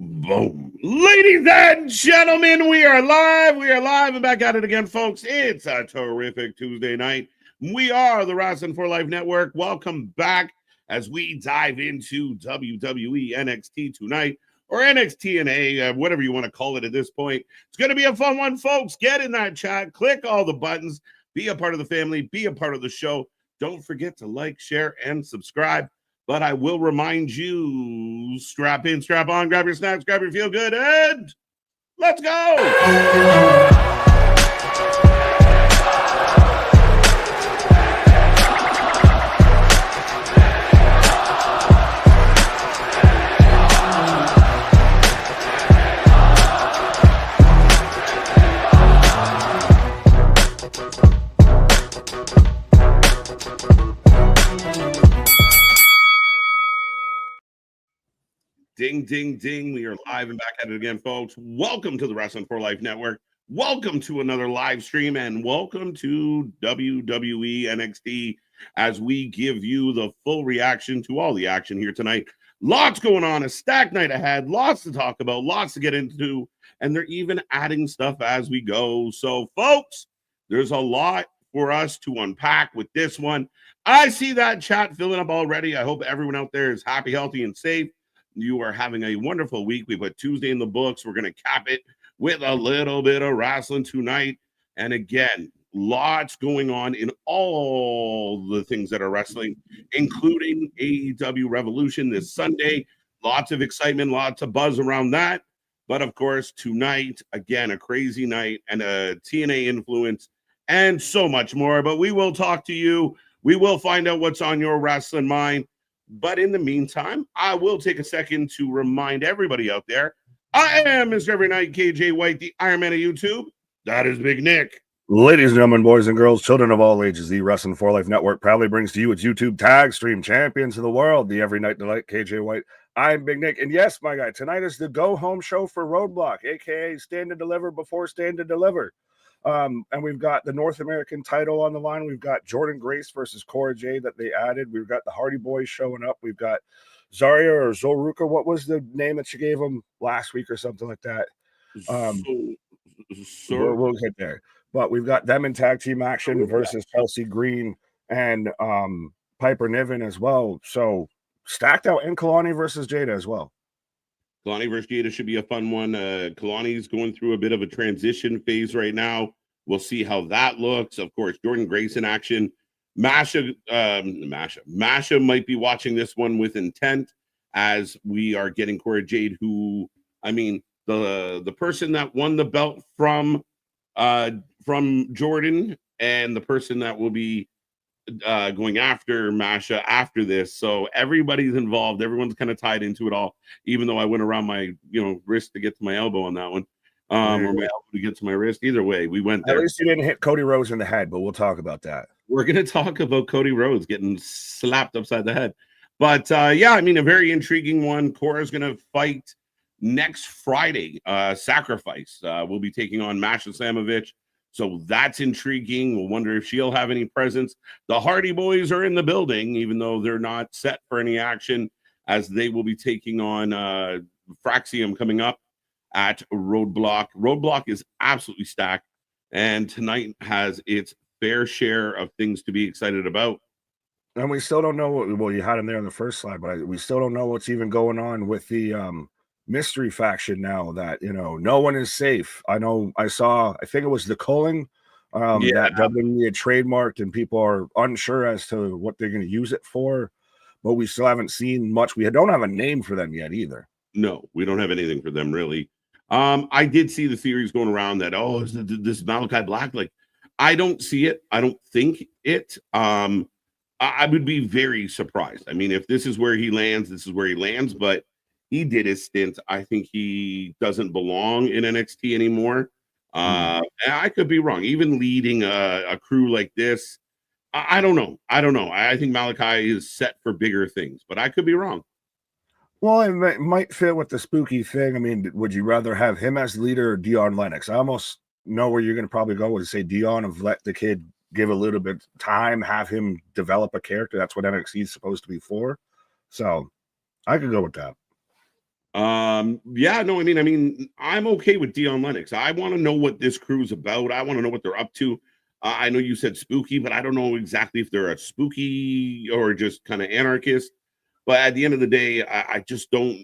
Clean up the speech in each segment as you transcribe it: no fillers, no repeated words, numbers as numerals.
Boom. Ladies and gentlemen, we are live. We are live and back at it again, folks. It's a terrific Tuesday night. We are the Wrestling for Life Network. Welcome back as we dive into WWE NXT tonight, or NXT, whatever you want to call it at this point. It's going to be a fun one, folks. Get in that chat. Click all the buttons. Be a part of the family. Be a part of the show. Don't forget to like, share, and subscribe. But I will remind you, strap in, strap on, grab your snacks, grab your feel good, and let's go. Ding, ding, ding. We are live and back at it again, folks. Welcome to the Wrestling for Life Network. Welcome to another live stream, and welcome to WWE NXT as we give you the full reaction to all the action here tonight. Lots going on, a stacked night ahead, lots to talk about, lots to get into, and they're even adding stuff as we go. So, folks, there's a lot for us to unpack with this one. I see that chat filling up already. I hope everyone out there is happy, healthy, and safe. You are having a wonderful week. We put Tuesday in the books. We're going to cap it with a little bit of wrestling tonight. And again, lots going on in all the things that are wrestling, including AEW Revolution this Sunday. Lots of excitement, lots of buzz around that. But of course, tonight, again, a crazy night and a TNA influence and so much more. But we will talk to you. We will find out what's on your wrestling mind. But in the meantime, I will take a second to remind everybody out there, I am Mr. Every Night KJ White, the Iron Man of YouTube. That is Big Nick. Ladies and gentlemen, boys and girls, children of all ages, the Wrestling for Life Network proudly brings to you its YouTube tag stream champions of the world, the Every Night Delight KJ White. I'm Big Nick. And yes, my guy, tonight is the go-home show for Roadblock, a.k.a. Stand to Deliver Before Stand to Deliver. And we've got the North American title on the line. We've got Jordynne Grace versus Cora Jade that they added. We've got the Hardy Boys showing up. We've got Zarya or Zoruka. What was the name that you gave them last week or something like that? We'll get there. But we've got them in tag team action versus Chelsea Green and Piper Niven as well. So stacked out, and Kalani versus Jada as well. Kalani versus Jada should be a fun one. Kalani's going through a bit of a transition phase right now. We'll see how that looks. Of course, Jordynne Grace in action. Masha might be watching this one with intent as we are getting Cora Jade, who, I mean, the person that won the belt from Jordynne and the person that will be going after Masha after this. So everybody's involved. Everyone's kind of tied into it all, even though I went around my wrist to get to my elbow on that one, or my elbow to get to my wrist. Either way, we went there. At least you didn't hit Cody Rhodes in the head, but we'll talk about that. We're going to talk about Cody Rhodes getting slapped upside the head. But yeah, I mean, a very intriguing one. Cora's going to fight next Friday. Sacrifice will be taking on Masha Slamovich. So that's intriguing. We'll wonder if she'll have any presence. The Hardy Boys are in the building, even though they're not set for any action, as they will be taking on Fraxium coming up at Roadblock. Roadblock is absolutely stacked, and tonight has its fair share of things to be excited about. And we still don't know well, you had him there on the first slide, but we still don't know what's even going on with the mystery faction now that no one is safe. I think it was the culling that WWE had trademarked, and people are unsure as to what they're going to use it for, but we still haven't seen much. We don't have a name for them yet either. No, we don't have anything for them really. I did see the theories going around that is this Malachi Black. Like, I don't see it. I don't think it. I would be very surprised. I mean, if this is where he lands, this is where he lands, but he did his stint. I think he doesn't belong in NXT anymore. And I could be wrong. Even leading a crew like this, I don't know. I think Malachi is set for bigger things, but I could be wrong. Well, it might fit with the spooky thing. I mean, would you rather have him as leader or Dion Lennox? I almost know where you're going to probably go and say Dion, of let the kid give a little bit of time, have him develop a character. That's what NXT is supposed to be for. So I could go with that. Yeah, no, I mean, I'm okay with Dion Lennox. I want to know what this crew's about. I want to know what they're up to. I know you said spooky, but I don't know exactly if they're a spooky or just kind of anarchist. But at the end of the day, I just don't.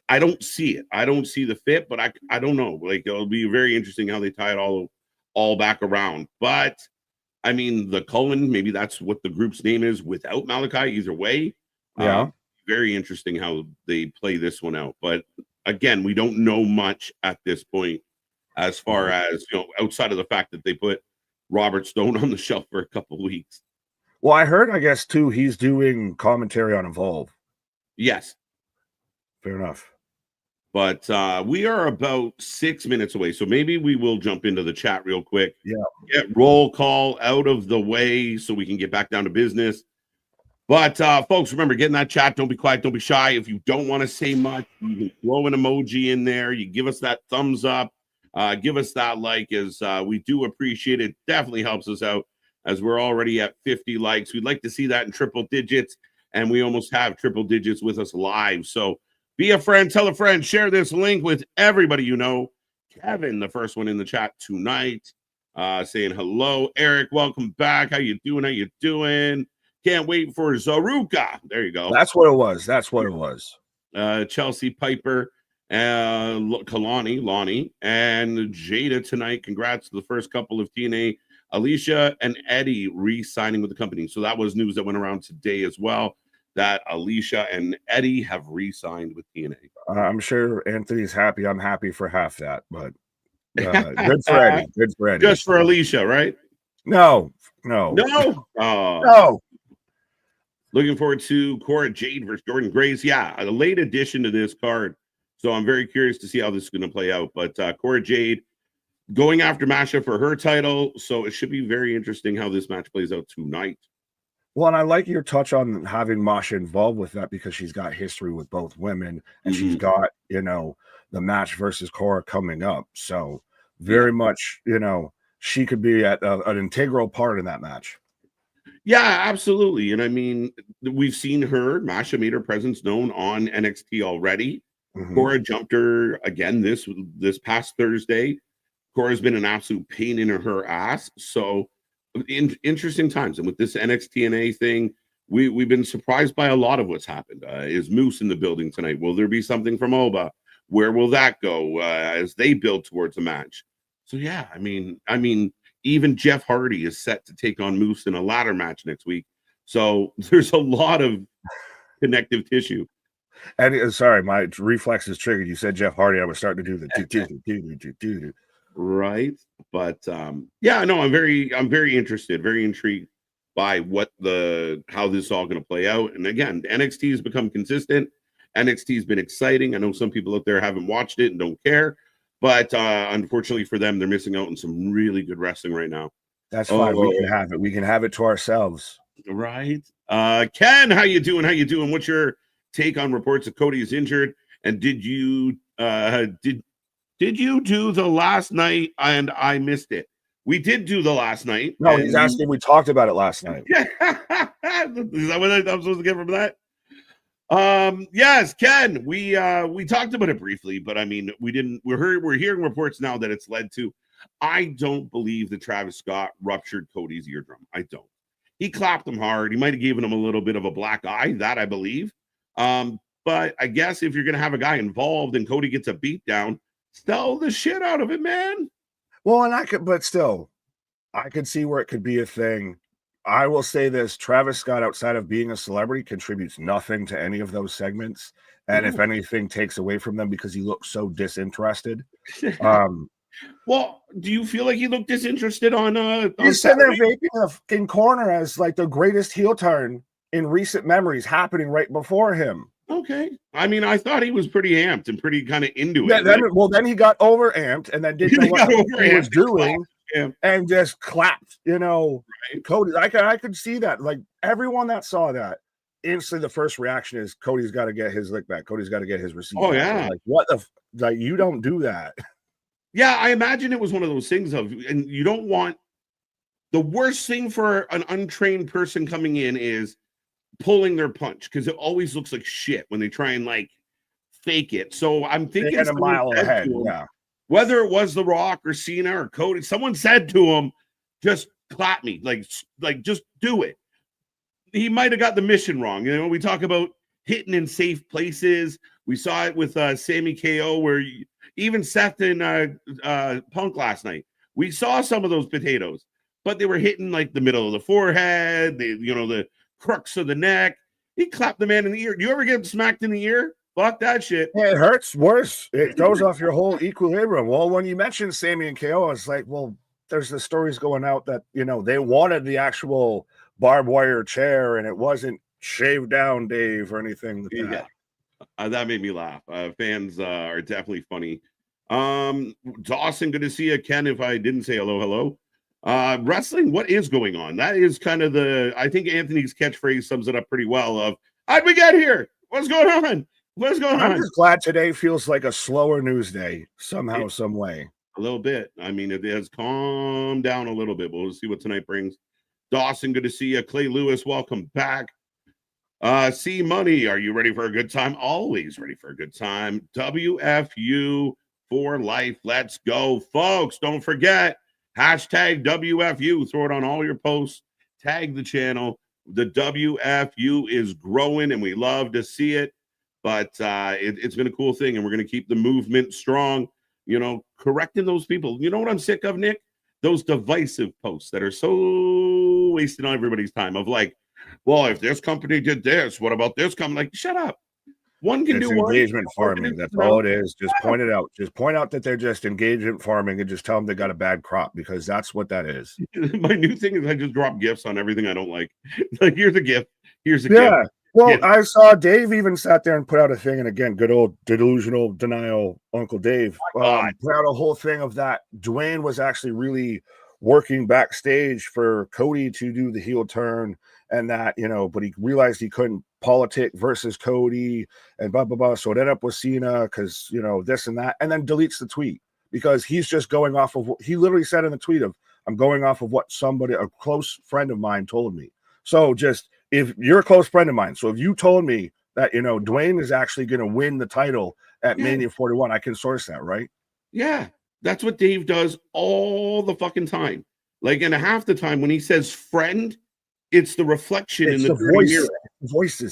I don't see it. I don't see the fit, but I don't know. Like it'll be very interesting how they tie it all back around. But I mean, the Cullen, maybe that's what the group's name is without Malachi. Either way, Yeah. very interesting how they play this one out. But again, we don't know much at this point as far as outside of the fact that they put Robert Stone on the shelf for a couple of weeks. Well, I heard, I guess too, he's doing commentary on Evolve. Yes. Fair enough. But we are about 6 minutes away, so maybe we will jump into the chat real quick. Yeah. Get roll call out of the way so we can get back down to business. But folks, remember, get in that chat. Don't be quiet. Don't be shy. If you don't want to say much, you can throw an emoji in there. You give us that thumbs up. Give us that like, as we do appreciate it. Definitely helps us out, as we're already at 50 likes. We'd like to see that in triple digits, and we almost have triple digits with us live. So be a friend, tell a friend, share this link with everybody you know. Kevin, the first one in the chat tonight, saying hello. Eric, welcome back. How you doing? How you doing? Can't wait for Zaruka. There you go. That's what it was. That's what it was. Chelsea Piper, Kalani, Lonnie, and Jada tonight. Congrats to the first couple of TNA, Alicia and Eddie, re-signing with the company. So that was news that went around today as well, that Alicia and Eddie have re-signed with TNA. I'm sure Anthony's happy. I'm happy for half that, but good for Eddie. Good for Eddie. Just for Alicia, right? No. No. Looking forward to Cora Jade versus Jordan Grace. Yeah, a late addition to this card. So I'm very curious to see how this is going to play out. But Cora Jade going after Masha for her title. So it should be very interesting how this match plays out tonight. Well, and I like your touch on having Masha involved with that, because she's got history with both women, and she's got, the match versus Cora coming up. So very much, she could be at an integral part in that match. Yeah, absolutely. And I mean, we've seen her. Masha made her presence known on NXT already. Cora jumped her again this past Thursday. Cora's been an absolute pain in her ass. So interesting times. And with this NXT thing, we've been surprised by a lot of what's happened. Is Moose in the building tonight? Will there be something from Oba? Where will that go as they build towards a match? So yeah, I mean, even Jeff Hardy is set to take on Moose in a ladder match next week. So there's a lot of connective tissue. And sorry, my reflex is triggered. You said Jeff Hardy. I was starting to do the right. But yeah, no, I'm very interested, very intrigued by how this is all going to play out. And again, NXT has become consistent. NXT has been exciting. I know some people out there haven't watched it and don't care. But unfortunately for them, they're missing out on some really good wrestling right now. That's fine. We can have it. We can have it to ourselves. Right. Ken, how you doing? How you doing? What's your take on reports that Cody is injured? And did you do the last night? And I missed it. We did do the last night. No, he's asking. We talked about it last night. Is that what I'm supposed to get from that? Yes, Ken, we talked about it briefly, but I mean, we're hearing reports now that it's led to. I don't believe that Travis Scott ruptured Cody's eardrum. I don't. He clapped him hard. He might have given him a little bit of a black eye, that I believe. But I guess if you're gonna have a guy involved and Cody gets a beat down, sell the shit out of it, man. Well, and I could see where it could be a thing. I will say this: Travis Scott, outside of being a celebrity, contributes nothing to any of those segments, and if anything, takes away from them because he looks so disinterested. Well, do you feel like he looked disinterested on? He's sitting there vaping in a fucking corner as like the greatest heel turn in recent memories happening right before him. Okay, I mean, I thought he was pretty amped and pretty kind of into it. Then he got over amped and then didn't know what he was doing. And just clapped, right. Cody. I could see that. Like everyone that saw that, instantly the first reaction is Cody's got to get his lick back. Cody's got to get his receipt. Oh yeah, like what the like you don't do that. Yeah, I imagine it was one of those things and you don't want. The worst thing for an untrained person coming in is pulling their punch, because it always looks like shit when they try and like fake it. So I'm They thinking get a someone mile said ahead. to him, Yeah. whether it was The Rock or Cena or Cody, someone said to him, just clap me, like just do it. He might have got the mission wrong. You know, we talk about hitting in safe places. We saw it with Sammy KO, where even Seth and Punk last night. We saw some of those potatoes, but they were hitting like the middle of the forehead, the crux of the neck. He clapped the man in the ear. Do you ever get smacked in the ear? Fuck that shit. Yeah, it hurts worse. It throws off your whole equilibrium. Well, when you mentioned Sammy and KO, it's like, well, there's the stories going out that, they wanted the actual barbed wire chair and it wasn't shaved down Dave or anything like that. Yeah. That made me laugh. Fans are definitely funny. Dawson, good to see you. Ken, if I didn't say hello. Wrestling, what is going on? That is kind of I think Anthony's catchphrase sums it up pretty well of, how'd we get here? What's going on? What's going on? I'm just glad today feels like a slower news day somehow, some way. A little bit. I mean, it has calmed down a little bit. We'll see what tonight brings. Dawson, good to see you. Clay Lewis, welcome back. C Money, are you ready for a good time? Always ready for a good time. WFU for life. Let's go, folks. Don't forget, hashtag WFU. Throw it on all your posts. Tag the channel. The WFU is growing, and we love to see it. But it's been a cool thing, and we're going to keep the movement strong, correcting those people. You know what I'm sick of, Nick? Those divisive posts that are so wasting on everybody's time of like, well, if this company did this, what about this company? Like, shut up. One can it's do engagement one. farming. That's all it is. Just point it out. Just point out that they're just engagement farming and just tell them they got a bad crop, because that's what that is. My new thing is I just drop gifts on everything I don't like. Like, here's a gift. Here's a gift. Well, Yeah. I saw Dave even sat there and put out a thing, and again, good old delusional denial Uncle Dave put out a whole thing of that Dwayne was actually really working backstage for Cody to do the heel turn, and that, but he realized he couldn't politic versus Cody and blah, blah, blah. So it ended up with Cena because, this and that, and then deletes the tweet because he's just going off of what he literally said in the tweet of, I'm going off of what a close friend of mine told me. So just, if you're a close friend of mine, so if you told me that, Dwayne is actually going to win the title at Mania 41, I can source that, right? Yeah. That's what Dave does all the fucking time. Like, and half the time when he says friend, it's the reflection in the voices.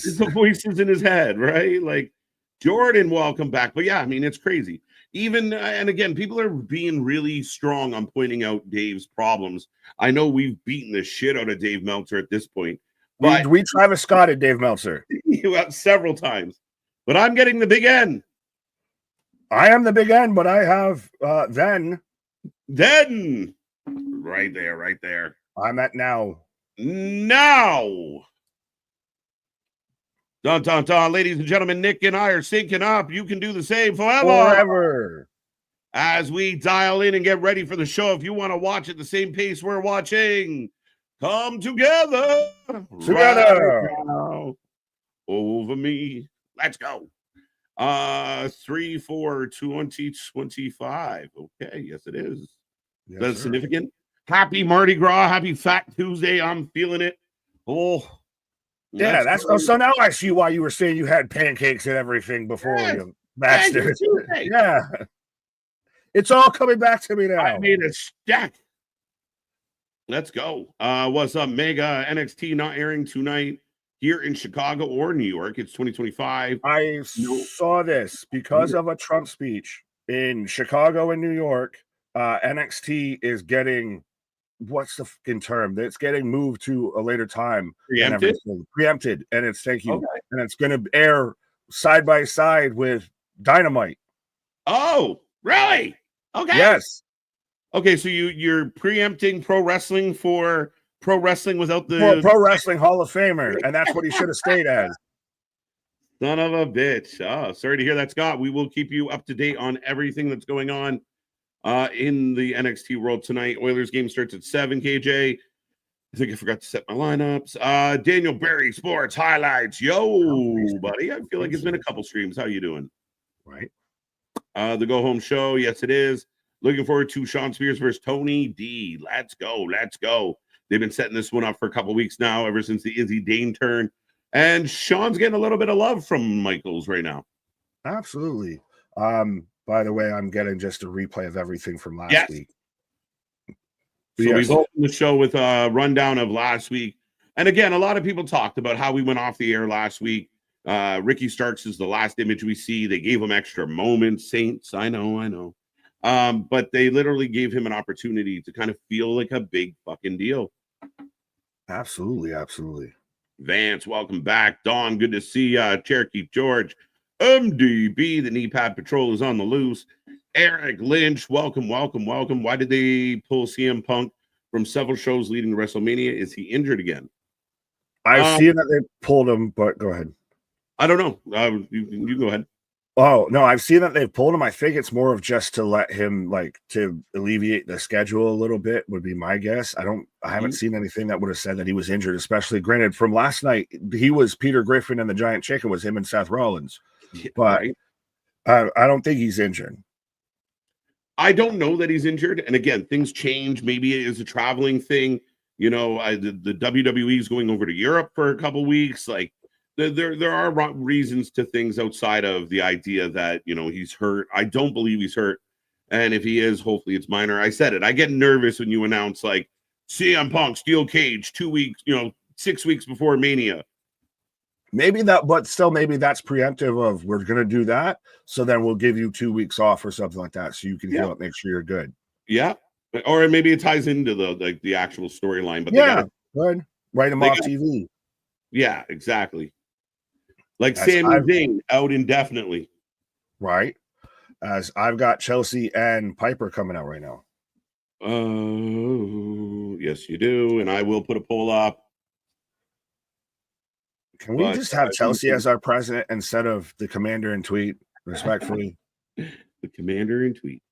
It's the voices in his head, right? Like, Jordan, welcome back. But yeah, I mean, it's crazy. Even, and again, people are being really strong on pointing out Dave's problems. I know we've beaten the shit out of Dave Meltzer at this point. But we Travis Scotted Dave Meltzer several times. But I'm getting the big N. I am the big N, but I have then. Right there. I'm at now. Dun, dun, dun. Ladies and gentlemen, Nick and I are syncing up. You can do the same forever. As we dial in and get ready for the show, if you want to watch at the same pace we're watching, come together. Right now, over me. Let's go. 3/4/2025. Okay, yes, it is. Yes, that's significant. Happy Mardi Gras. Happy Fat Tuesday. I'm feeling it. Oh, yeah. That's so now I see why you were saying you had pancakes and everything before you master. Yeah, it's all coming back to me now. I made a stack. Let's go. What's up, Mega NXT not airing tonight here in Chicago or New York. It's 2025. I saw this because of a Trump speech in Chicago and New York. NXT is getting, what's the fucking term? It's getting moved to a later time. Preempted. And it's and it's going to air side by side with Dynamite. Oh, really? Okay. Yes. Okay, so you're preempting pro wrestling for pro wrestling without the Pro Wrestling Hall of Famer, and that's what he should have stayed as. Son of a bitch. Oh, sorry to hear that, Scott. We will keep you up to date on everything that's going on in the NXT world tonight. Oilers game starts at 7, KJ. I think I forgot to set my lineups. Daniel Berry Sports Highlights. Yo, buddy. I feel like it's been a couple streams. How you doing? Right. The Go Home Show. Yes, it is. Looking forward to Sean Spears versus Tony D. Let's go. They've been setting this one up for a couple weeks now, ever since the Izzy Dane turn. And Sean's getting a little bit of love from Michaels right now. Absolutely. By the way, I'm getting just a replay of everything from last Yes. week. So Yes. we've opened the show with a rundown of last week. And again, a lot of people talked about how we went off the air last week. Ricky Starks is the last image we see. They gave him extra moments. Saints, I know. But they literally gave him an opportunity to kind of feel like a big fucking deal. Absolutely. Vance, welcome back. Dawn, good to see ya. Cherokee George, MDB, the knee pad patrol is on the loose. Eric Lynch, welcome. Why did they pull CM Punk from several shows leading to WrestleMania? Is he injured again? I've seen that they pulled him, but go ahead. I don't know. You go ahead. Oh, no, I've seen that they've pulled him. I think it's more of just to let him, like, to alleviate the schedule a little bit would be my guess. I haven't seen anything that would have said that he was injured, especially granted from last night. He was Peter Griffin and the Giant Chicken was him and Seth Rollins. Yeah, but right? I don't think he's injured. I don't know that he's injured. And again, things change. Maybe it is a traveling thing. You know, the WWE is going over to Europe for a couple weeks. Like, there are reasons to things outside of the idea that, you know, he's hurt. I don't believe he's hurt. And if he is, hopefully it's minor. I said it. I get nervous when you announce like CM Punk, steel cage, 2 weeks, 6 weeks before Mania. Maybe that, but still, maybe that's preemptive of we're going to do that. So then we'll give you 2 weeks off or something like that. So you can heal it, make sure you're good. Yeah. Or maybe it ties into the actual storyline, but good. Write him off TV. Yeah, exactly. Like Sami Zayn out indefinitely. Right. As I've got Chelsea and Piper coming out right now. Oh, yes, you do. And I will put a poll up. Can we just have Chelsea as our president instead of the commander in tweet, respectfully? The commander in tweet.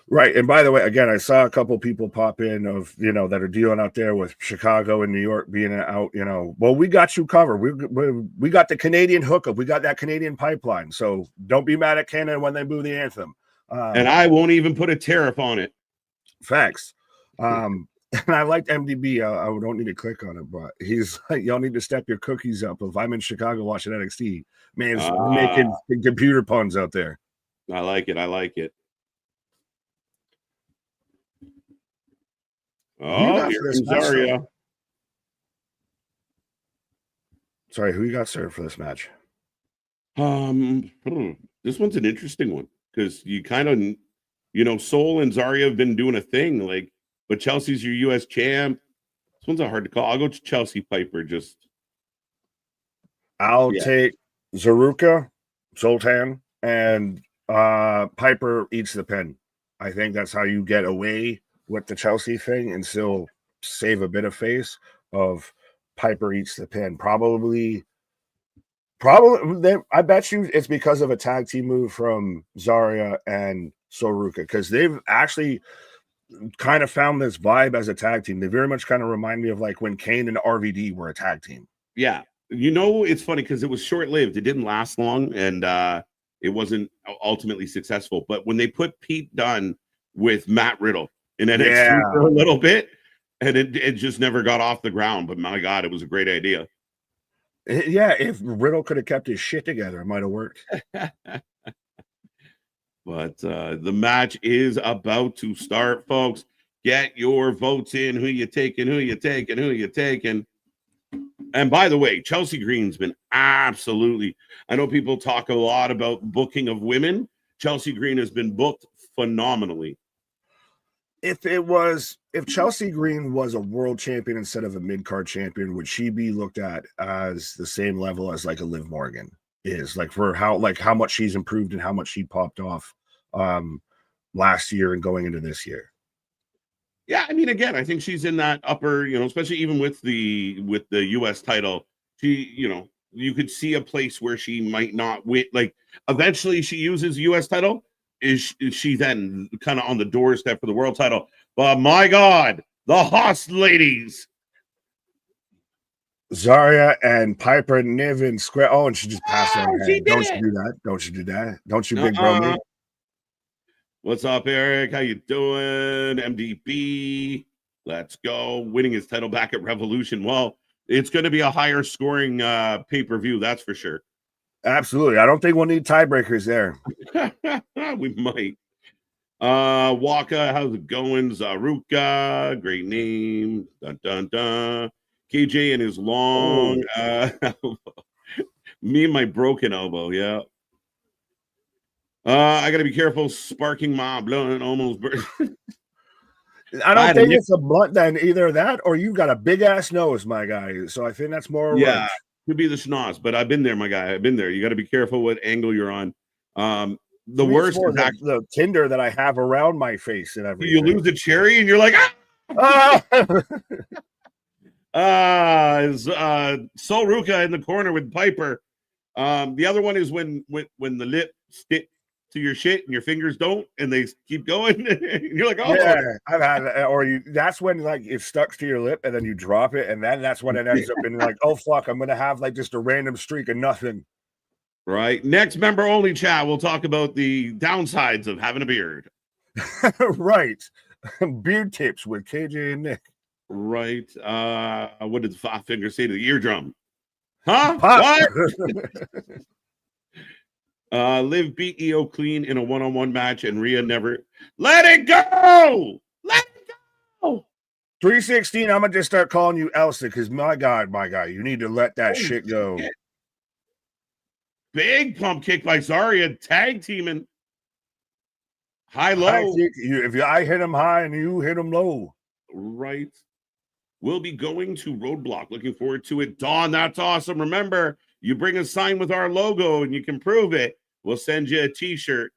Right. And by the way, again, I saw a couple people pop in of, that are dealing out there with Chicago and New York being out, well, we got you covered. We got the Canadian hookup. We got that Canadian pipeline. So don't be mad at Canada when they boo the anthem. And I won't even put a tariff on it. Facts. And I liked MDB. I don't need to click on it, but he's like, y'all need to step your cookies up. If I'm in Chicago watching NXT, man's making computer puns out there. I like it. Oh, here's Zarya. Sorry, who you got served for this match? This one's an interesting one because you kind of, Soul and Zarya have been doing a thing, but Chelsea's your U.S. champ. This one's a hard to call. I'll go to Chelsea Piper. I'll take Zaruka, Sultan, and Piper eats the pin. I think that's how you get away with the Chelsea thing and still save a bit of face of Piper eats the pin. Probably, I bet you it's because of a tag team move from Zarya and Soruka, because they've actually kind of found this vibe as a tag team. They very much kind of remind me of like when Kane and RVD were a tag team. Yeah. It's funny because it was short-lived. It didn't last long, and it wasn't ultimately successful. But when they put Pete Dunne with Matt Riddle in NXT for a little bit, and it just never got off the ground. But my God, it was a great idea. Yeah, if Riddle could have kept his shit together, it might have worked. But the match is about to start, folks. Get your votes in. Who you taking? And by the way, Chelsea Green's been absolutely. I know people talk a lot about booking of women. Chelsea Green has been booked phenomenally. If Chelsea Green was a world champion instead of a mid-card champion, would she be looked at as the same level as like a Liv Morgan is, like for how much she's improved and how much she popped off last year and going into this year? Yeah, I mean, again, I think she's in that upper, especially even with the US title, she, you could see a place where she might not win. Like eventually she uses US title. Is she then kind of on the doorstep for the world title? But my God, the Haas ladies. Zarya and Piper, Niven, Square. Oh, and she just passed on her head. Don't you do that. Don't you big bro me. What's up, Eric? How you doing? MDB. Let's go. Winning his title back at Revolution. Well, it's going to be a higher scoring pay-per-view, that's for sure. Absolutely. I don't think we'll need tiebreakers there. We might. Waka, how's it going? Zaruka, great name. Dun dun dun. KJ and his long me and my broken elbow, yeah. I gotta be careful. Sparking my blood and almost I don't think it's a blunt then, either that or you got a big ass nose, my guy. So I think that's more yeah, could be the schnoz, but I've been there, my guy. I've been there. You got to be careful what angle you're on. The worst is actually the tinder that I have around my face and everything. You lose the cherry and you're like, Sol Ruka in the corner with Piper. The other one is when the lip stick to your shit and your fingers don't, and they keep going. You're like, oh yeah, I've had that. Or that's when like it stuck to your lip and then you drop it, and then that's when it ends up in like, oh fuck, I'm gonna have like just a random streak of nothing. Right. Next member only chat. We'll talk about the downsides of having a beard. Right. Beard tips with KJ and Nick. Right. What did the five finger say to the eardrum? Huh? Pop. What? Liv beat EO clean in a one-on-one match, and Rhea never let it go. Let it go. 316. I'm gonna just start calling you Elsa because my God, you need to let that shit go. Shit. Big pump kick by Zarya, tag teaming. High low. If I hit him high and you hit him low. Right. We'll be going to Roadblock. Looking forward to it. Dawn, that's awesome. Remember, you bring a sign with our logo and you can prove it. We'll send you a t-shirt.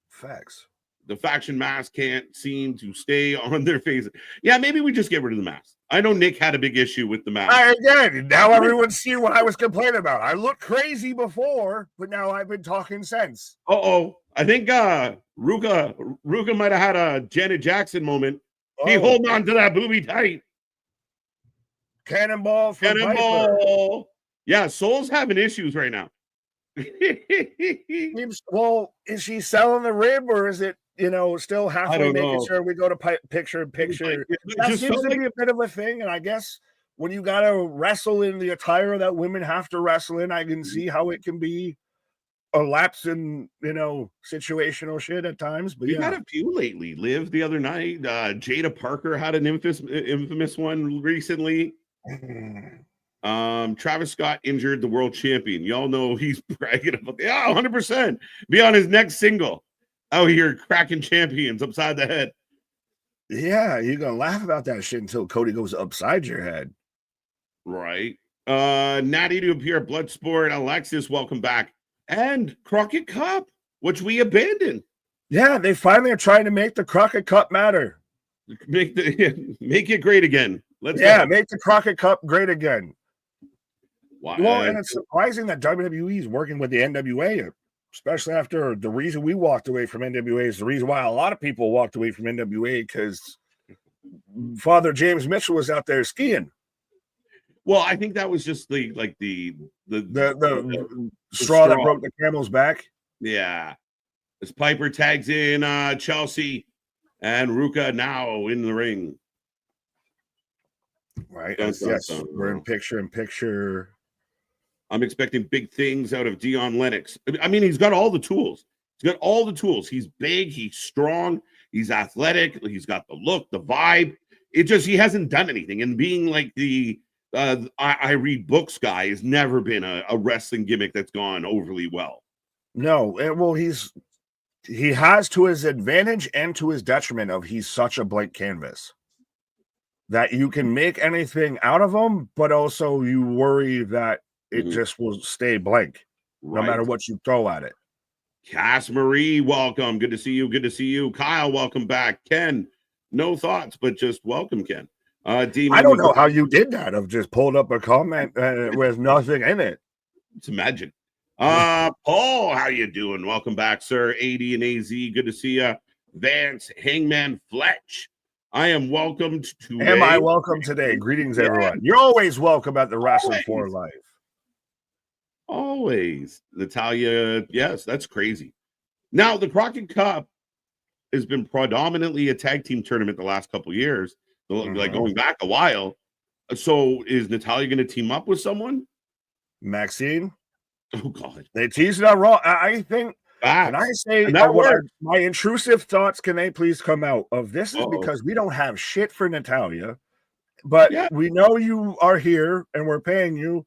Facts. The faction mask can't seem to stay on their faces. Yeah, maybe we just get rid of the mask. I know Nick had a big issue with the mask. Again, now everyone's seeing what I was complaining about. I looked crazy before, but now I've been talking sense. I think Ruka might have had a Janet Jackson moment. He holding on to that booby tight. Cannonball from Cannonball. Piper. Yeah, Soul's having issues right now. Well, is she selling the rib or is it, still halfway making sure we go to picture in picture? That seems to be a bit of a thing. And I guess when you got to wrestle in the attire that women have to wrestle in, I can see how it can be a lapse in, situational shit at times. But you got a few lately. Liv the other night. Jada Parker had an infamous one recently. Travis Scott injured the world champion. Y'all know he's bragging about 100%. Be on his next single. Out here cracking champions upside the head. Yeah, you're gonna laugh about that shit until Cody goes upside your head. Right. Natty to appear at Bloodsport. Alexis, welcome back. And Crockett Cup, which we abandoned. Yeah, they finally are trying to make the Crockett Cup matter. Make it great again. Make the Crockett Cup great again. Well, and it's surprising that WWE is working with the NWA, especially after the reason we walked away from NWA is the reason why a lot of people walked away from NWA, because Father James Mitchell was out there skiing. Well, I think that was just the straw that broke the camel's back. Yeah. As Piper tags in Chelsea and Ruka now in the ring. Right. Yes, we're in picture. I'm expecting big things out of Dion Lennox. I mean, he's got all the tools. He's big. He's strong. He's athletic. He's got the look, the vibe. He hasn't done anything. And being like the I read books guy has never been a wrestling gimmick that's gone overly well. No. Well, he has to his advantage and to his detriment of he's such a blank canvas that you can make anything out of him, but also you worry that it just will stay blank no matter what you throw at it. Cass Marie, welcome. Good to see you. Kyle, welcome back. Ken, no thoughts, but just welcome, Ken. Demon, I don't know how you did that of just pulled up a comment with nothing in it. It's magic. Paul, how you doing? Welcome back, sir. 80 and AZ, good to see you. Vance, Hangman Fletch, I am welcomed today. Am I welcome today? Greetings, everyone. You're always welcome at the Wrestling for Life. Always. Natalia, yes, that's crazy. Now, the Crockett Cup has been predominantly a tag team tournament the last couple of years, like going back a while. So is Natalia going to team up with someone? Maxine? Oh God, They teased it on Raw. I think. Can I say and that worked. my intrusive thoughts? Can they please come out of this? Is Uh-oh. because we don't have shit for Natalya, but Yeah. we know you are here and we're paying you,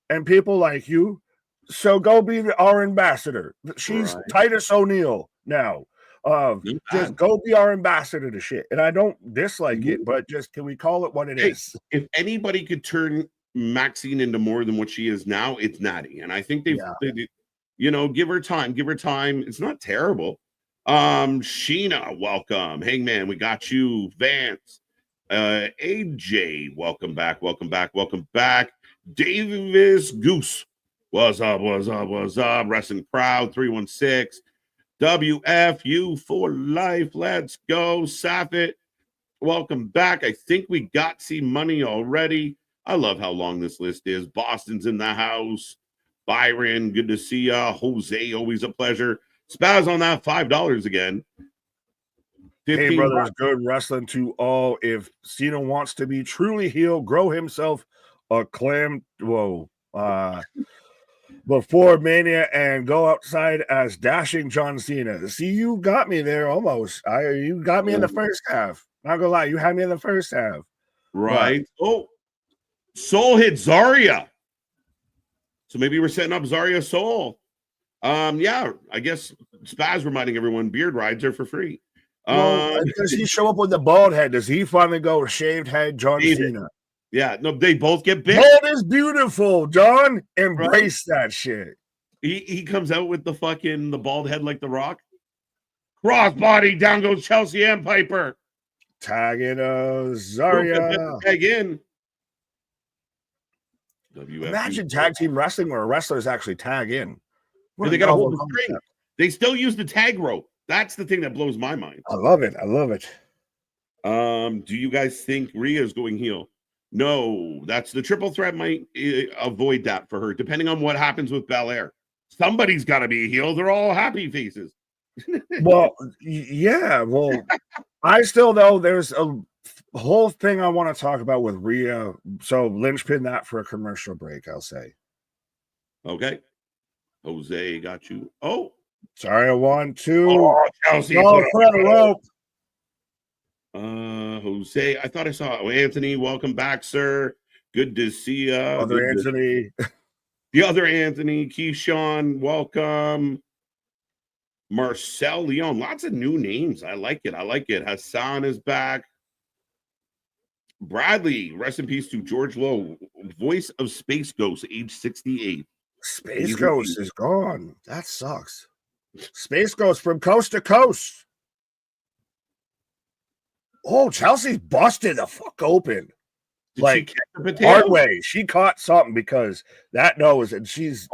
and people like you. So go be our ambassador. She's Right. Titus O'Neil now. Not Just bad. go be our ambassador to shit. And I don't dislike it, Mhm. but just can we call it what it Hey, is? if anybody could turn Maxine into more than what she is now, it's Natty. And I think Yeah. they give her time. Give her time. It's not terrible. Sheena, welcome. Hangman, we got you. Vance, AJ, welcome back. Welcome back. Welcome back. Davis Goose, what's up? What's up? What's up? Wrestling Crowd 316. WFU for life. Let's go. Saffet, welcome back. I think we got C Money already. I love how long this list is. Boston's in the house. Byron, good to see ya. Jose, always a pleasure. Spaz on that $5 again. Hey, 15 brothers, bucks. good wrestling to all. If Cena wants to be truly healed, grow himself a clam. Before Mania and go outside as dashing John Cena. See, you got me there almost. You got me in the first half. Not gonna lie, you had me in the first half. Right. Oh, Soul hit Zarya. So maybe we're setting up Zarya Soul. Yeah, I guess Spaz reminding everyone beard rides are for free. Does he show up with the bald head? Does he finally go shaved head John Cena? Yeah, no, they both get big. Bald is beautiful, John. Embrace that shit. He comes out with the bald head like The Rock. Crossbody, down goes Chelsea and Piper. Tagging Zarya. Tag in. Imagine tag team wrestling where wrestlers actually tag in. They got to hold the string. They still use the tag rope. That's the thing that blows my mind. I love it. I love it. Do you guys think Rhea's going heel? No, that's the triple threat might avoid that for her, depending on what happens with Belair. Somebody's got to be a heel. They're all happy faces. Well, yeah. Well, I still know there's a whole thing I want to talk about with Rhea. So linchpin that for a commercial break, I'll say. Okay. Jose got you. Oh. Sorry, I want to. Oh, Chelsea. Oh, put on a rope. Jose, I thought I saw Anthony. Welcome back, sir. Good to see you. Anthony. The other Anthony, Keyshawn, welcome. Marcel Leon, lots of new names. I like it. I like it. Hassan is back. Bradley, rest in peace to George Lowe, voice of Space Ghost, age 68. Space Ghost is gone. That sucks. Space Ghost from coast to coast. Oh, Chelsea's busted the fuck open. Did like she catch the potato? Hard way. She caught something because that nose, and she's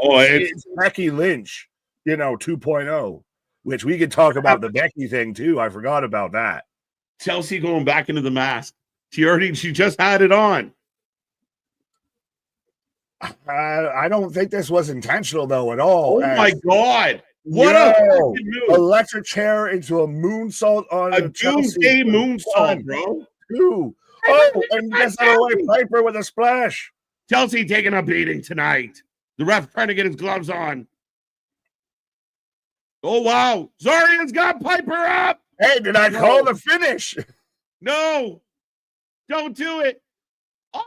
Becky Lynch, 2.0, which we could talk about the Becky thing too. I forgot about that. Chelsea going back into the mask. She just had it on. I don't think this was intentional though at all. Oh my God. What a move. Electric chair into a moonsault on a doomsday moonsault, bro. Two. Oh, and gets out of the way, Piper with a splash. Chelsea taking a beating tonight. The ref trying to get his gloves on. Oh, wow. Zarya's got Piper up. Hey, did I call the finish? No. Don't do it. Oh,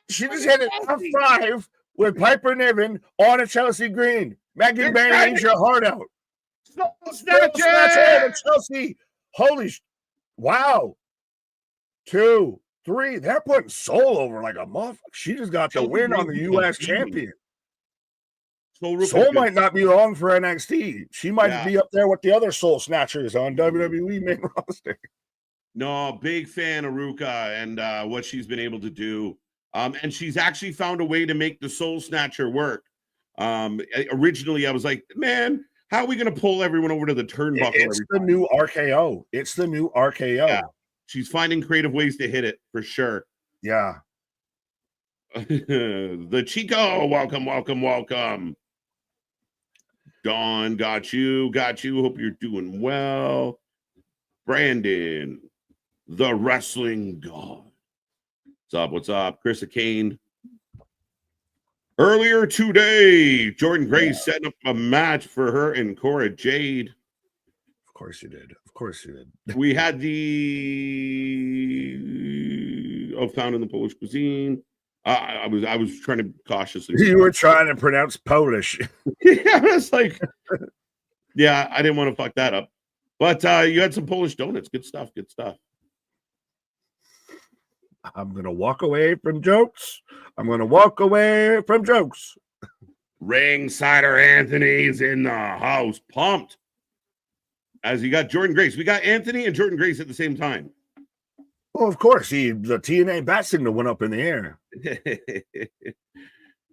she just hit it F5 with Piper Niven on a Chelsea Green. Megan Bailey needs your heart out. Snatcher! Chelsea. Holy wow. 2, 3. They're putting Soul over like a motherfucker. She just got the win on the U.S. champion. Soul might not be long for NXT. She might be up there with the other Soul Snatchers on WWE main roster. No, big fan of Ruka and what she's been able to do. And she's actually found a way to make the Soul Snatcher work. Originally, I was like, man, how are we going to pull everyone over to the turnbuckle? It's the new RKO. It's the new RKO. Yeah. She's finding creative ways to hit it for sure. Yeah. The Chico, welcome. Dawn, got you. Hope you're doing well. Brandon, the wrestling god. What's up? Chris Kane. Earlier today, Jordan Grace setting up a match for her and Cora Jade. Of course you did. Of course you did. We had the found in the Polish cuisine. I was trying to cautiously. You were trying to pronounce Polish. Yeah, it's like, yeah, I didn't want to fuck that up. But you had some Polish donuts. Good stuff. Good stuff. I'm gonna walk away from jokes. I'm gonna walk away from jokes. Ringsider Anthony's in the house, pumped. As you got Jordan Grace, we got Anthony and Jordan Grace at the same time. Well, of course, the TNA bat signal went up in the air.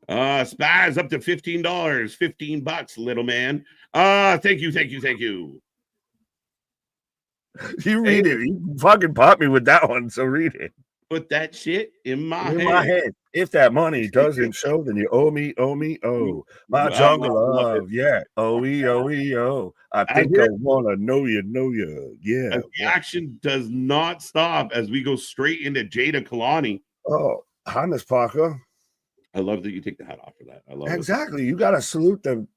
Spaz up to $15, $15, little man. Thank you. You read it. You fucking popped me with that one, so read it. Put that shit in my head. If that money doesn't show, then you owe me. My jungle love, yeah. Oh. I think I wanna know you. Yeah. The action does not stop as we go straight into Jada Kalani. Oh, hi, Miss Parker. I love that you take the hat off for that. I love exactly. You gotta salute them.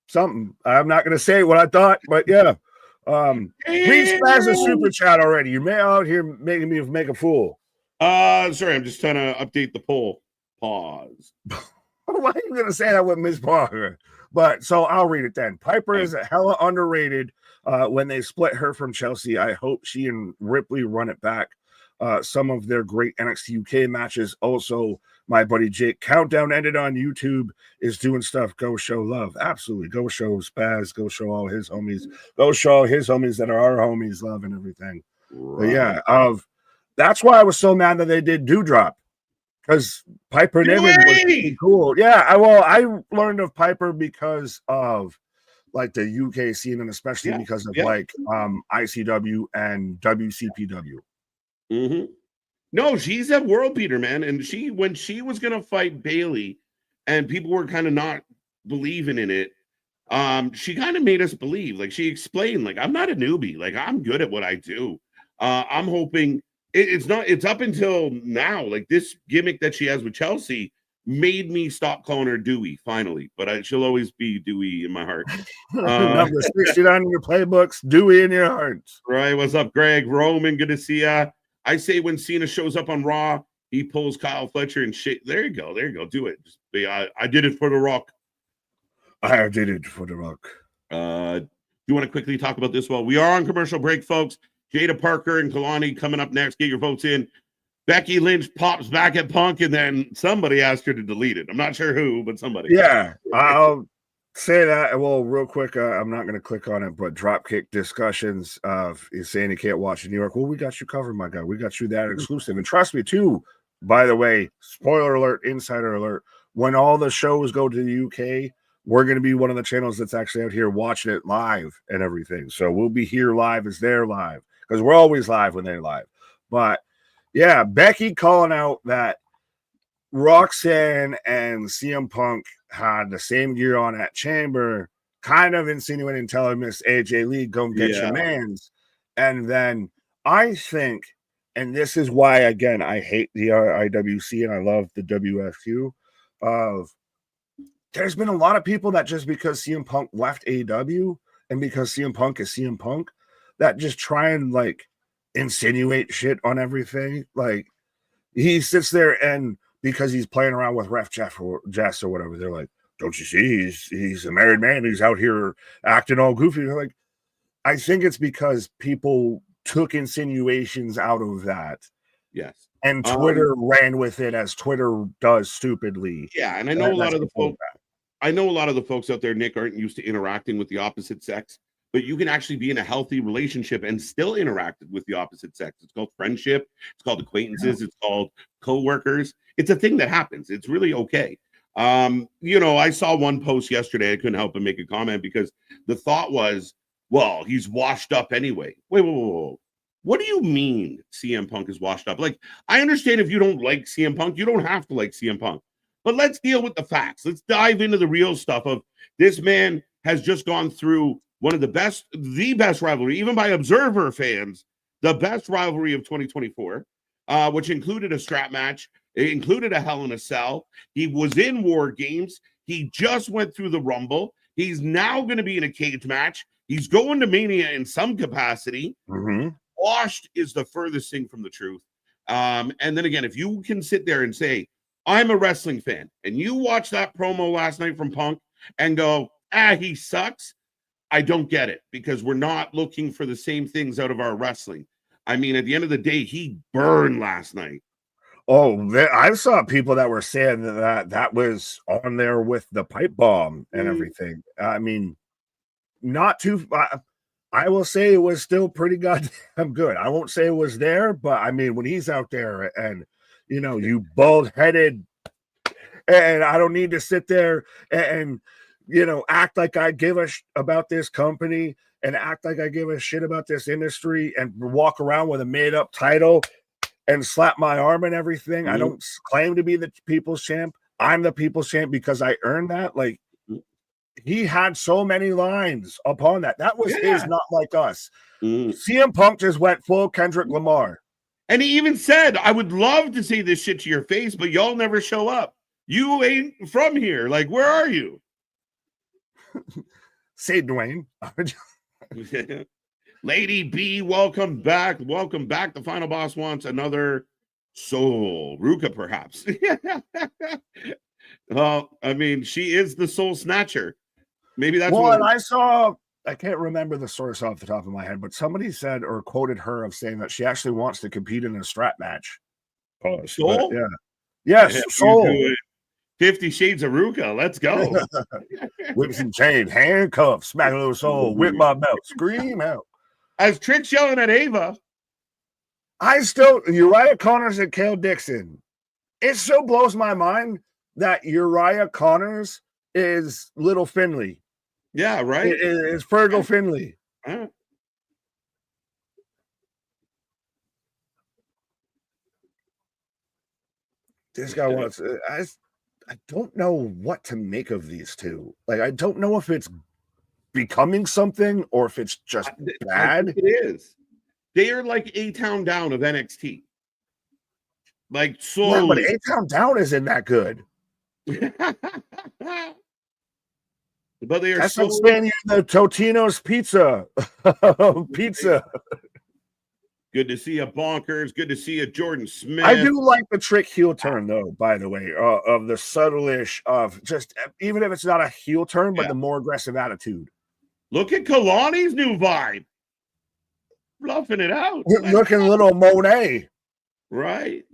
Something. I'm not gonna say what I thought, but yeah. Read Spaz a super chat already. You may out here making me make a fool. Sorry, I'm just trying to update the poll. Pause. Why are you gonna say that with Miss Parker? But so I'll read it then. Piper is a hella underrated. When they split her from Chelsea, I hope she and Ripley run it back. Some of their great NXT UK matches. Also, my buddy Jake Countdown ended on YouTube is doing stuff. Go show love. Absolutely. Go show Spaz. Go show all his homies. Go show his homies that are our homies love and everything. Right. But yeah, that's why I was so mad that they did Dewdrop. Because Piper and Niven was pretty cool. Yeah, I learned of Piper because of like the UK scene and especially because of like ICW and WCPW. Mm-hmm. No, she's a world beater, man. And when she was gonna fight Bailey and people were kind of not believing in it, she kind of made us believe. Like she explained, like, I'm not a newbie, like I'm good at what I do. I'm hoping it's up until now, like this gimmick that she has with Chelsea made me stop calling her Dewey finally, but she'll always be Dewey in my heart. Number 69 in your playbooks, Dewey in your hearts. Right. What's up, Greg? Roman, good to see ya. I say when Cena shows up on Raw, he pulls Kyle Fletcher and shit. There you go. Do it. I did it for The Rock. I did it for The Rock. Do you want to quickly talk about this? Well, we are on commercial break, folks. Jada Parker and Kalani coming up next. Get your votes in. Becky Lynch pops back at Punk, and then somebody asked her to delete it. I'm not sure who, but somebody. Yeah, I'll say that. Well, real quick, I'm not going to click on it, but Dropkick Discussions is saying he can't watch in New York. Well, we got you covered, my guy. We got you that exclusive. And trust me, too, by the way, spoiler alert, insider alert, when all the shows go to the UK, we're going to be one of the channels that's actually out here watching it live and everything. So we'll be here live as they're live because we're always live when they're live. But yeah, Becky calling out that Roxanne and CM Punk had the same gear on at Chamber, kind of insinuating telling Miss AJ Lee, go get your mans. And then I think, and this is why, again, I hate the IWC and I love the WFU, there's been a lot of people that just because CM Punk left AEW and because CM Punk is CM Punk, that just try and like insinuate shit on everything. Like he sits there and because he's playing around with Ref Jeff or Jess or whatever, they're like, don't you see he's a married man, he's out here acting all goofy. They're like, I think it's because people took insinuations out of that. Yes. And Twitter ran with it as Twitter does stupidly. Yeah, and I know a lot of the folks out there, Nick, aren't used to interacting with the opposite sex. But you can actually be in a healthy relationship and still interact with the opposite sex. It's called friendship. It's called acquaintances. It's called co-workers. It's a thing that happens. It's really okay. I saw one post yesterday. I couldn't help but make a comment because the thought was, well, he's washed up anyway. Wait. What do you mean CM Punk is washed up? Like, I understand if you don't like CM Punk, you don't have to like CM Punk. But let's deal with the facts. Let's dive into the real stuff of this man has just gone through one of the best rivalry, even by Observer fans, the best rivalry of 2024, which included a strap match. It included a Hell in a Cell. He was in War Games. He just went through the Rumble. He's now going to be in a cage match. He's going to Mania in some capacity. Mm-hmm. Washed is the furthest thing from the truth. And then again, if you can sit there and say, I'm a wrestling fan, and you watch that promo last night from Punk and go, he sucks, I don't get it, because we're not looking for the same things out of our wrestling. I mean, at the end of the day, he burned last night. Oh, I saw people that were saying that was on there with the pipe bomb and everything. I mean, not too. I will say it was still pretty goddamn good. I won't say it was there, but I mean, when he's out there and you bald-headed, and I don't need to sit there and act like I give a about this company and act like I give a shit about this industry and walk around with a made-up title and slap my arm and everything. Mm-hmm. I don't claim to be the people's champ. I'm the people's champ because I earned that. Like, he had so many lines upon that. That was his, not like us. CM Punk just went full Kendrick Lamar. And he even said, I would love to say this shit to your face, but y'all never show up. You ain't from here. Like, where are you? Say, Dwayne. Lady B, welcome back. Welcome back. The final boss wants another soul. Ruka, perhaps. Well, I mean, she is the soul snatcher. Maybe that's what I can't remember the source off the top of my head, but somebody said or quoted her of saying that she actually wants to compete in a strap match. Oh, soul? Yeah. Yes, soul. 50 Shades of Ruka. Let's go. Whips and chain, handcuffs, smack a little soul, whip my belt, scream out. As Trick's yelling at Ava. Uriah Connors and Kale Dixon. It so blows my mind that Uriah Connors is Little Finley. Yeah, right. It's Fergal Finley. This guy wants. I don't know what to make of these two. Like, I don't know if it's becoming something or if it's just bad. It is. They are like A-Town Down of NXT. Like, slowly. Yeah, but A-Town Down isn't that good. But they are. That's like saying the Totino's pizza. Pizza. Good to see you, Bonkers. Good to see you, Jordan Smith. I do like the Trick heel turn, though, by the way, of the subtle-ish of just, even if it's not a heel turn, but the more aggressive attitude. Look at Kalani's new vibe. Fluffing it out. Looking a little Monet. Right.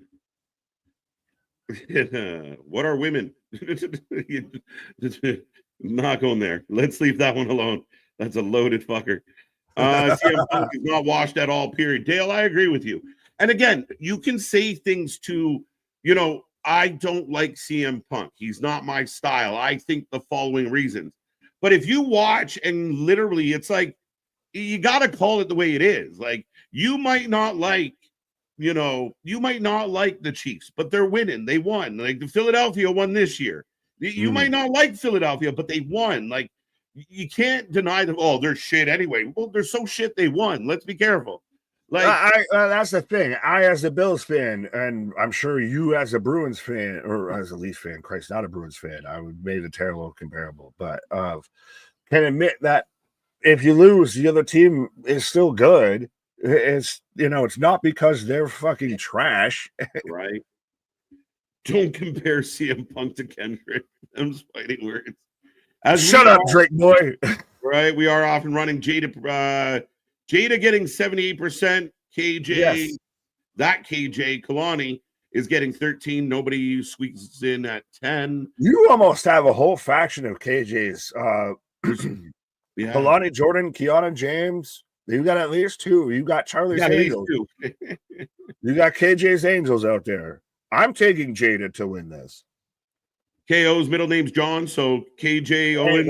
What are women? Not going there. Let's leave that one alone. That's a loaded fucker. CM Punk is not washed at all, period. Dale, I agree with you. And again, you can say things to, I don't like CM Punk. He's not my style. I think the following reasons. But if you watch and literally, it's like, you got to call it the way it is. Like, you might not like, you might not like the Chiefs, but they're winning. They won. Like, the Philadelphia won this year. You might not like Philadelphia, but they won. Like, you can't deny them. Oh, they're shit anyway. Well, they're so shit they won. Let's be careful. Like, that's the thing. I, as a Bills fan, and I'm sure you as a Bruins fan, or as a Leafs fan, Christ, not a Bruins fan, I would made a terrible comparable, but can admit that if you lose, the other team is still good. It's it's not because they're fucking trash, right? Don't compare CM Punk to Kendrick. I'm just fighting words. Shut up, Drake boy. Right, we are off and running. Jada getting 78%. KJ, yes. That KJ Kalani is getting 13. Nobody squeaks in at 10. You almost have a whole faction of KJs. Kalani, Jordan, Keanu James. You got at least two. You got Charlie's Angels. You got KJ's Angels out there. I'm taking Jada to win this. KO's middle name's John, so KJ Owen.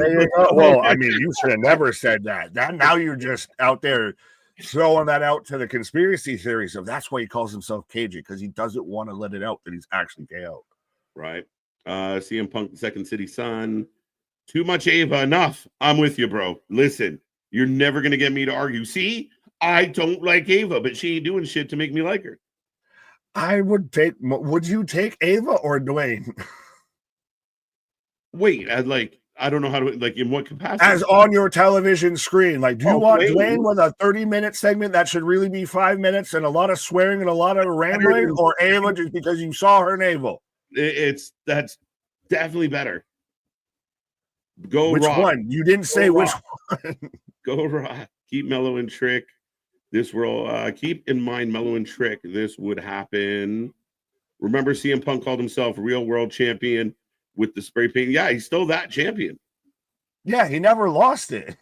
Well, I mean, you should have never said that. Now you're just out there throwing that out to the conspiracy theories of that's why he calls himself KJ, because he doesn't want to let it out that he's actually KO. Right. CM Punk, the Second City Sun. Too much Ava. Enough. I'm with you, bro. Listen, you're never going to get me to argue. See, I don't like Ava, but she ain't doing shit to make me like her. I would take. Would you take Ava or Dwayne? Wait, I don't know how to, like, in what capacity? As on your television screen. Like, do you want Dwayne Dwayne with a 30-minute segment that should really be 5 minutes and a lot of swearing and a lot of rambling, or Ava just because you saw her navel? That's definitely better. Go which Rock. one? You didn't say which one. Go Rock. Keep Mellow and Trick. This will keep in mind Mellow and Trick. This would happen. Remember, CM Punk called himself real world champion with the spray paint. Yeah, he's still that champion. Yeah, he never lost it.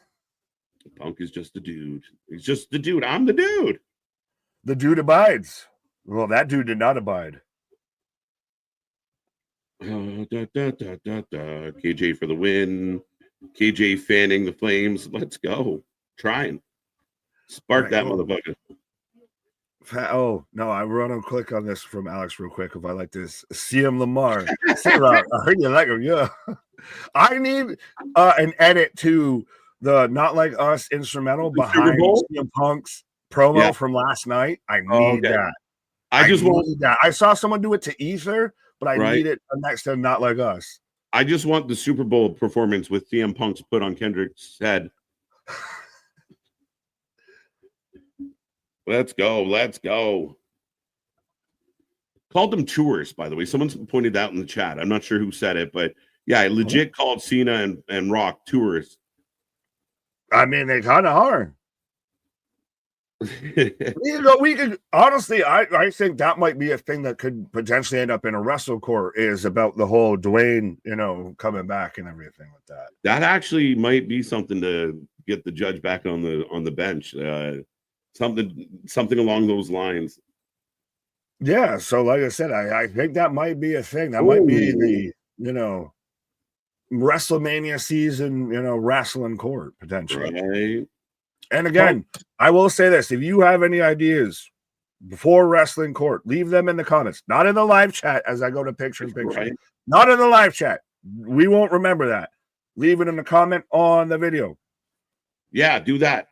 Punk is just a dude. He's just the dude. I'm the dude. The dude abides. Well, that dude did not abide. KJ for the win. KJ fanning the flames. Let's go. Trying. Spark that motherfucker. Oh, no, I run a click on this from Alex real quick if I like this. CM Lamar. I heard you like him, yeah. I need an edit to the Not Like Us instrumental behind CM Punk's promo from last night. I need that. I just want that. I saw someone do it to Ether, but I need it next to Not Like Us. I just want the Super Bowl performance with CM Punk's put on Kendrick's head. Let's go. Let's go. Called them tourists, by the way. Someone pointed out in the chat. I'm not sure who said it, but yeah, I legit called Cena and Rock tourists. I mean, they kind of are. we could honestly, I think that might be a thing that could potentially end up in a wrestle court, is about the whole Dwayne, coming back and everything like that. That actually might be something to get the judge back on the bench. Something along those lines. Yeah, so like I said, I think that might be a thing. That might be the WrestleMania season, wrestling court potentially. Right. And again, I will say this: if you have any ideas before wrestling court, leave them in the comments, not in the live chat as I go to picture in picture. Right. Not in the live chat. We won't remember that. Leave it in the comment on the video. Yeah, do that.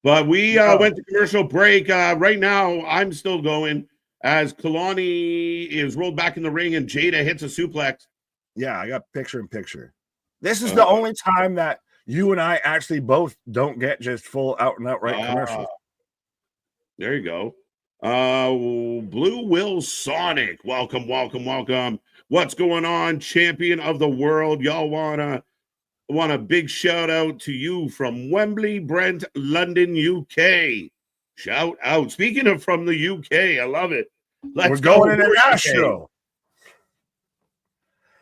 But we went to commercial break. Right now, I'm still going as Kalani is rolled back in the ring and Jada hits a suplex. Yeah, I got picture in picture. This is the only time that you and I actually both don't get just full out and outright commercials. There you go. Blue Will Sonic. Welcome, welcome, welcome. What's going on? Champion of the world. Y'all want a big shout out to you from Wembley, Brent, London, UK. Shout out. Speaking of from the UK, I love it. We're going international.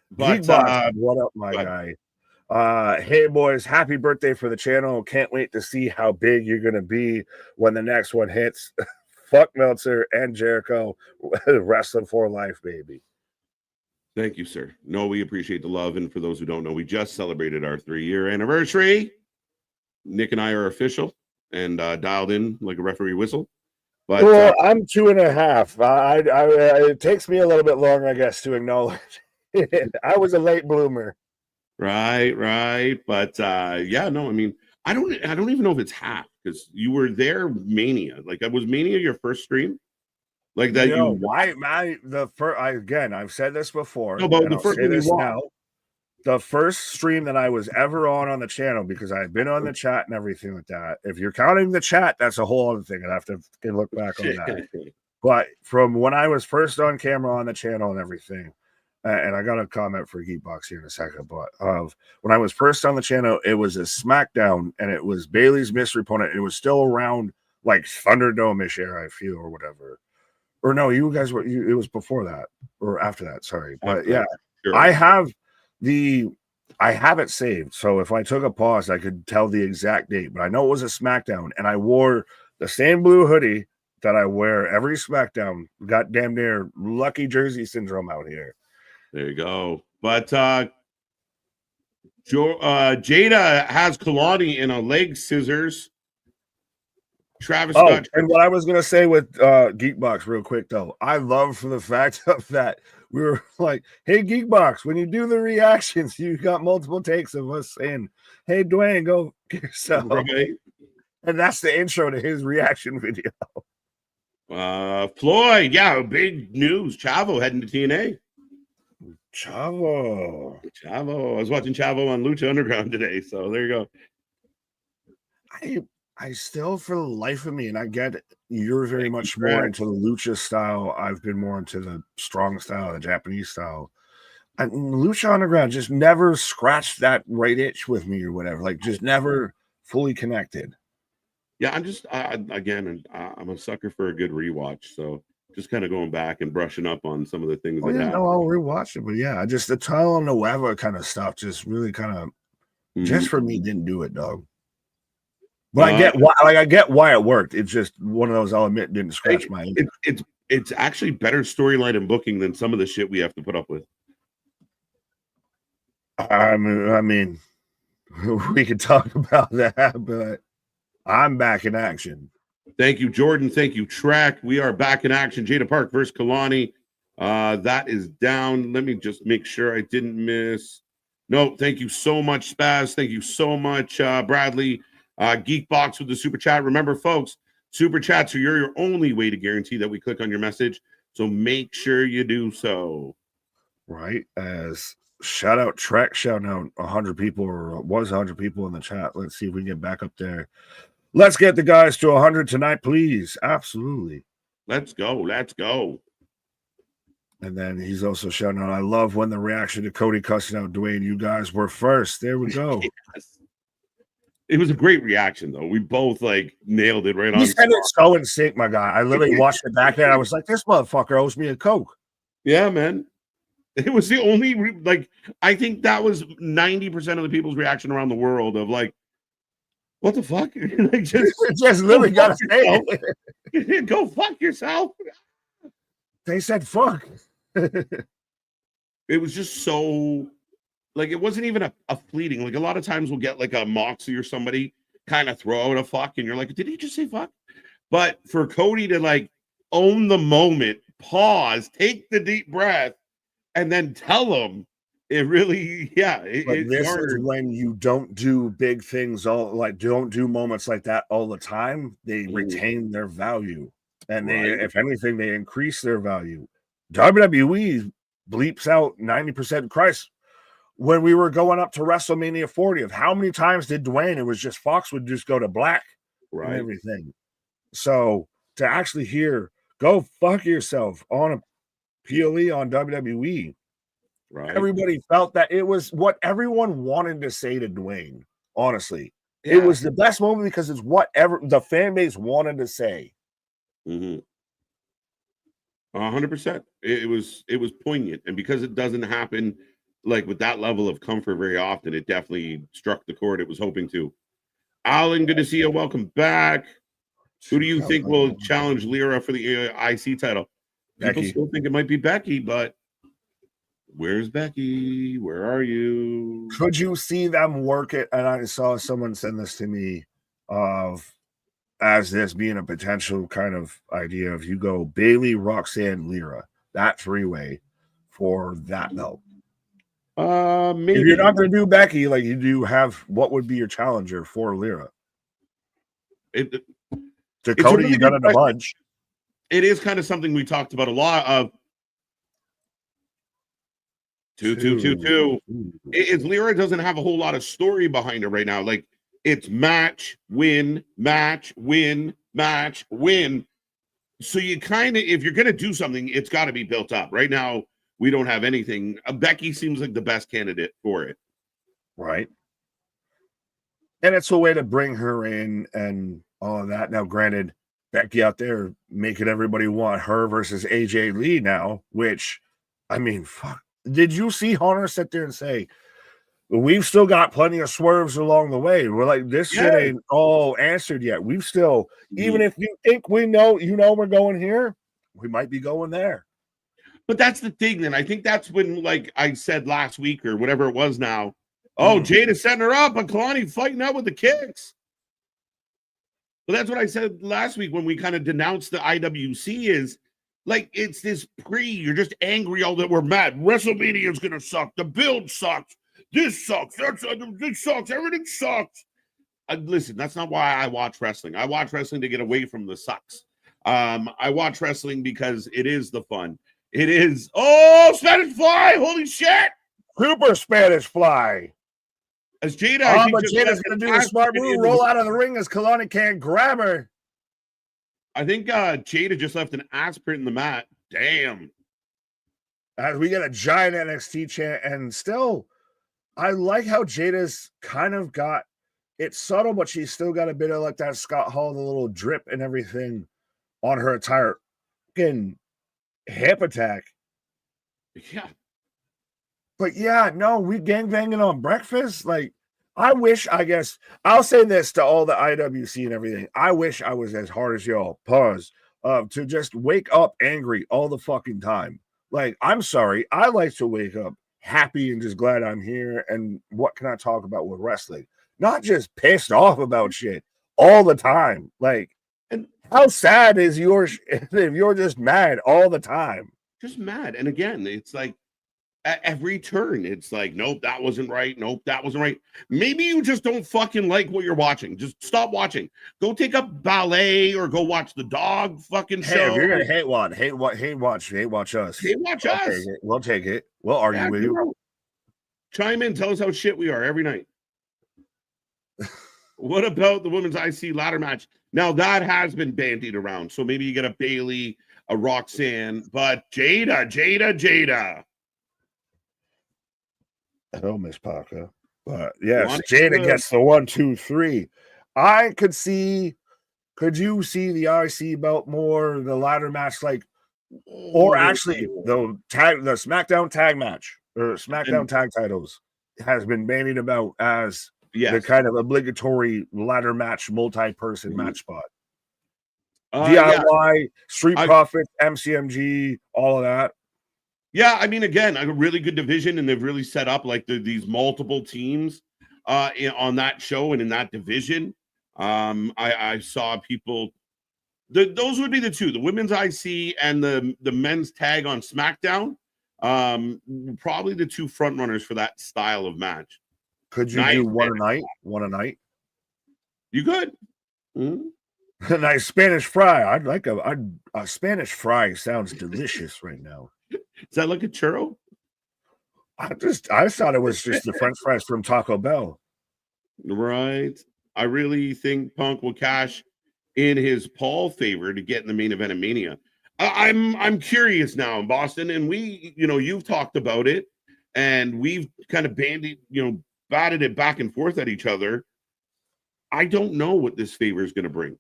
But what up, my guy? Hey boys, happy birthday for the channel. Can't wait to see how big you're gonna be when the next one hits. Fuck Meltzer and Jericho. Wrestling for life, baby. Thank you, sir. No, we appreciate the love. And for those who don't know, we just celebrated our 3-year anniversary. Nick and I are official and dialed in like a referee whistle. But I'm 2.5. It takes me a little bit longer, I guess, to acknowledge. I was a late bloomer. Right. But yeah, no, I mean, I don't even know if it's half, because you were there Mania. Like, was Mania your first stream? Like that? Again, I've said this before. No, but the first one you now. The first stream that I was ever on the channel, because I've been on the chat and everything like that. If you're counting the chat, that's a whole other thing. I'd have to look back on that. But from when I was first on camera on the channel and everything, and I got a comment for Geekbox here in a second, but when I was first on the channel, it was a SmackDown, and it was Bayley's mystery opponent. And it was still around like Thunderdome-ish era, I feel, or whatever. Or no, you guys were. It was before that or after that. Sorry, but yeah, sure. I have it saved. So if I took a pause, I could tell the exact date. But I know it was a SmackDown, and I wore the same blue hoodie that I wear every SmackDown. Got damn near lucky jersey syndrome out here. There you go. But Jada has Kalani in a leg scissors. Travis Scott. And what I was going to say with Geekbox real quick, though, I love for the fact of that we were like, hey, Geekbox, when you do the reactions, you got multiple takes of us saying, hey, Dwayne, go get yourself. Right. And that's the intro to his reaction video. Floyd, yeah, big news. Chavo heading to TNA. Chavo. I was watching Chavo on Lucha Underground today, so there you go. I still, for the life of me, and I get it, you're very much more more into the lucha style. I've been more into the strong style, the Japanese style. And Lucha Underground just never scratched that right itch with me or whatever. Like, just never fully connected. Yeah, I'm just again, I'm a sucker for a good rewatch, so just kind of going back and brushing up on some of the things that happened. No, I'll rewatch it, but yeah, just the telenovela kind of stuff just really kind of just for me didn't do it, dog. But I get why, I get why it worked. It's just one of those, I'll admit, didn't scratch my itch. It's actually better storyline and booking than some of the shit we have to put up with. I mean, we could talk about that, but I'm back in action. Thank you, Jordan. Thank you, Trek. We are back in action. Jada Park versus Kalani. That is down. Let me just make sure I didn't miss. No, thank you so much, Spaz. Thank you so much, Bradley. Geekbox with the super chat. Remember, folks, super chats are your only way to guarantee that we click on your message. So make sure you do so. Right. As shout out Trek, shouting out 100 people, or was 100 people in the chat. Let's see if we can get back up there. Let's get the guys to 100 tonight, please. Absolutely. Let's go. Let's go. And then he's also shouting out, I love when the reaction to Cody cussing out Dwayne, you guys were first. There we go. Yes. It was a great reaction, though. We both like nailed it right on. He said it so in sync, my guy. I literally watched it back there. I was like, this motherfucker owes me a Coke. Yeah, man. It was the only, I think that was 90% of the people's reaction around the world of like, what the fuck? Like, just literally got to say it. Go fuck yourself. They said fuck. It was just so, like, it wasn't even a fleeting. Like, a lot of times we'll get like a Moxie or somebody kind of throw out a fuck, and you're like, did he just say fuck? But for Cody to like own the moment, pause, take the deep breath, and then tell them, it really, yeah. This is when you don't do big things, don't do moments like that all the time. They retain their value, and they, if anything, they increase their value. WWE bleeps out 90%. Christ, when we were going up to WrestleMania 40, of how many times did Dwayne? It was just Fox would just go to black and everything. So to actually hear "go fuck yourself" on a PLE on WWE. Right. Everybody felt that it was what everyone wanted to say to Dwayne. Honestly, it was the best moment because it's whatever the fan base wanted to say. 100%. It was poignant, and because it doesn't happen like with that level of comfort very often, it definitely struck the chord it was hoping to. Alan, good to see you. Welcome back. Who do you think will challenge Lyra for the IC title? People still think it might be Becky, but where's Becky? Where are you? Could you see them work it? And I saw someone send this to me as this being a potential kind of idea of you go Bayley, Roxanne, Lyra, that three-way for that belt. Maybe. If you're not going to do Becky, like you do have, what would be your challenger for Lyra? Dakota, really you got in a bunch. It is kind of something we talked about a lot of. 2-2-2-2. It's Lyra doesn't have a whole lot of story behind her right now. Like it's match, win, match, win, match, win. So you kind of, if you're going to do something, it's got to be built up. Right now, we don't have anything. Becky seems like the best candidate for it. Right. And it's a way to bring her in and all of that. Now, granted, Becky out there making everybody want her versus AJ Lee now, which, I mean, fuck. Did you see Hunter sit there and say, we've still got plenty of swerves along the way? We're like, this shit ain't all answered yet. We've still, even if you think we know, we're going here, we might be going there. But that's the thing. Then I think that's when, like I said last week or whatever it was now, Jade is setting her up and Kalani fighting out with the kicks. But that's what I said last week when we kind of denounced the IWC is, like, it's this you're just angry all that we're mad. WrestleMania is going to suck. The build sucks. This sucks. This sucks. Everything sucks. Listen, that's not why I watch wrestling. I watch wrestling to get away from the sucks. I watch wrestling because it is the fun. It is. Oh, Spanish Fly! Holy shit! Super Spanish Fly. As Jada, but Jada's going to do a smart move, roll out of the ring as Kalani can't grab her. I think Jada just left an ass print in the mat. Damn. As we get a giant NXT chant, and still, I like how Jada's kind of got, it's subtle, but she's still got a bit of like that Scott Hall, the little drip and everything on her attire. Fucking hip attack. Yeah. But yeah, no, we gangbanging on breakfast. Like, I guess, I'll say this to all the IWC and everything. I wish I was as hard as y'all. Pause. To just wake up angry all the fucking time. Like, I'm sorry. I like to wake up happy and just glad I'm here. And what can I talk about with wrestling? Not just pissed off about shit all the time. Like, and how sad is yours if you're just mad all the time? Just mad. And again, it's like, at every turn, it's like, nope, that wasn't right. Nope, that wasn't right. Maybe you just don't fucking like what you're watching. Just stop watching. Go take up ballet or go watch the dog fucking show. If you're gonna hate watch us. Hate watch us. We'll take it. We'll argue with you. Chime in. Tell us how shit we are every night. What about the women's IC ladder match? Now that has been bandied around. So maybe you get a Bailey, a Roxanne, but Jada. Hello, Miss Parker. But yes, Jada gets the 1, 2, 3. Could you see the IC belt more, the ladder match, like, or actually the SmackDown tag match or SmackDown tag titles has been bandied about as the kind of obligatory ladder match, multi-person match spot. DIY, Street Profits, MCMG, all of that. Yeah, I mean, again, a really good division, and they've really set up like these multiple teams on that show and in that division. I saw people. Those would be the two: the women's IC and the men's tag on SmackDown. Probably the two front runners for that style of match. Could you do one a night? One a night? You could. Mm-hmm. A nice Spanish fry. I'd like a Spanish fry. Sounds delicious right now. Is that like a churro? I thought it was just the French fries from Taco Bell. Right. I really think Punk will cash in his Paul favor to get in the main event of Mania. I'm curious now in Boston, and you've talked about it, and we've kind of batted it back and forth at each other. I don't know what this favor is going to bring.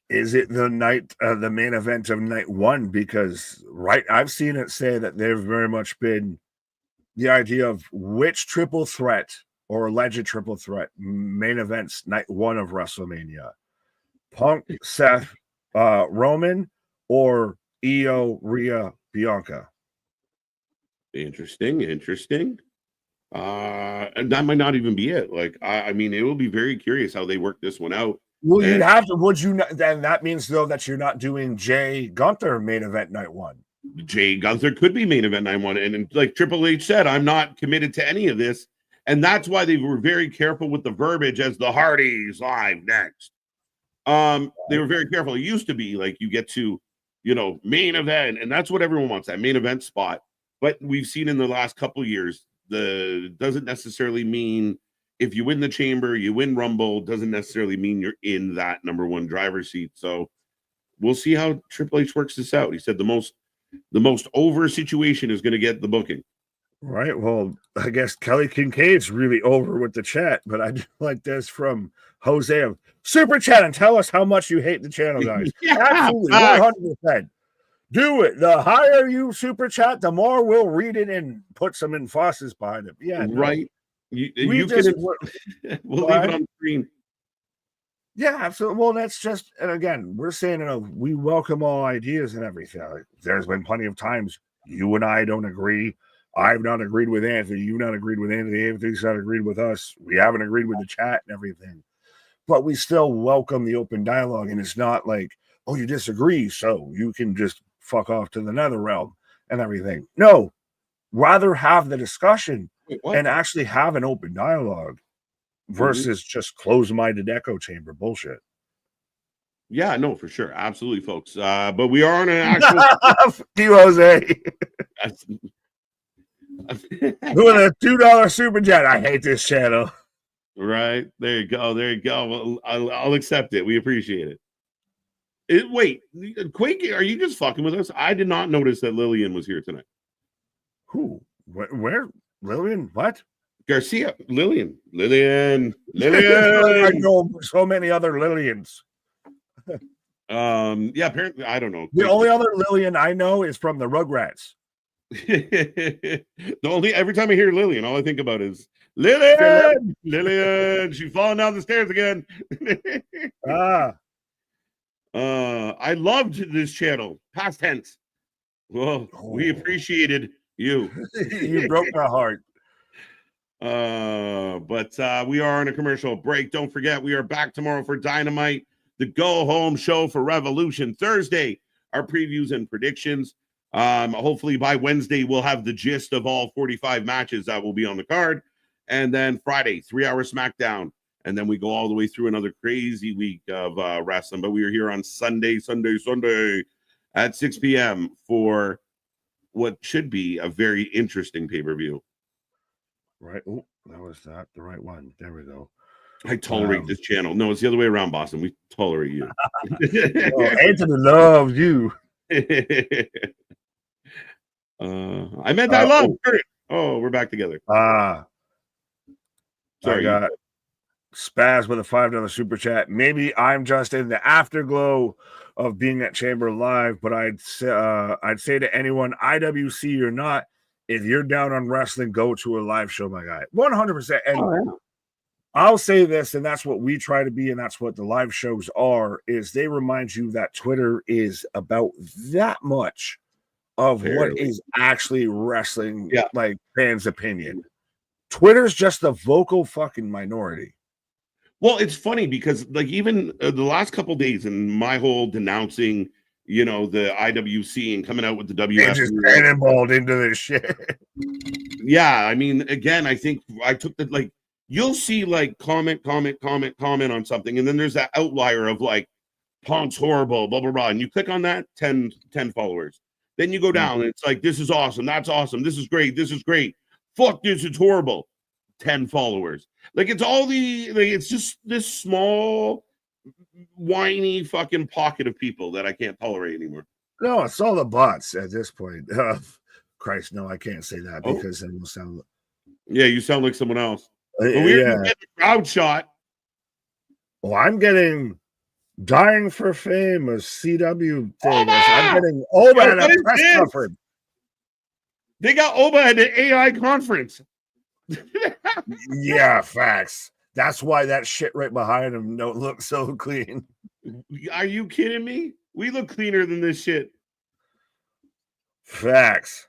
Is it the night, the main event of night one? Because I've seen it say that they've very much been the idea of which triple threat or alleged triple threat main events night one of WrestleMania: Punk, Seth, Roman, or Io, Rhea, Bianca. Interesting. And that might not even be it. Like, I mean, it will be very curious how they work this one out. Well, you'd have to. Would you not? Then that means though that you're not doing Jay Gunther main event night one. Jay Gunther could be main event night one, and like Triple H said, I'm not committed to any of this, and that's why they were very careful with the verbiage as the Hardys live next. They were very careful. It used to be like you get to, main event, and that's what everyone wants, that main event spot. But we've seen in the last couple of years, doesn't necessarily mean. If you win the chamber, you win Rumble, doesn't necessarily mean you're in that number one driver's seat. So we'll see how Triple H works this out. He said the most over situation is going to get the booking. Right. Well, I guess Kelly Kincaid's really over with the chat, but I do like this from Jose. Super chat and tell us how much you hate the channel, guys. Yeah, absolutely, 100%. Do it. The higher you super chat, the more we'll read it and put some emphasis behind it. Yeah, right. We'll leave it on screen. Yeah, absolutely. Well, that's just, and again, we're saying we welcome all ideas and everything. Like, there's been plenty of times you and I don't agree. I've not agreed with Anthony. You've not agreed with Anthony. Anthony's not agreed with us. We haven't agreed with the chat and everything. But we still welcome the open dialogue. And it's not like, oh, you disagree, so you can just fuck off to the nether realm and everything. No, rather have the discussion and actually have an open dialogue versus just close-minded echo chamber bullshit. Yeah, no, for sure. Absolutely, folks. But we are on an actual you, Jose. With a $2 super chat. I hate this channel. Right. There you go. There you go. Well, I'll accept it. We appreciate it. Wait, Quake, are you just fucking with us? I did not notice that Lillian was here tonight. Who? Where? Lillian? What? Garcia. Lillian. I know so many other Lillians. Yeah, apparently, I don't know. The only other Lillian I know is from the Rugrats. Every time I hear Lillian, all I think about is Lillian. She's falling down the stairs again. I loved this channel. Past tense. Well, we appreciated you. You broke my heart. But we are on a commercial break. Don't forget, we are back tomorrow for Dynamite, the go home show for Revolution. Thursday, our previews and predictions. Hopefully by Wednesday, we'll have the gist of all 45 matches that will be on the card. And then Friday, 3-hour SmackDown. And then we go all the way through another crazy week of wrestling. But we are here on Sunday at 6 p.m. for what should be a very interesting pay-per-view. Right. Oh, that was not the right one. There we go. I tolerate this channel. No, it's the other way around, Boston. We tolerate you. Anthony loves you. I meant I love. Oh, we're back together. Sorry, I got Spaz with a $5 super chat. Maybe I'm just in the afterglow of being at Chamber Live, but I'd say to anyone, IWC or not, if you're down on wrestling, go to a live show, my guy. 100%. And I'll say this, and that's what we try to be, and that's what the live shows are, is they remind you that Twitter is about that much of what is actually wrestling, like fans' opinion. Twitter's just the vocal fucking minority. Well, it's funny because like even the last couple of days and my whole denouncing, the IWC and coming out with the WF. Just cannonballed into this shit. Yeah, I mean, again, I think I took the like you'll see like comment on something, and then there's that outlier of like Punk's horrible, blah blah blah, and you click on that 10 followers. Then you go down, and it's like this is awesome, that's awesome, this is great, fuck this, it's horrible. 10 followers. Like it's all it's just this small whiny fucking pocket of people that I can't tolerate anymore. No, it's all the bots at this point. Christ, no, I can't say that because then we'll sound. Yeah, you sound like someone else. But we're getting the crowd shot. Well, I'm getting dying for fame, a CW thing. I'm getting Oba at a press conference. They got Oba at an AI conference. Yeah, facts. That's why that shit right behind him don't look so clean. Are you kidding me? We look cleaner than this shit. Facts.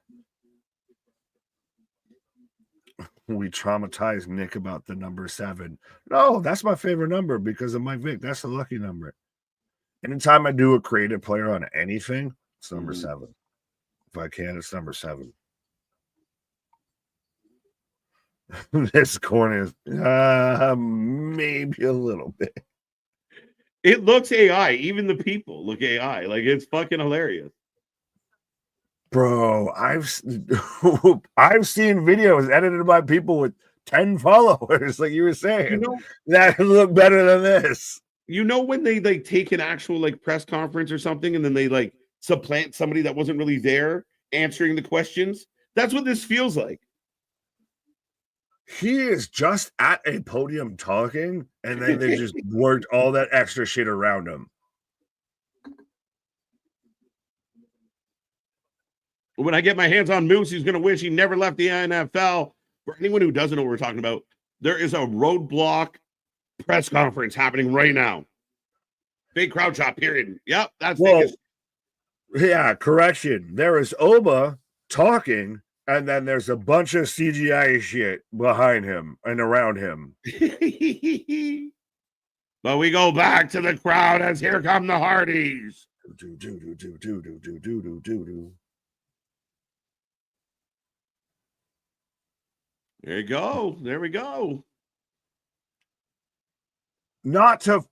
We traumatized Nick about the number 7. No, that's my favorite number because of Mike Vick. That's the lucky number. Anytime I do a creative player on anything, it's number 7. If I can, it's number 7. This corner is maybe a little bit. It looks AI. Even the people look AI. Like it's fucking hilarious. Bro, I've seen videos edited by people with 10 followers, like you were saying, that look better than this. When they like take an actual like press conference or something, and then they like supplant somebody that wasn't really there answering the questions. That's what this feels like. He is just at a podium talking, and then they just worked all that extra shit around him. When I get my hands on Moose, he's going to wish he never left the NFL. For anyone who doesn't know what we're talking about, there is a Roadblock press conference happening right now. Big crowd shot, period. Yep, that's Vegas. Yeah, correction. There is Oba talking, and then there's a bunch of CGI shit behind him and around him. But we go back to the crowd as here come the Hardys. There you go. There we go. Not to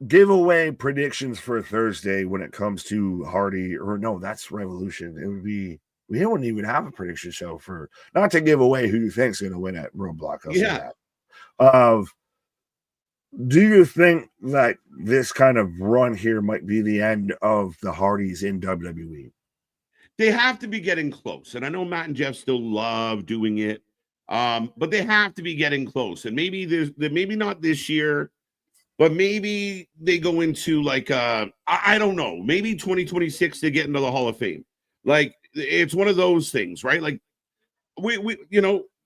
giveaway predictions for Thursday when it comes to Hardy, or no, that's Revolution. It would be, we don't even have a prediction show for, not to give away who you think's going to win at Roadblock. I'll say that. Do you think that this kind of run here might be the end of the Hardys in WWE? They have to be getting close. And I know Matt and Jeff still love doing it. But they have to be getting close. And maybe maybe not this year, but maybe they go into like I don't know, maybe 2026 they get into the Hall of Fame. Like it's one of those things, right? Like we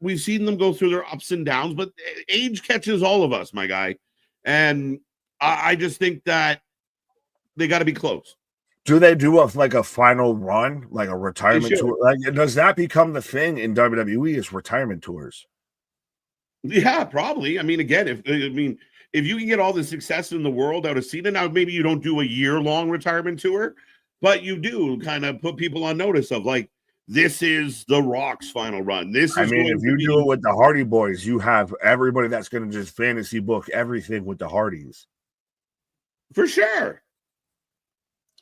we've seen them go through their ups and downs, but age catches all of us, my guy. And I just think that they got to be close. Do they do a final run, like a retirement tour? Like, does that become the thing in WWE is retirement tours? Yeah, probably. I mean, again, if you can get all the success in the world out of Cena, now maybe you don't do a year-long retirement tour, but you do kind of put people on notice of like, this is The Rock's final run. This is if you do it with the Hardy Boys, you have everybody that's going to just fantasy book everything with the Hardys. For sure.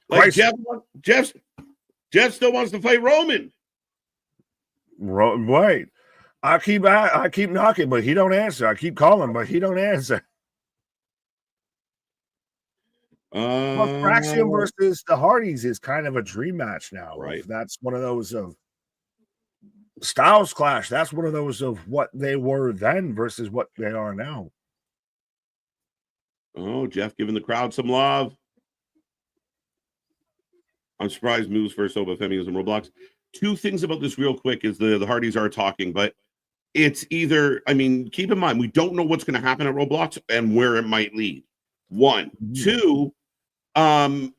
Like Jeff still wants to fight Roman. Right. I keep knocking, but he don't answer. I keep calling, but he don't answer. Fraxium versus the Hardys is kind of a dream match now. Right. That's one of those of Styles Clash. That's one of those of what they were then versus what they are now. Oh, Jeff giving the crowd some love. I'm surprised moves first over feminism Roblox. Two things about this real quick is the Hardys are talking, but it's either, I mean, keep in mind, we don't know what's going to happen at Roblox and where it might lead. One. Two, I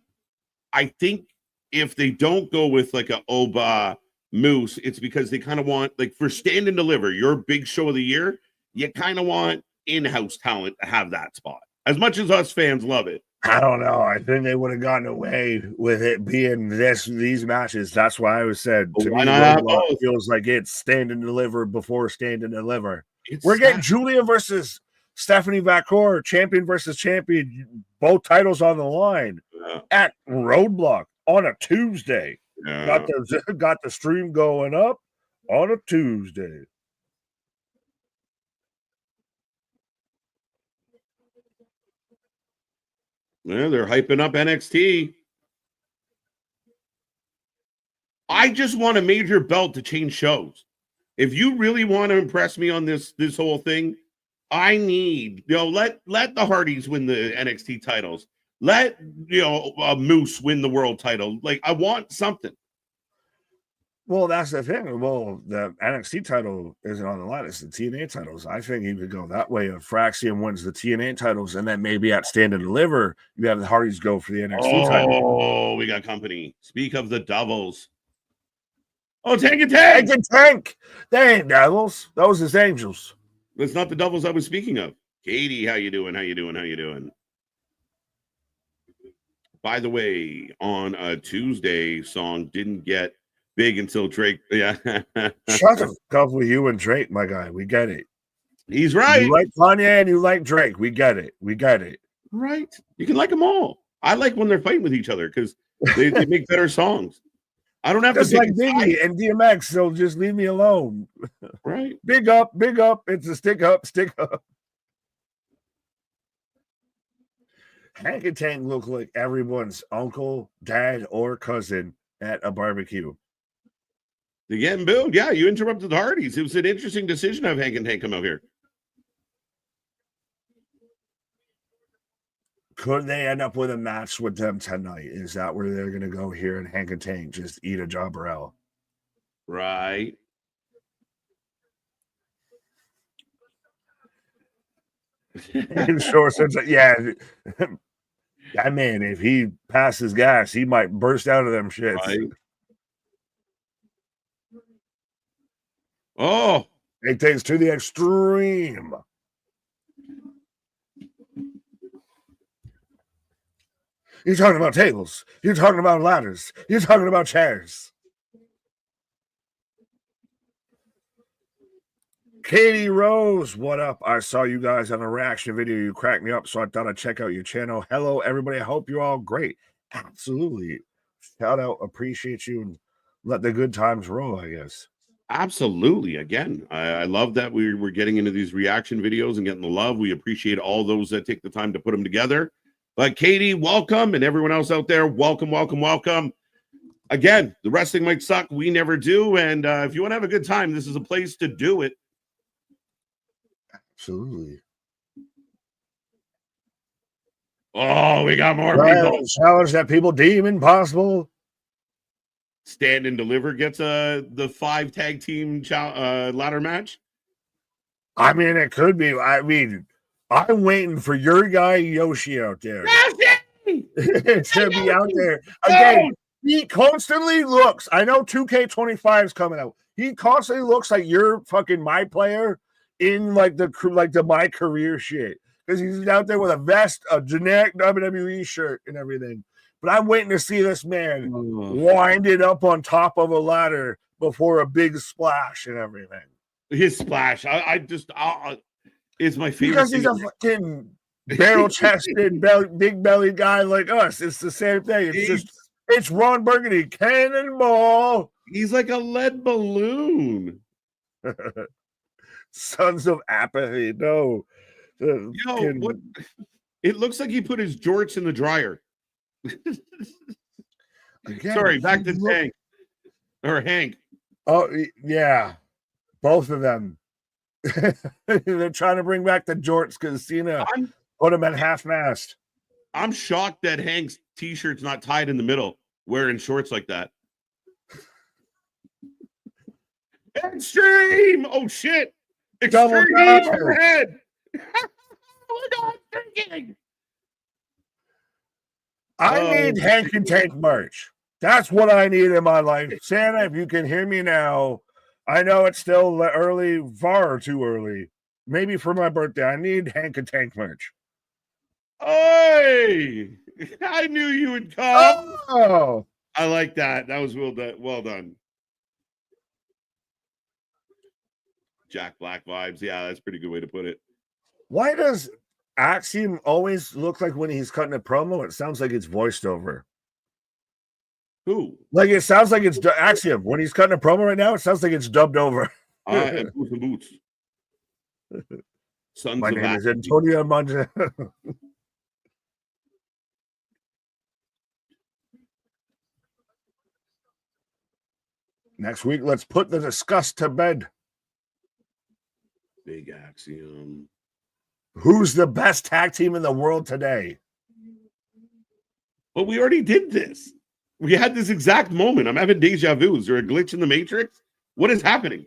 think if they don't go with like a Oba Moose, it's because they kind of want, like for Stand and Deliver, your big show of the year, you kind of want in-house talent to have that spot. As much as us fans love it. I don't know. I think they would have gotten away with it being these matches. That's why I was said to me, Roadblock feels like it's Stand and Deliver before Stand and Deliver. We're getting Julia versus Stephanie Vacour, champion versus champion, both titles on the line at Roadblock on a Tuesday. Got the stream going up on a Tuesday. Yeah, they're hyping up NXT. I just want a major belt to change shows. If you really want to impress me on this whole thing, I need, let the Hardys win the NXT titles. Let, Moose win the world title. Like, I want something. Well, that's the thing. Well, the NXT title isn't on the line. It's the TNA titles. I think you could go that way. If Fraxium wins the TNA titles, and then maybe at Stand and Deliver, you have the Hardys go for the NXT title. Oh, we got company. Speak of the Devils. Oh, Tank and Tank! Tank and Tank! They ain't Devils. Those is Angels. That's not the Devils I was speaking of. Katie, how you doing? How you doing? By the way, on a Tuesday, song didn't get big until Drake. Yeah. Shut the fuck up with you and Drake, my guy. We get it. He's right. You like Kanye and you like Drake. We get it. Right. You can like them all. I like when they're fighting with each other because they make better songs. I don't have just to like Biggie and DMX, so just leave me alone. Right. Big up. It's a stick up. Hank and Tank look like everyone's uncle, dad, or cousin at a barbecue. They're getting booed. Yeah, you interrupted the Hardys. It was an interesting decision to have Hank and Tank come out here. Could they end up with a match with them tonight? Is that where they're going to go here and Hank and Tank just eat a jobberell? Right. In short sense, yeah. That man, if he passes gas, he might burst out of them shits. Right. Oh, it takes to the extreme. You're talking about tables. You're talking about ladders. You're talking about chairs. Katie Rose, what up? I saw you guys on a reaction video. You cracked me up, so I thought I'd check out your channel. Hello, everybody. I hope you're all great. Absolutely. Shout out, appreciate you, and let the good times roll, I guess. Absolutely. Again, I love that we're getting into these reaction videos and getting the love. We appreciate all those that take the time to put them together. But Katie, welcome, and everyone else out there, welcome, welcome, welcome. Again, the wrestling might suck. We never do. And if you want to have a good time, this is a place to do it. Absolutely. Oh, we got more people. Challenge that people deem impossible. Stand and Deliver gets the 5 tag team ladder match. I mean, it could be. I mean, I'm waiting for your guy Yoshi out there to be out there again. He constantly looks. I know 2K25 is coming out. He constantly looks like you're fucking my player in like the my career shit, because he's out there with a vest, a generic WWE shirt, and everything. But I'm waiting to see this man winded up on top of a ladder before a big splash and everything. His splash, is my favorite. Because he's a fucking barrel-chested, big-bellied guy like us. It's the same thing. It's Ron Burgundy, cannonball. He's like a lead balloon. Sons of apathy. No. What? It looks like he put his jorts in the dryer. Again, sorry, back to Tank or Hank. Oh yeah, both of them. They're trying to bring back the jorts because Cena put him at half-mast. I'm shocked that Hank's t-shirt's not tied in the middle, wearing shorts like that. Extreme! Oh shit! Extreme overhead! Oh my god, drinking! I need Hank and Tank merch. That's what I need in my life. Santa, if you can hear me now, I know it's still early, far too early. Maybe for my birthday, I need Hank and Tank merch. Hey! I knew you would come. Oh! I like that. That was well done. Jack Black vibes. Yeah, that's a pretty good way to put it. Why does Axiom always look like when he's cutting a promo, it sounds like it's voiced over? Who? Like it sounds like it's Axiom. When he's cutting a promo right now, it sounds like it's dubbed over. And Boots and Boots. Sons My of name is Antonio Monte. Next week, let's put the disgust to bed. Big Axiom. Who's the best tag team in the world today? Well, we already did this. We had this exact moment. I'm having deja vu. Is there a glitch in the Matrix? What is happening?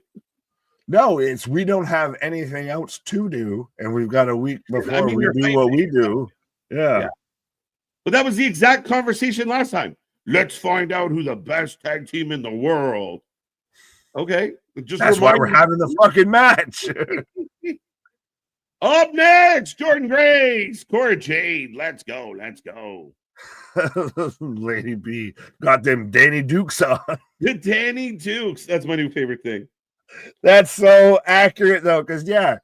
No, it's we don't have anything else to do, and we've got a week before we do what we do. Yeah. But that was the exact conversation last time. Let's find out who the best tag team in the world. Okay. That's why we're having the fucking match. Up next, Jordan Grace, Cora Jade. Let's go. Let's go. Lady B got them Danny Dukes on. The Danny Dukes. That's my new favorite thing. That's so accurate, though, because, yeah,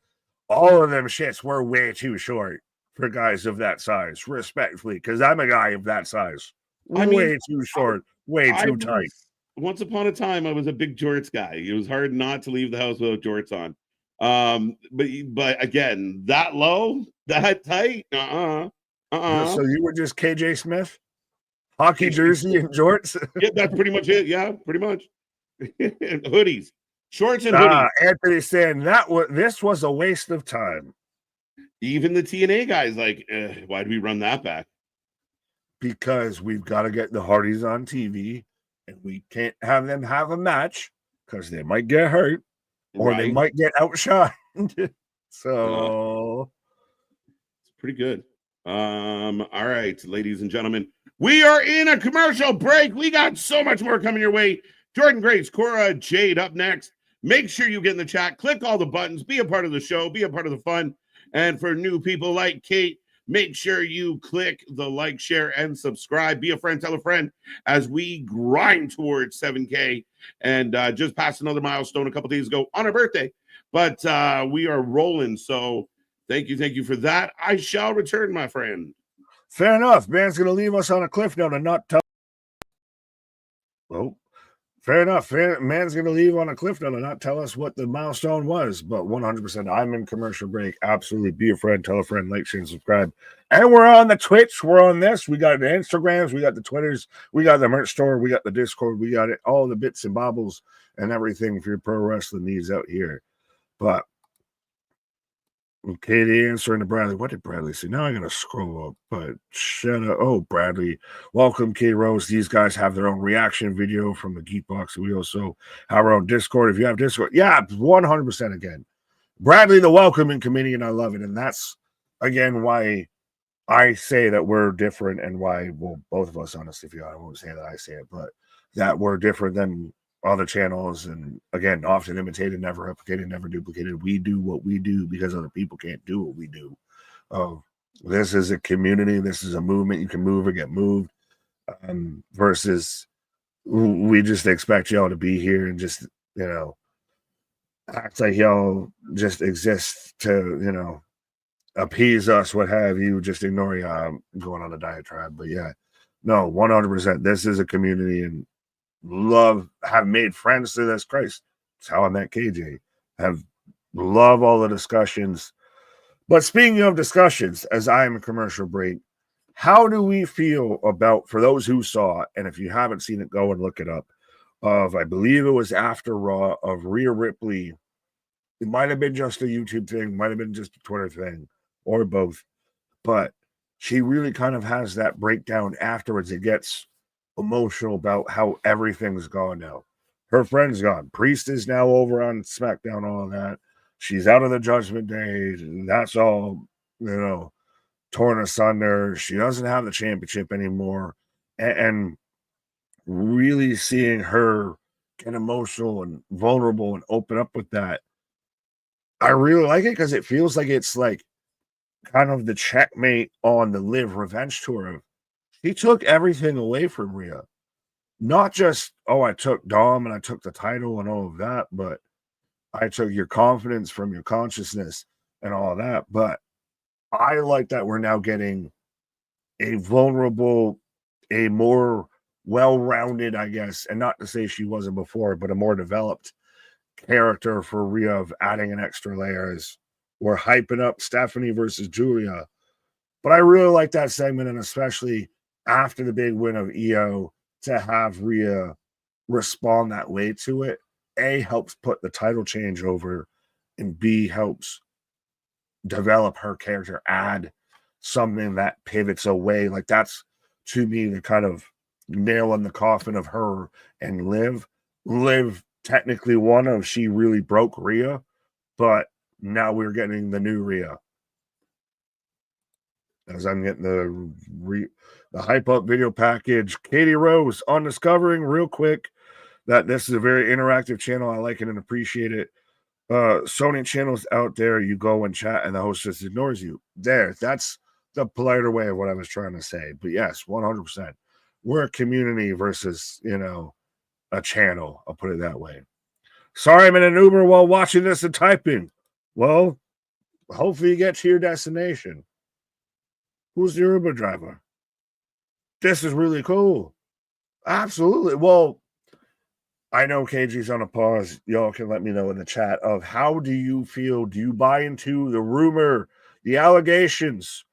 all of them shits were way too short for guys of that size, respectfully, because I'm a guy of that size. Way too short, way too tight. Once upon a time, I was a big jorts guy. It was hard not to leave the house without jorts on. But again, that low, that tight, So you were just KJ Smith, hockey jersey and jorts. Yeah, that's pretty much it. Yeah, pretty much. Hoodies, shorts, and hoodies. Anthony's saying this was a waste of time. Even the TNA guys like, why do we run that back? Because we've got to get the Hardys on TV, and we can't have them have a match because they might get hurt. Or they might get outshined. So it's pretty good. All right, ladies and gentlemen, we are in a commercial break. We got so much more coming your way. Jordan Grace, Cora Jade up next. Make sure you get in the chat, click all the buttons, be a part of the show, be a part of the fun. And for new people like Kate, make sure you click the like, share, and subscribe. Be a friend, tell a friend as we grind towards 7K. And just passed another milestone a couple days ago on our birthday. but we are rolling. So thank you for that. I shall return, my friend. Fair enough. Man's going to leave us on a cliff note and not tell. Oh, fair enough. Man's going to leave on a cliff note and not tell us what the milestone was. But 100%, I'm in commercial break. Absolutely. Be a friend, tell a friend, like, share, and subscribe. And we're on the Twitch. We're on this. We got the Instagrams. We got the Twitters. We got the merch store. We got the Discord. We got it. All the bits and bobbles and everything for your pro wrestling needs out here. But okay, the answer to Bradley. What did Bradley say? Now I gotta scroll up, but shut up. Oh, Bradley. Welcome, K Rose. These guys have their own reaction video from the Geek Box. We also have our own Discord. If you have Discord, yeah, 100% again. Bradley, the welcoming committee, and I love it. And that's again why I say that we're different and why, well, both of us, honestly, if you I won't say that I say it, but that we're different than other channels, and again, often imitated, never replicated, never duplicated. We do what we do because other people can't do what we do. This is a community. This is a movement. You can move or get moved. Versus we just expect y'all to be here and just, act like y'all just exist to, appease us, what have you, just ignore you. I'm going on a diatribe, but yeah, no, 100%. This is a community, and have made friends through this. Christ, that's how I met KJ. Love all the discussions. But speaking of discussions, as I am a commercial break, how do we feel about, for those who saw it, and if you haven't seen it, go and look it up, I believe it was after Raw, of Rhea Ripley. It might have been just a YouTube thing, might have been just a Twitter thing, or both, but she really kind of has that breakdown afterwards. It gets emotional about how everything's gone now. Her friend's gone. Priest is now over on SmackDown, all of that. She's out of the Judgment Day. That's all, torn asunder. She doesn't have the championship anymore. And really seeing her get emotional and vulnerable and open up with that, I really like it, because it feels like it's like kind of the checkmate on the Live Revenge tour. He took everything away from Rhea. Not just, I took Dom and I took the title and all of that, but I took your confidence from your consciousness and all of that. But I like that we're now getting a vulnerable, a more well-rounded, I guess, and not to say she wasn't before, but a more developed character for Rhea, of adding an extra layer as we're hyping up Stephanie versus Julia. But I really like that segment, and especially after the big win of EO, to have Rhea respond that way to it, A, helps put the title change over, and B, helps develop her character, add something that pivots away. Like, that's, to me, the kind of nail in the coffin of her and Liv. Liv technically won of, she really broke Rhea, but now we're getting the new Rhea. As I'm getting the hype up video package. Katie Rose on discovering real quick that this is a very interactive channel. I like it and appreciate it. So many channels out there, you go and chat and the host just ignores you. That's the politer way of what I was trying to say. But yes, 100%. We're a community versus, a channel. I'll put it that way. Sorry, I'm in an Uber while watching this and typing. Well, hopefully you get to your destination. Who's the Uber driver? This is really cool. Absolutely. Well, I know KG's on a pause. Y'all can let me know in the chat of, how do you feel? Do you buy into the rumor, the allegations?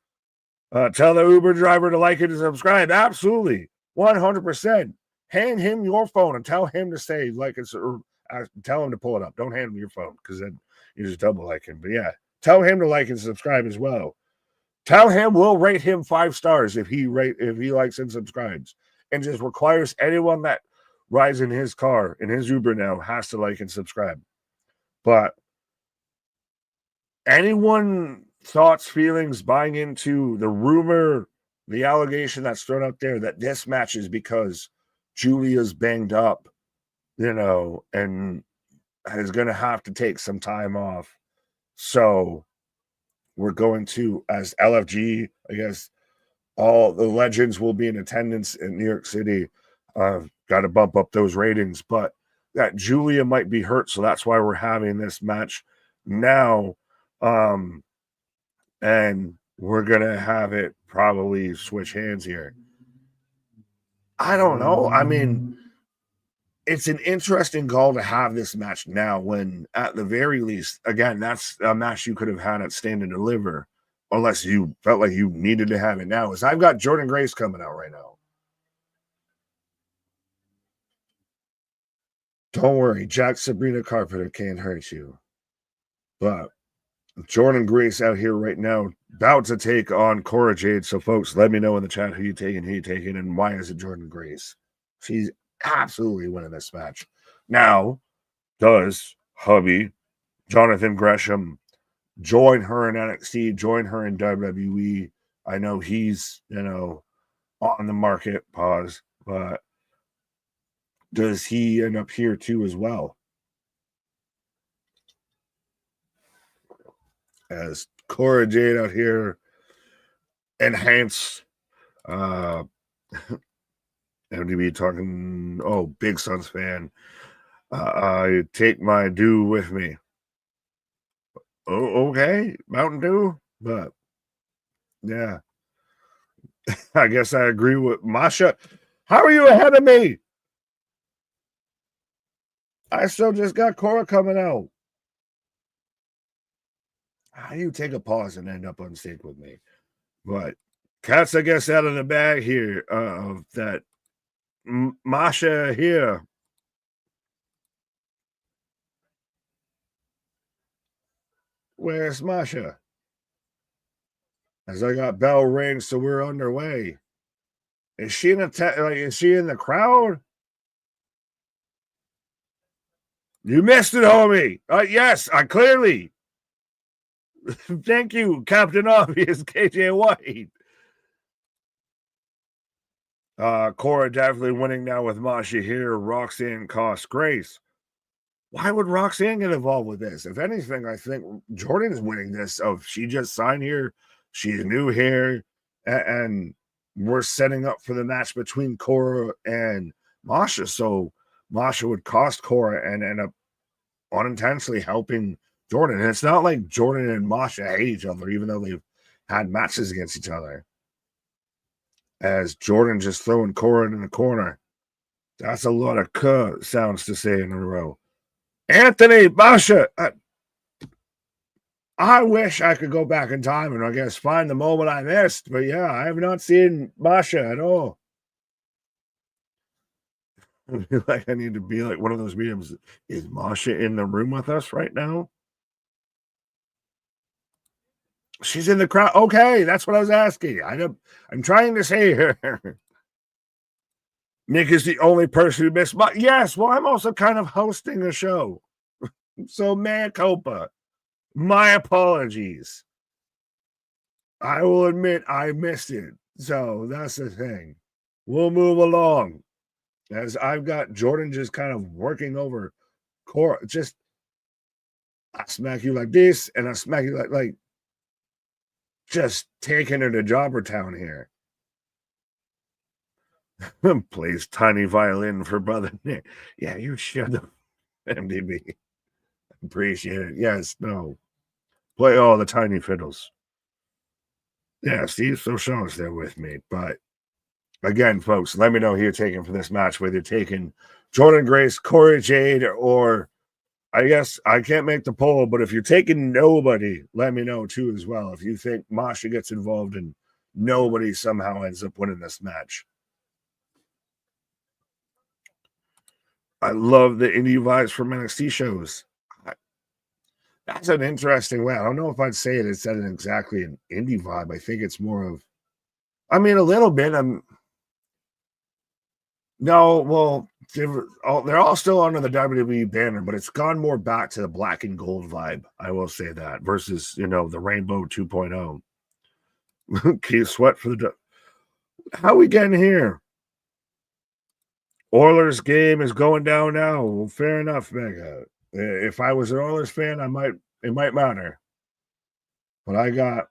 Tell the Uber driver to like it and subscribe. Absolutely. 100%. Hand him your phone and tell him to say like it, or tell him to pull it up. Don't hand him your phone, because then you just double like him. But yeah, tell him to like and subscribe as well. Tell him we'll rate him 5 stars if he likes and subscribes, and just requires anyone that rides in his car, in his Uber now, has to like and subscribe. But anyone thoughts, feelings, buying into the rumor, the allegation that's thrown out there that this match is because Julia's banged up, and is going to have to take some time off. So we're going to, as LFG, I guess, all the legends will be in attendance in New York City. Got to bump up those ratings, but that Julia might be hurt, so that's why we're having this match now. And we're going to have it probably switch hands here. I don't know. I mean, it's an interesting goal to have this match now when, at the very least, again, that's a match you could have had at Stand and Deliver, unless you felt like you needed to have it now. Is I've got Jordynne Grace coming out right now. Don't worry, Jack Sabrina Carpenter can't hurt you. But Jordynne Grace out here right now, about to take on Cora Jade. So, folks, let me know in the chat who you taking, and why is it Jordynne Grace? She's absolutely winning this match. Now, does hubby Jonathan Gresham join her in NXT, join her in WWE? I know he's, on the market, but does he end up here too as well? As Cora Jade out here, enhance, MDB talking, Big Suns fan. I take my Dew with me. Oh, okay, Mountain Dew, but yeah, I guess I agree with Masha. How are you ahead of me? I still just got Cora coming out. How do you take a pause and end up on stage with me? But cats, I guess, out of the bag here of that Masha here. Where's Masha? As I got bell rings, so we're underway. Is she is she in the crowd? You missed it, homie. Yes, I clearly. Thank you, Captain Obvious, KJ White. Cora definitely winning now with Masha here. Roxanne costs Grace. Why would Roxanne get involved with this? If anything, I think Jordan is winning this. She just signed here. She's new here. And we're setting up for the match between Cora and Masha. So Masha would cost Cora and end up unintentionally helping Jordan. And it's not like Jordan and Masha hate each other, even though they've had matches against each other. As Jordan just throwing Cora in the corner. That's a lot of sounds to say in a row. Anthony, Masha, I wish I could go back in time and I guess find the moment I missed. But yeah, I have not seen Masha at all. I feel like I need to be like one of those mediums. Is Masha in the room with us right now? She's in the crowd. Okay, that's what I was asking. I'm trying to say here. Nick is the only person who missed. Yes, well, I'm also kind of hosting a show. So, mea culpa. My apologies. I will admit I missed it. So, that's the thing. We'll move along. As I've got Jordan just kind of working over Cora. Just, I smack you like this, and I smack you like just taking her to Jobber Town here. Plays tiny violin for brother Nick. Yeah, you should have, MDB. Appreciate it. Yes, no. Play all the tiny fiddles. Yeah, Steve Sochon's there with me. But again, folks, let me know who you're taking for this match, whether you're taking Jordynne Grace, Cora Jade, or I guess I can't make the poll, but if you're taking nobody, let me know too as well. If you think Masha gets involved and nobody somehow ends up winning this match. I love the indie vibes from NXT shows. That's an interesting way. I don't know if I'd say it's exactly an indie vibe. I think it's more of, a little bit. They're all still under the WWE banner, but it's gone more back to the black and gold vibe. I will say that versus, the Rainbow 2.0. Keith Sweat for the. How we getting here? Oilers game is going down now. Well, fair enough, Mega. If I was an Oilers fan, it might matter. But I got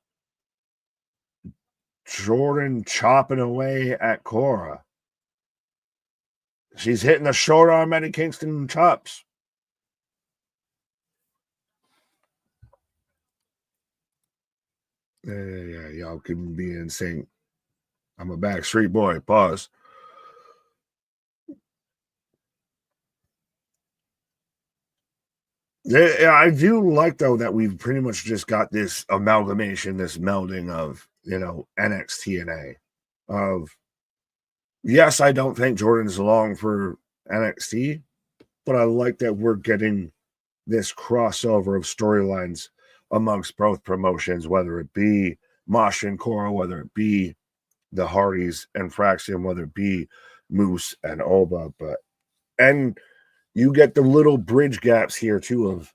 Jordan chopping away at Cora. She's hitting the short arm Eddie Kingston chops. Yeah, y'all can be in sync. I'm a backstreet boy. Pause. Yeah, I do like though that we've pretty much just got this amalgamation, this melding of NXT and A. Of yes, I don't think Jordan's long for NXT, but I like that we're getting this crossover of storylines amongst both promotions, whether it be Masha and Cora, whether it be the Hardys and Fraxium, whether it be Moose and Oba, and you get the little bridge gaps here too of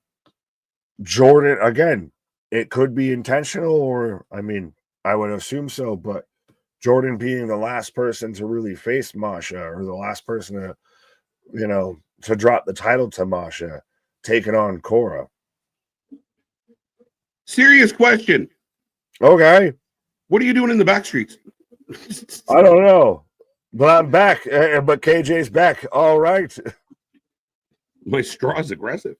Jordan. Again, it could be intentional, or I mean, I would assume so, but Jordan being the last person to really face Masha, or the last person to drop the title to Masha, taking on Cora. Serious question. Okay. What are you doing in the back streets? I don't know, but I'm back. But KJ's back. All right. My straw is aggressive.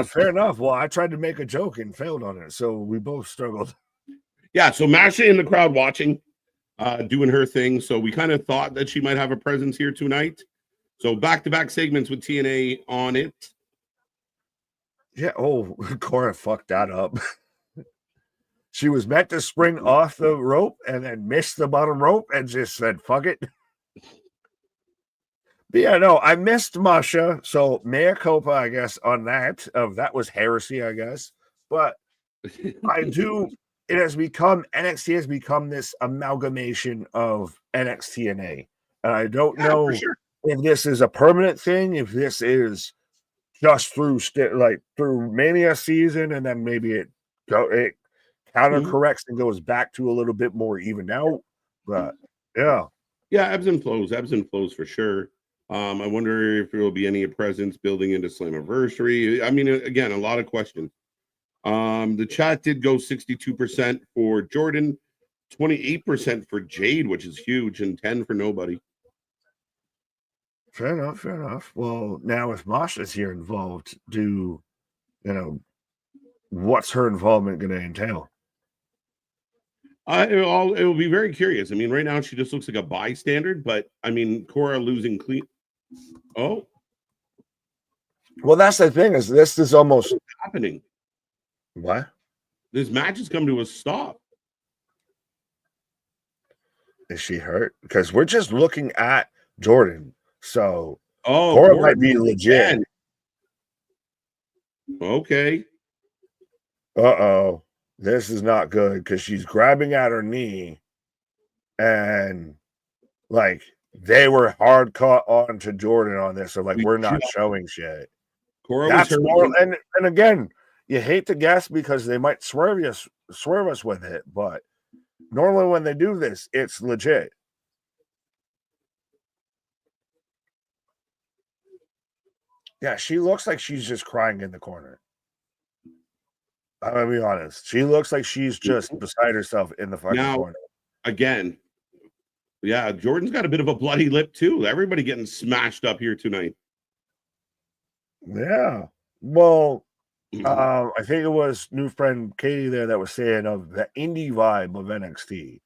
Fair enough. Well, I tried to make a joke and failed on it, so we both struggled. Yeah, so Masha in the crowd watching, doing her thing. So we kind of thought that she might have a presence here tonight. So back-to-back segments with TNA on it. Yeah. Oh, Cora fucked that up. She was meant to spring off the rope and then missed the bottom rope and just said, fuck it. But yeah, no, I missed Masha. So mea culpa, I guess, on that. That was heresy, I guess. But I do. It has become, NXT has become this amalgamation of NXT and A. And I don't know if this is a permanent thing, if this is just through through Mania season, and then maybe it counter corrects and goes back to a little bit more even out. But yeah, ebbs and flows for sure. I wonder if there will be any presence building into Slammiversary. I mean, again, a lot of questions. The chat did go 62% for Jordan, 28% for Jade, which is huge, and 10 for nobody. Fair enough. Well, now if Masha's here involved, what's her involvement going to entail? It will be very curious. I mean, right now she just looks like a bystander, but I mean, Cora losing clean. Oh, well, that's the thing is this is almost happening. What? This match has come to a stop. Is she hurt? Because we're just looking at Jordan. So Cora might be legit. Okay. Uh-oh. This is not good because she's grabbing at her knee and like they were hard caught on to Jordan on this. So like we're not showing shit. Cora That's more, and again, you hate to guess because they might swerve us with it, but normally when they do this, it's legit. Yeah, she looks like she's just crying in the corner. I'm gonna be honest. She looks like she's just beside herself in the fucking corner. Again, yeah, Jordan's got a bit of a bloody lip too. Everybody getting smashed up here tonight. Yeah. Well, I think it was new friend Katie there that was saying of the indie vibe of NXT.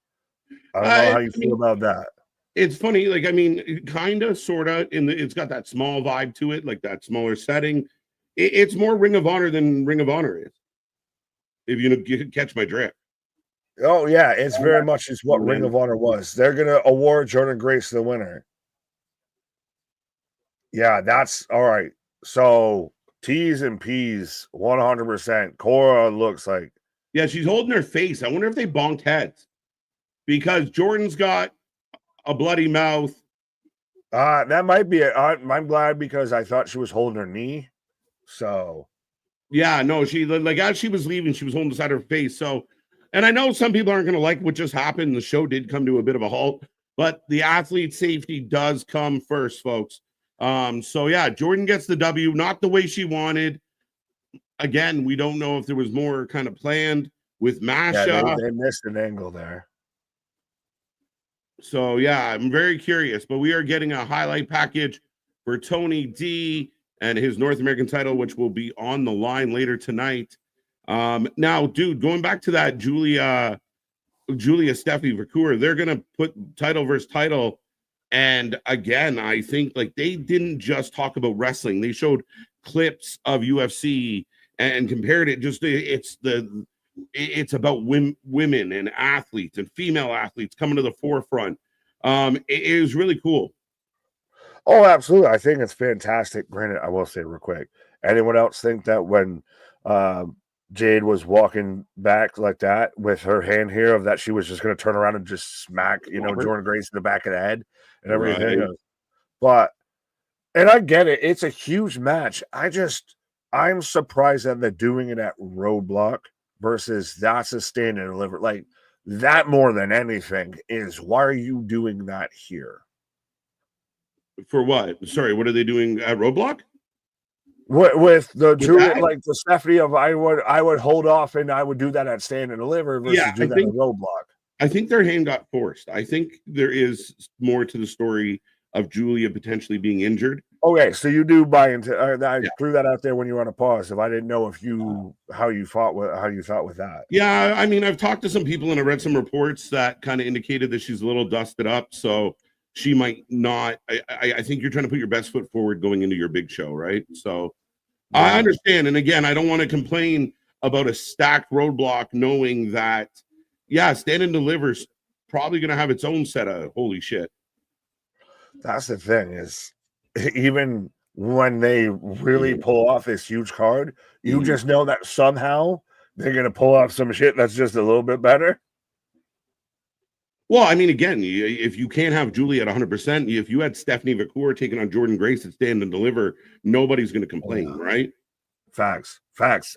I don't know how you feel about that. It's funny, like I mean, kind of, sort of. It's got that small vibe to it, like that smaller setting. It's more Ring of Honor than Ring of Honor is. If you catch my drift. Oh yeah, it's very much is what Ring of Honor was. They're gonna award Jordan Grace the winner. Yeah, that's all right. So T's and P's 100%. Cora looks like she's holding her face. I wonder if they bonked heads because Jordan's got a bloody mouth. That might be it. I'm glad because I thought she was holding her knee. So yeah, no, she like as she was leaving, she was holding the side of her face. So, and I know some people aren't going to like what just happened. The show did come to a bit of a halt, but the athlete safety does come first, folks. So yeah, Jordan gets the W, not the way she wanted. Again, we don't know if there was more kind of planned with Masha. Yeah, they missed an angle there. So yeah, I'm very curious, but we are getting a highlight package for Tony D and his North American title, which will be on the line later tonight. Now, dude, going back to that Julia Stephanie Vacour, they're gonna put title versus title. And again, I think like they didn't just talk about wrestling, they showed clips of UFC and compared it. Just it's about women and athletes and female athletes coming to the forefront. It was really cool. Oh, absolutely. I think it's fantastic. Granted, I will say real quick, anyone else think that when Jade was walking back like that with her hand here, of that she was just going to turn around and just smack, Jordan Grace in the back of the head and everything? Right. But, and I get it, it's a huge match. I'm surprised that they're doing it at Roadblock versus that's a stand and deliver. Like that more than anything is, why are you doing that here? For what? Sorry, what are they doing at Roadblock? With the Julia, like the Stephanie of I would hold off and I would do that at stand and deliver versus do that at Roadblock. I think their hand got forced. I think there is more to the story of Julia potentially being injured. Okay, so you do buy into. I threw that out there when you were on a pause. If I didn't know how you thought with that. Yeah, I mean, I've talked to some people and I read some reports that kind of indicated that she's a little dusted up, so she might not. I think you're trying to put your best foot forward going into your big show, right? So yeah. I understand, and again, I don't want to complain about a stacked Roadblock, knowing that Stand and Deliver's probably going to have its own set of holy shit. That's the thing is, even when they really pull off this huge card, you just know that somehow they're going to pull off some shit that's just a little bit better. Well, I mean, again, if you can't have Julie at 100%, if you had Stephanie Vacour taking on Jordan Grace at Stand and Deliver, nobody's going to complain, right? Facts.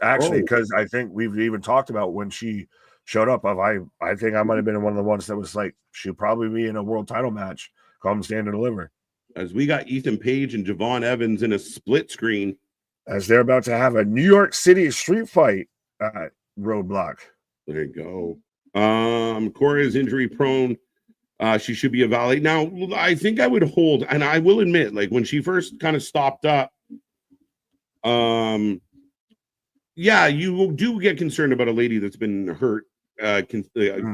Actually, because I think we've even talked about when she showed up. I think I might have been one of the ones that was like, she'll probably be in a world title match. Come Stand and Deliver. As we got Ethan Page and Javon Evans in a split screen. As they're about to have a New York City street fight at Roadblock. There you go. Cora is injury prone. She should be evaluated. Now, I think I would hold, and I will admit, like when she first kind of stopped up, you do get concerned about a lady that's been hurt a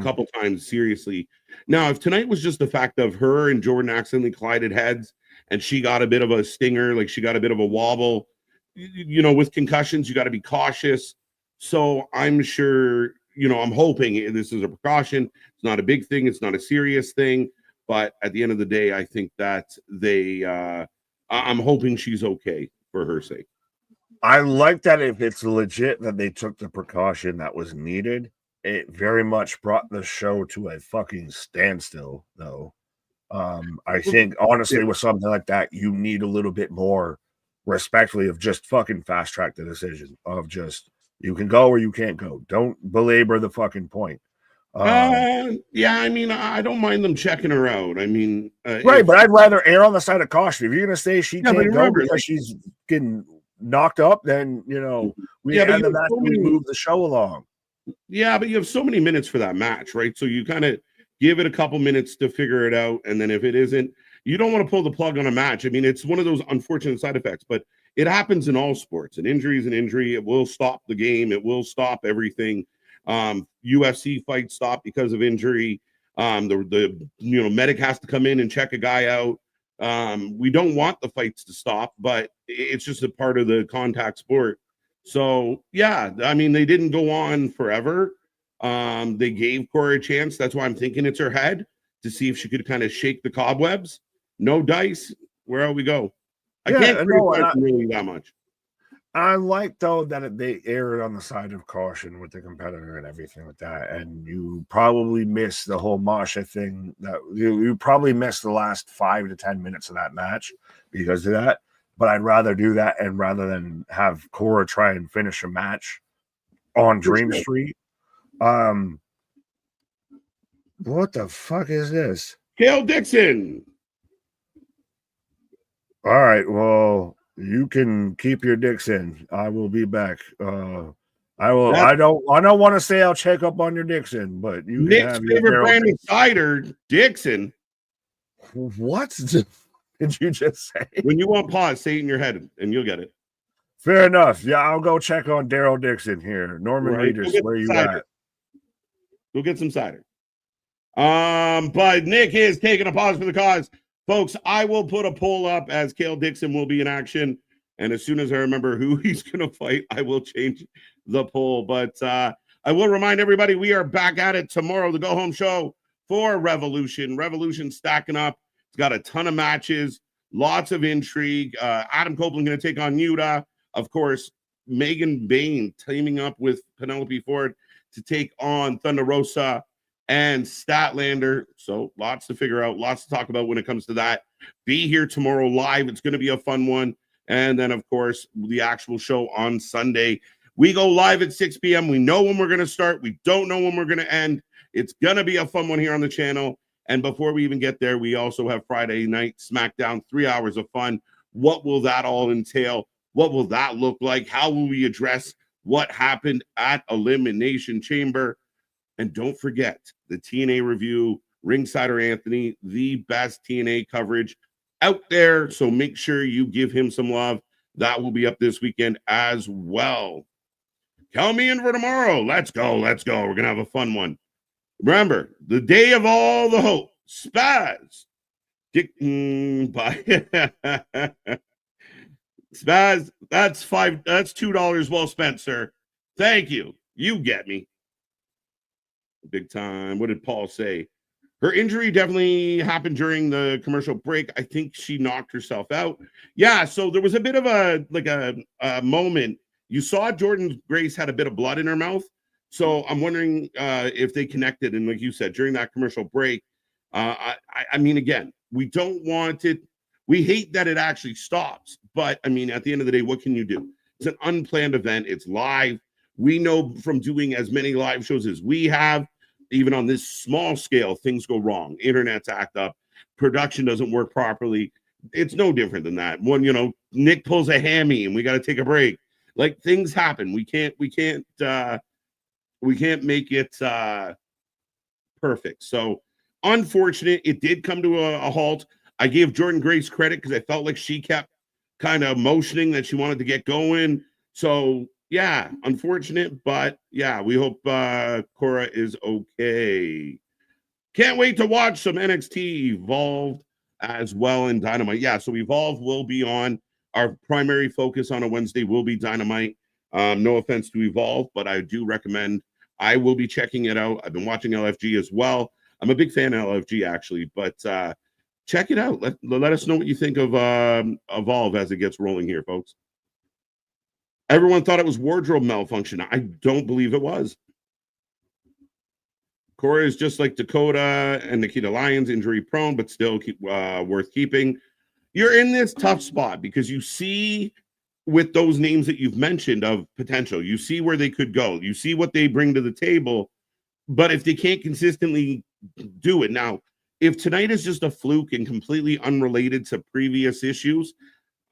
couple times seriously. Now, if tonight was just the fact of her and Jordan accidentally collided heads and she got a bit of a stinger, like she got a bit of a wobble, with concussions, you got to be cautious. So I'm sure, I'm hoping this is a precaution. It's not a big thing. It's not a serious thing. But at the end of the day, I think that I'm hoping she's okay for her sake. I like that if it's legit that they took the precaution that was needed. It very much brought the show to a fucking standstill, though. I think, honestly, with something like that, you need a little bit more respectfully of just fucking fast track the decision of just, you can go or you can't go. Don't belabor the fucking point. I mean, I don't mind them checking her out. I mean, right, but I'd rather err on the side of caution. If you're going to say she can't go because she's getting knocked up, then, we end the match, we move the show along. Yeah, but you have so many minutes for that match, right? So you kind of give it a couple minutes to figure it out. And then if it isn't, you don't want to pull the plug on a match. I mean, it's one of those unfortunate side effects, but it happens in all sports. An injury is an injury. It will stop the game. It will stop everything. UFC fights stop because of injury. The medic has to come in and check a guy out. We don't want the fights to stop, but it's just a part of the contact sport. So, yeah, I mean, they didn't go on forever. They gave Cora a chance. That's why I'm thinking it's her head, to see if she could kind of shake the cobwebs. No dice. Where out we go? I can't criticize really that much. I like, though, that they erred on the side of caution with the competitor and everything like that. And you probably missed the whole Masha thing. That you probably missed the last 5 to 10 minutes of that match because of that. But I'd rather do that, and rather than have Cora try and finish a match on Dream Street. What the fuck is this? Kale Dixon. All right, well, you can keep your dicks in. I will be back. I will. I don't want to say I'll check up on your Dixon, but you Nick's can have favorite your brand of cider, Dixon. What did you just say? When you want pause, say it in your head, and you'll get it. Fair enough. Yeah, I'll go check on Daryl Dixon here. Norman Right? Majors, where you at? Go get some cider. But Nick is taking a pause for the cause. Folks, I will put a poll up as Cale Dixon will be in action. And as soon as I remember who he's going to fight, I will change the poll. But I will remind everybody we are back at it tomorrow, the Go Home Show for Revolution. Revolution stacking up. It's got a ton of matches, lots of intrigue. Adam Copeland going to take on Yuta. Of course, Megan Bain teaming up with Penelope Ford to take on Thunder Rosa and Statlander. So lots to figure out, lots to talk about when it comes to that. Be here tomorrow live. It's going to be a fun one. And then, of course, the actual show on Sunday. We go live at 6 p.m. We know when we're going to start. We don't know when we're going to end. It's going to be a fun one here on the channel. And before we even get there, we also have Friday night SmackDown, 3 hours of fun. What will that all entail? What will that look like? How will we address what happened at Elimination Chamber? And don't forget the TNA review, Ringsider Anthony, the best TNA coverage out there. So make sure you give him some love. That will be up this weekend as well. Count me in for tomorrow. Let's go. Let's go. We're going to have a fun one. Remember, the day of all the hope. Spaz. Spaz, that's $2 well spent, sir. Thank you. You get me. Big time. What did Paul say? Her injury definitely happened during the commercial break. I think she knocked herself out. Yeah, so there was a bit of a moment. You saw Jordan Grace had a bit of blood in her mouth. So I'm wondering if they connected. And like you said, during that commercial break, I mean, again, we don't want it. We hate that it actually stops. But I mean, at the end of the day, what can you do? It's an unplanned event. It's live. We know from doing as many live shows as we have, even on this small scale, things go wrong. Internet's act up. Production doesn't work properly. It's no different than that. When, Nick pulls a hammy and we got to take a break. Like, things happen. We can't make it perfect. So unfortunate. It did come to a halt. I gave Jordan Grace credit because I felt like she kept kind of motioning that she wanted to get going. So yeah, unfortunate, but yeah, we hope Cora is okay. Can't wait to watch some NXT Evolved as well in Dynamite. Yeah, so Evolved will be on. Our primary focus on a Wednesday will be Dynamite. No offense to Evolve, but I do recommend. I will be checking it out. I've been watching LFG as well. I'm a big fan of LFG actually, but check it out. Let us know what you think of Evolve as it gets rolling here, folks. Everyone thought it was wardrobe malfunction. I don't believe it was. Cora is just like Dakota and Nikita Lyons, injury prone, but still worth keeping. You're in this tough spot because you see with those names that you've mentioned of potential, you see where they could go. You see what they bring to the table. But if they can't consistently do it now, if tonight is just a fluke and completely unrelated to previous issues,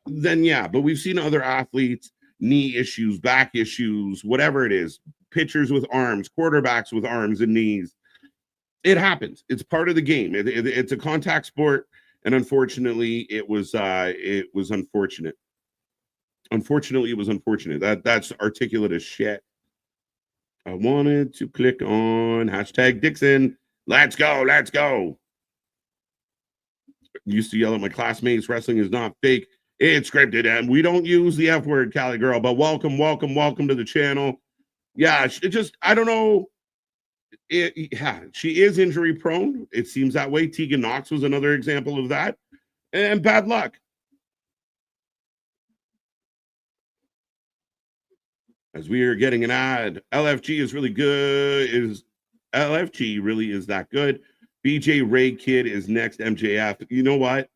then yeah, but we've seen other athletes, knee issues, back issues, whatever it is, pitchers with arms, quarterbacks with arms and knees. It happens. It's part of the game. It's a contact sport, and unfortunately, it was unfortunate. Unfortunately, it was unfortunate. That's articulate as shit. I wanted to click on hashtag Dixon. Let's go. Let's go. Used to yell at my classmates, wrestling is not fake. It's scripted, and we don't use the F word, Cali girl, but welcome to the channel. Yeah, it just, I don't know. Yeah, she is injury prone. It seems that way. Tegan Knox was another example of that. And bad luck. As we are getting an ad, LFG is really good. LFG really is that good? BJ Ray Kid is next. MJF. You know what?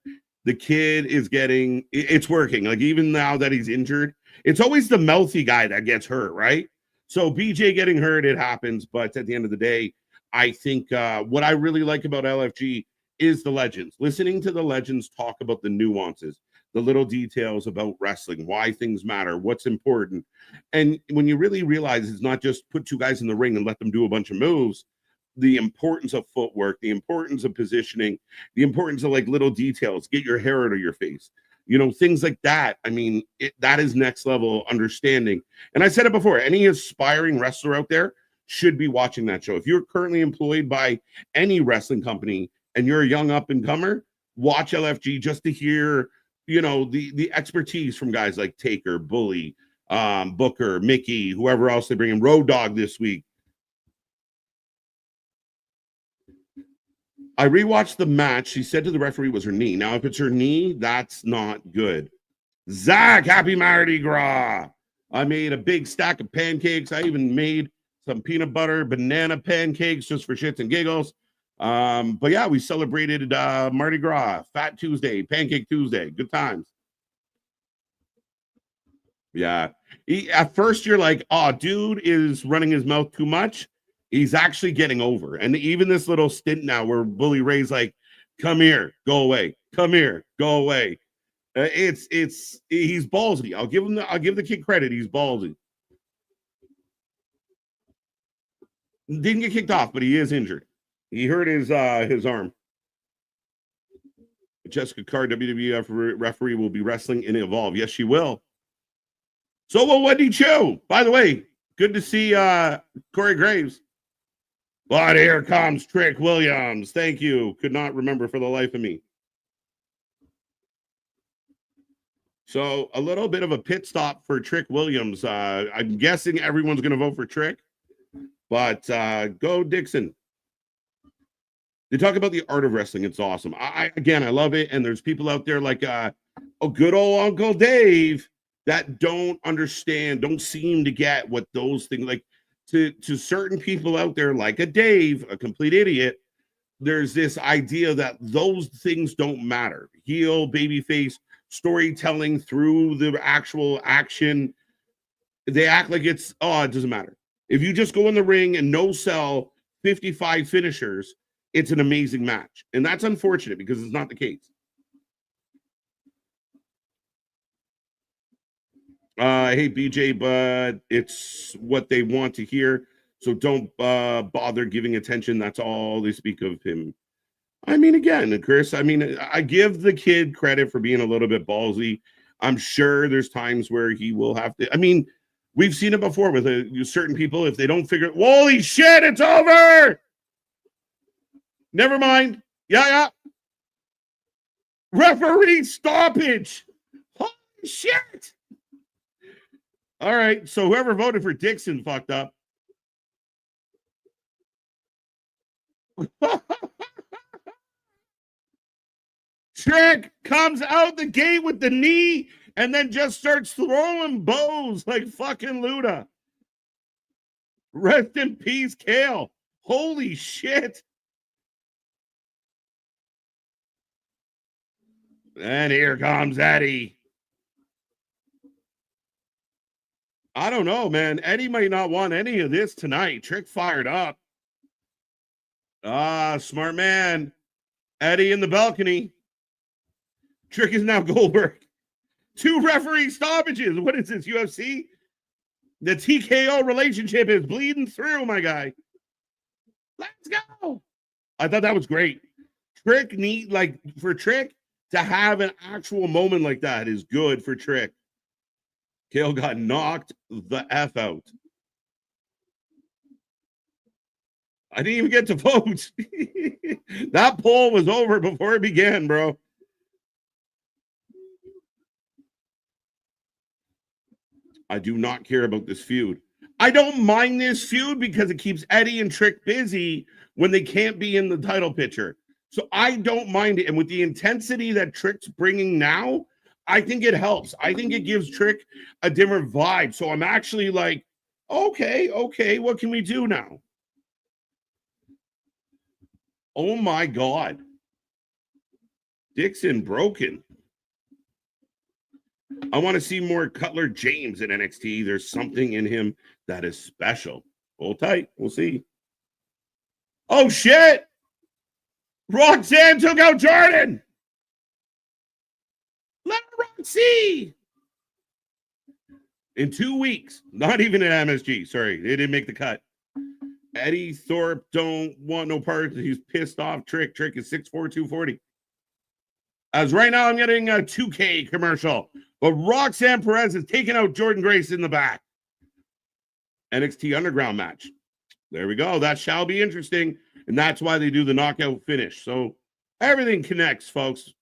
The kid is getting, it's working. Like, even now that he's injured, it's always the mouthy guy that gets hurt, right? So BJ getting hurt, it happens. But at the end of the day, I think what I really like about LFG is the legends. Listening to the legends talk about the nuances, the little details about wrestling, why things matter, what's important. And when you really realize it's not just put two guys in the ring and let them do a bunch of moves, the importance of footwork, the importance of positioning, the importance of like little details, get your hair out of your face. things like that. I mean, that is next level understanding. And I said it before, any aspiring wrestler out there should be watching that show. If you're currently employed by any wrestling company and you're a young up and comer, watch LFG just to hear, the expertise from guys like Taker, Bully, Booker, Mickey, whoever else they bring in, Road Dogg this week. I rewatched the match. She said to the referee it was her knee. Now, if it's her knee, that's not good. Zach, happy Mardi Gras. I made a big stack of pancakes. I even made some peanut butter banana pancakes just for shits and giggles. But yeah, we celebrated Mardi Gras, Fat Tuesday, Pancake Tuesday. Good times. Yeah. At first, you're like, oh, dude is running his mouth too much. He's actually getting over. And even this little stint now where Bully Ray's like, come here, go away. Come here, go away. He's ballsy. I'll give the kid credit. He's ballsy. Didn't get kicked off, but he is injured. He hurt his arm. Jessica Carr, WWF referee, will be wrestling in Evolve. Yes, she will. So will Wendy Cho. By the way, good to see Corey Graves. But here comes Trick Williams. Thank you. Could not remember for the life of me. So a little bit of a pit stop for Trick Williams. I'm guessing everyone's going to vote for Trick. But go Dixon. They talk about the art of wrestling. It's awesome. I love it. And there's people out there like good old Uncle Dave that don't understand, don't seem to get what those things like. To certain people out there, like a Dave, a complete idiot, there's this idea that those things don't matter. Heel, babyface, storytelling through the actual action. They act like it doesn't matter. If you just go in the ring and no sell 55 finishers, it's an amazing match. And that's unfortunate because it's not the case. I hate BJ, but it's what they want to hear. So don't bother giving attention. That's all they speak of him. I mean, again, Chris, I give the kid credit for being a little bit ballsy. I'm sure there's times where he will have to. We've seen it before with certain people. If they don't figure, holy shit, it's over. Never mind. Yeah. Referee stoppage. Holy shit. All right, so whoever voted for Dixon fucked up. Trick comes out the gate with the knee and then just starts throwing bows like fucking Luda. Rest in peace, Kale. Holy shit. And here comes Eddie. I don't know, man. Eddie might not want any of this tonight. Trick fired up. Smart man. Eddie in the balcony. Trick is now Goldberg. 2 referee stoppages. What is this, UFC? The TKO relationship is bleeding through, my guy. Let's go. I thought that was great. For Trick to have an actual moment like that is good for Trick. Kale got knocked the F out. I didn't even get to vote. That poll was over before it began, bro. I do not care about this feud. I don't mind this feud because it keeps Eddie and Trick busy when they can't be in the title picture. So I don't mind it. And with the intensity that Trick's bringing now, I think it helps. I think it gives Trick a different vibe. So I'm actually like, okay, what can we do now? Oh my God. Dixon broken. I want to see more Cutler James in NXT. There's something in him that is special. Hold tight. We'll see. Oh, shit. Roxanne took out Jordan. Let Roxy. In 2 weeks. Not even at MSG. Sorry, they didn't make the cut. Eddie Thorpe don't want no part. He's pissed off. Trick is 6'4", 240. As right now I'm getting a 2K commercial, but Roxanne Perez is taking out Jordynne Grace in the back. NXT Underground match. There we go. That shall be interesting. And that's why they do the knockout finish. So everything connects, folks.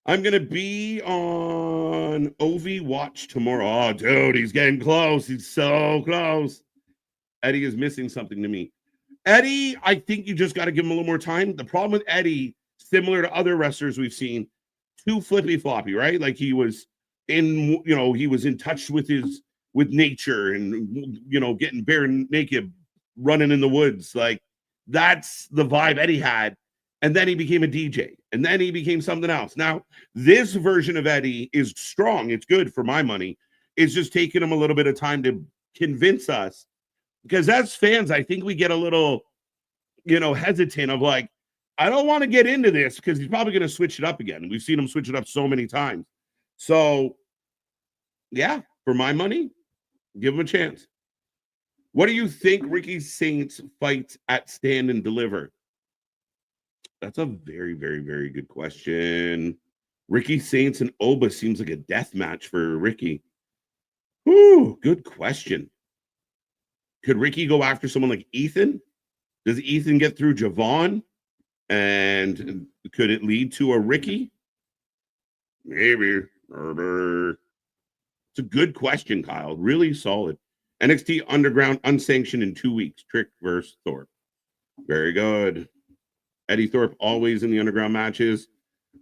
I'm going to be on OV Watch tomorrow. Oh, dude, he's getting close. He's so close. Eddie is missing something to me. Eddie, I think you just got to give him a little more time. The problem with Eddie, similar to other wrestlers we've seen, too flippy floppy, right? Like he was he was in touch with nature and, getting bare naked, running in the woods. Like that's the vibe Eddie had. And then he became a DJ, and then he became something else. Now, this version of Eddie is strong. It's good for my money. It's just taking him a little bit of time to convince us, because as fans, I think we get a little, hesitant of like, I don't want to get into this because he's probably going to switch it up again. We've seen him switch it up so many times. So, yeah, for my money, give him a chance. What do you think Ricky Saints fights at Stand and Deliver? That's a very, very, very good question. Ricky Saints and Oba seems like a death match for Ricky. Ooh, good question. Could Ricky go after someone like Ethan? Does Ethan get through Javon? And could it lead to a Ricky? Maybe. It's a good question, Kyle. Really solid. NXT Underground unsanctioned in 2 weeks. Trick versus Thorpe. Very good. Eddie Thorpe always in the underground matches.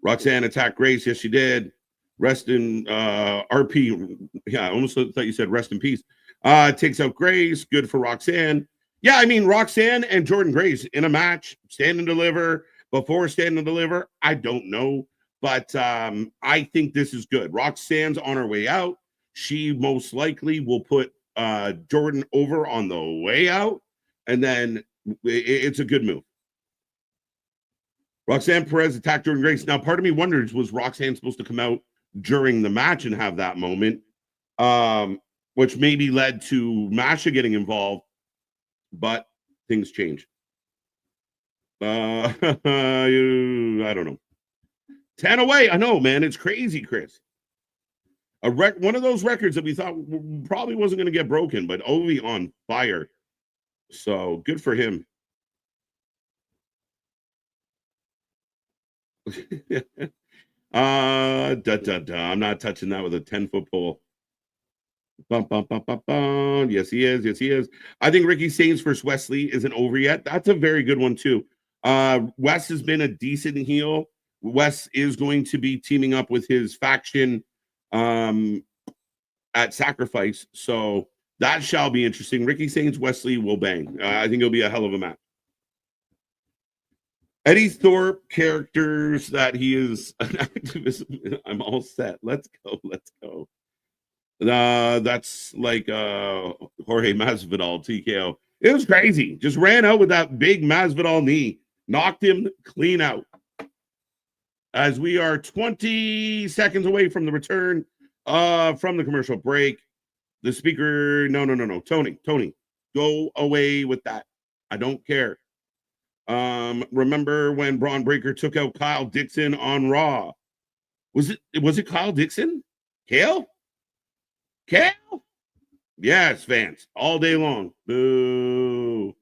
Roxanne attacked Grace. Yes, she did. Rest in RP. Yeah, I almost thought you said rest in peace. Takes out Grace. Good for Roxanne. Yeah, I mean, Roxanne and Jordynne Grace in a match. Stand and Deliver. Before Stand and Deliver, I don't know. But I think this is good. Roxanne's on her way out. She most likely will put Jordan over on the way out. And then it's a good move. Roxanne Perez attacked Jordynne Grace. Now, part of me wonders, was Roxanne supposed to come out during the match and have that moment, which maybe led to Masha getting involved, but things change. I don't know. 10 away. I know, man. It's crazy, Chris. One of those records that we thought probably wasn't going to get broken, but Ovi on fire. So good for him. I'm not touching that with a 10-foot pole. Bum, bum, bum, bum, bum. Yes, he is. Yes, he is. I think Ricky Saints versus Wesley isn't over yet. That's a very good one, too. Wes has been a decent heel. Wes is going to be teaming up with his faction at Sacrifice. So that shall be interesting. Ricky Saints, Wesley will bang. I think it'll be a hell of a match. Eddie Thorpe characters that he is an activist. I'm all set. Let's go. Let's go. That's like Jorge Masvidal TKO. It was crazy. Just ran out with that big Masvidal knee. Knocked him clean out. As we are 20 seconds away from the return from the commercial break. The speaker, no. Tony, go away with that. I don't care. Remember when Braun Breaker took out Kyle Dixon on Raw? Was it Kyle Dixon? Kale? Yes, Vance. All day long. Boo.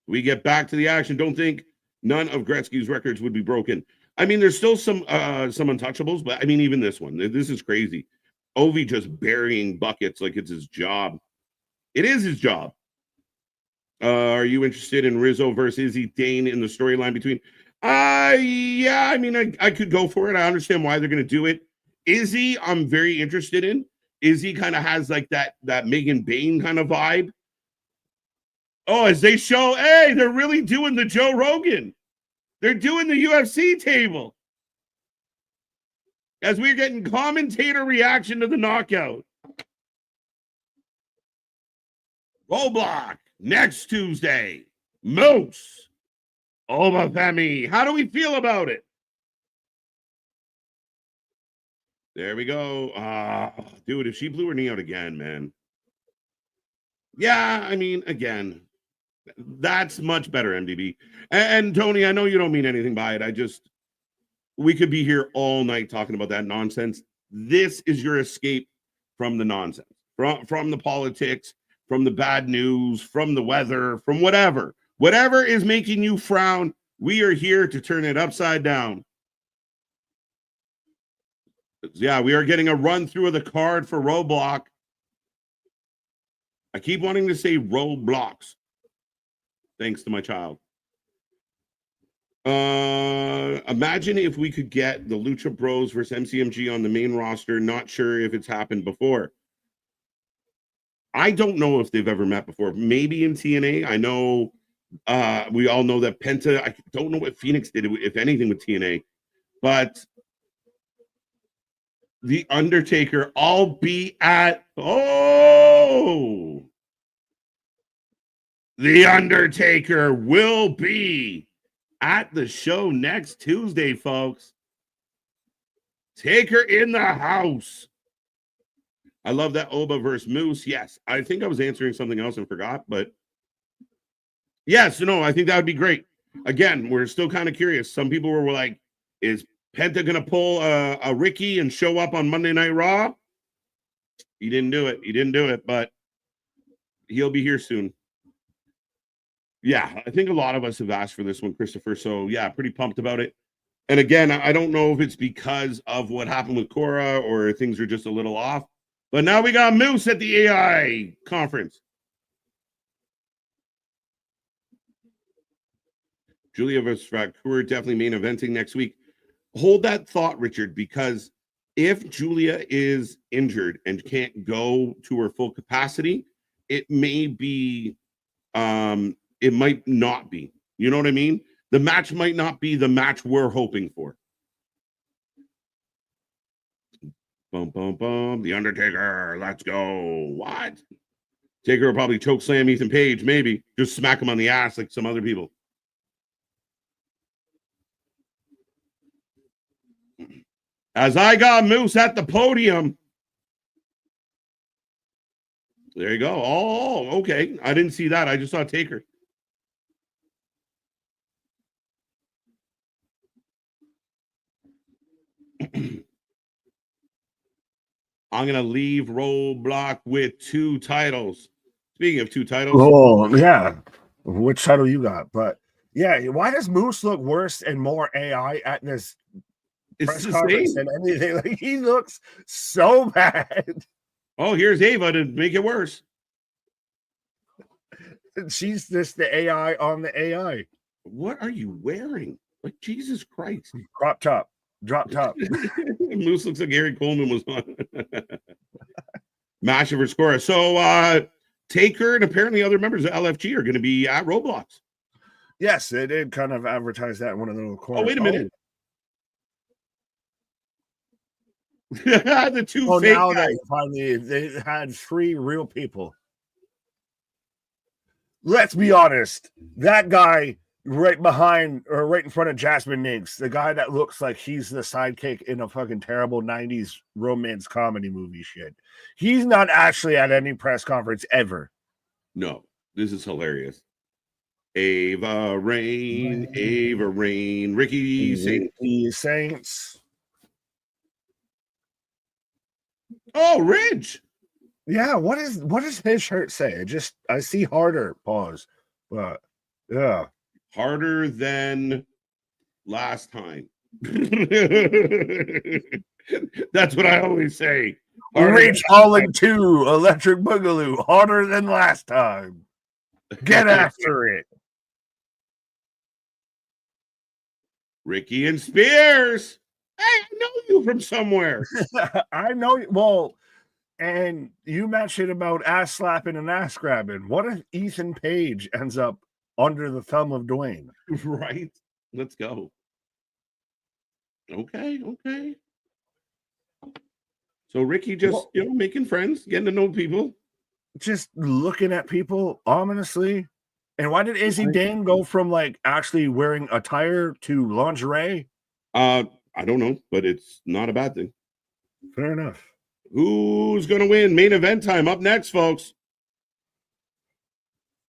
We get back to the action. Don't think none of Gretzky's records would be broken. I mean, there's still some untouchables, but I mean, even this one. This is crazy. Ovi just burying buckets like it's his job. It is his job. Are you interested in Rizzo versus Izzy Dane in the storyline between? Yeah, I mean, I could go for it. I understand why they're going to do it. Izzy, I'm very interested in. Izzy kind of has like that Megan Bain kind of vibe. Oh, as they show, hey, they're really doing the Joe Rogan. They're doing the UFC table. As we're getting commentator reaction to the knockout. Roadblock next Tuesday. Moose. Obafemi. How do we feel about it? There we go. Dude, if she blew her knee out again, man. Yeah, I mean, again, That's much better, MDB. And Tony, I know you don't mean anything by it. We could be here all night talking about that nonsense. This is your escape from the nonsense, from the politics, from the bad news, from the weather, from whatever. Whatever is making you frown, we are here to turn it upside down. Yeah, we are getting a run through of the card for Roadblock. I keep wanting to say Roadblocks, thanks to my child. Imagine if we could get the Lucha Bros versus MCMG on the main roster. Not sure if it's happened before. I don't know if they've ever met before. Maybe in TNA. I know we all know that Penta. I don't know what Phoenix did, if anything, with TNA. But The Undertaker, I'll be at The Undertaker will be at the show next Tuesday, folks. Taker in the house. I love that Oba versus Moose. Yes, I think I was answering something else and forgot, but yes, no, I think that would be great. Again, we're still kind of curious. Some people were like, is Penta going to pull a Ricky and show up on Monday Night Raw? He didn't do it, but he'll be here soon. Yeah, I think a lot of us have asked for this one, Christopher. So, yeah, pretty pumped about it. And again, I don't know if it's because of what happened with Cora or things are just a little off. But now we got Moose at the AI conference. Julia versus Vancouver definitely main eventing next week. Hold that thought, Richard, because if Julia is injured and can't go to her full capacity, it may be it might not be. You know what I mean? The match might not be the match we're hoping for. Boom, boom, boom. The Undertaker. Let's go. What? Taker will probably choke slam Ethan Page, maybe. Just smack him on the ass like some other people. As I got Moose at the podium. There you go. Oh, okay. I didn't see that. I just saw Taker. I'm going to leave Roadblock with 2 titles. Speaking of 2 titles. Oh, yeah. Which title you got? But, yeah, why does Moose look worse and more AI at this press conference than anything? Like, he looks so bad. Oh, here's Ava to make it worse. She's just the AI on the AI. What are you wearing? Like, Jesus Christ. Drop top. Moose looks like Gary Coleman was on. Masha versus Cora. So Taker and apparently other members of LFG are going to be at Roblox. Yes, they did kind of advertise that in one of the little corners. Oh, wait a minute. The 2 fake now guys. they had 3 real people. Let's be honest. That guy right behind or right in front of Jasmine Ninks, the guy that looks like he's the sidekick in a fucking terrible 90s romance comedy movie shit. He's not actually at any press conference ever. No, this is hilarious. Ava Rain, Ricky Saints. Oh, Ridge. Yeah, what does his shirt say? I see harder, pause. But yeah. Harder than last time. That's what I always say. Reach Holland 2, Electric Boogaloo, harder than last time. Get after it. Ricky and Spears. Hey, I know you from somewhere. I know. Well, and you mentioned about ass slapping and ass grabbing. What if Ethan Page ends up under the thumb of Dwayne? Right. Let's go. Okay. So Ricky just, making friends, getting to know people. Just looking at people ominously. And why did Izzy Dan go from like actually wearing attire to lingerie? I don't know, but it's not a bad thing. Fair enough. Who's going to win? Main event time up next, folks.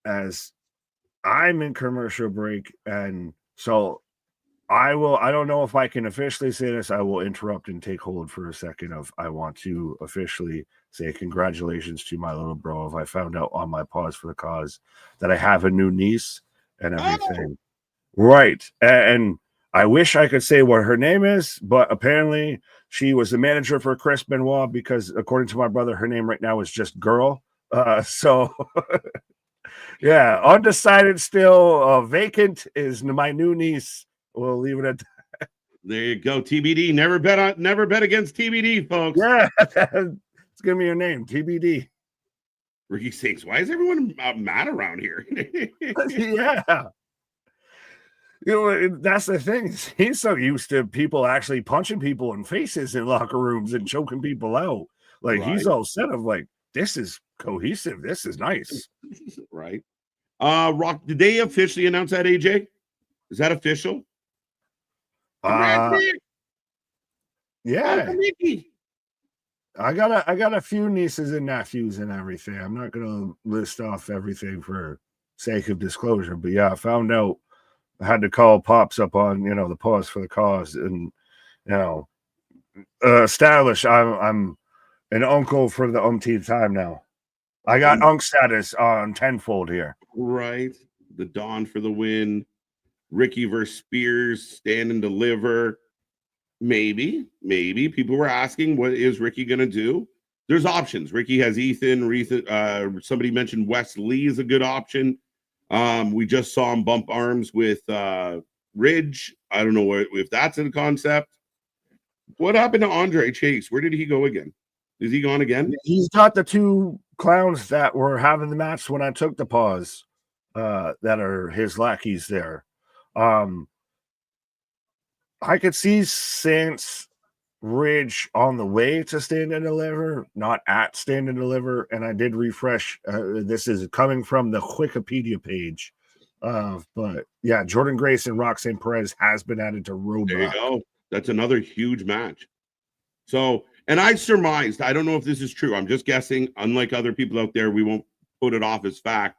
As I'm in commercial break, and so I don't know if I can officially say this. I will interrupt and take hold for a second. I want to officially say congratulations to my little bro. If I found out on my pause for the cause that I have a new niece and everything. Right. And I wish I could say what her name is, but apparently she was the manager for Chris Benoit because according to my brother, her name right now is just Girl. So yeah, undecided still, vacant is my new niece. We'll leave it at that. There you go. TBD. Never bet against TBD, folks. Yeah, it's gonna be your name, TBD. Ricky Stakes. Why is everyone mad around here? Yeah. That's the thing. He's so used to people actually punching people in faces in locker rooms and choking people out. Like he's all set of like, this is cohesive. This is nice. Right. Rock, did they officially announce that, AJ? Is that official? Yeah. I got a few nieces and nephews and everything. I'm not gonna list off everything for sake of disclosure, but yeah, I found out I had to call Pops up on the pause for the cause and establish I'm an uncle for the umpteenth time now. I got unk status on tenfold here. Right. The Dawn for the win. Ricky versus Spears, stand and deliver. Maybe. People were asking, what is Ricky going to do? There's options. Ricky has Ethan. Somebody mentioned Wes Lee is a good option. We just saw him bump arms with Ridge. I don't know if that's a concept. What happened to Andre Chase? Where did he go again? Is he gone again? He's got the two clowns that were having the match when I took the pause that are his lackeys there. I could see Saints Ridge on the way to stand and deliver, not at stand and deliver. And I did refresh. This is coming from the Wikipedia page. But yeah, Jordan Grace and Roxanne Perez has been added to Roadblock. There you go. That's another huge match. So, and I surmised, I don't know if this is true. I'm just guessing. Unlike other people out there, we won't put it off as fact.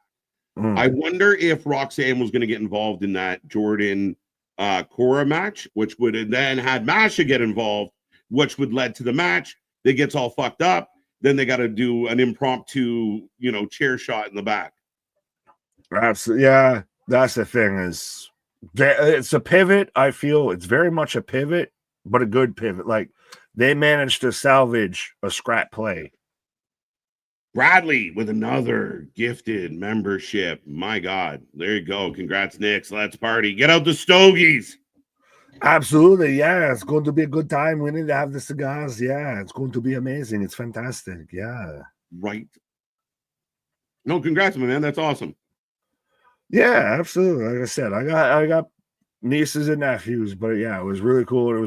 I wonder if Roxanne was going to get involved in that Jordan Cora match, which would have then had Masha get involved, which would lead to the match. They gets all fucked up. Then they got to do an impromptu, chair shot in the back. Absolutely. Yeah, that's the thing is it's a pivot. I feel it's very much a pivot, but a good pivot. Like they managed to salvage a scrap play. Bradley with another gifted membership. My God. There you go. Congrats, Nix. Let's party. Get out the stogies. Absolutely. Yeah. It's going to be a good time. We need to have the cigars. Yeah. It's going to be amazing. It's fantastic. Yeah. Right. No, congrats, my man. That's awesome. Yeah, absolutely. Like I said, I got nieces and nephews, but yeah, it was really cool. It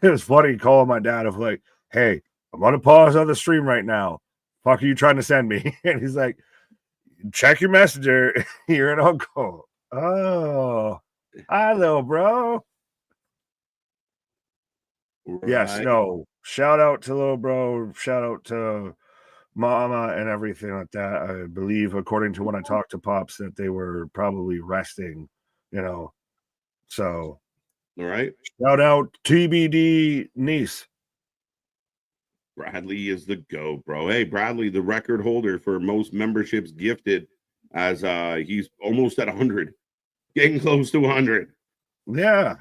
was funny calling my dad of like, hey, I'm on a pause on the stream right now. Fuck are you trying to send me? And he's like, check your messenger. You're an uncle. Oh, hi, little bro. Right. Yes, no. Shout out to little bro. Shout out to mama and everything like that. I believe, according to when I talked to Pops, that they were probably resting, So, all right. Shout out TBD niece. Bradley is the go, bro. Hey, Bradley, the record holder for most memberships gifted, as he's almost at 100, getting close to 100. Yeah.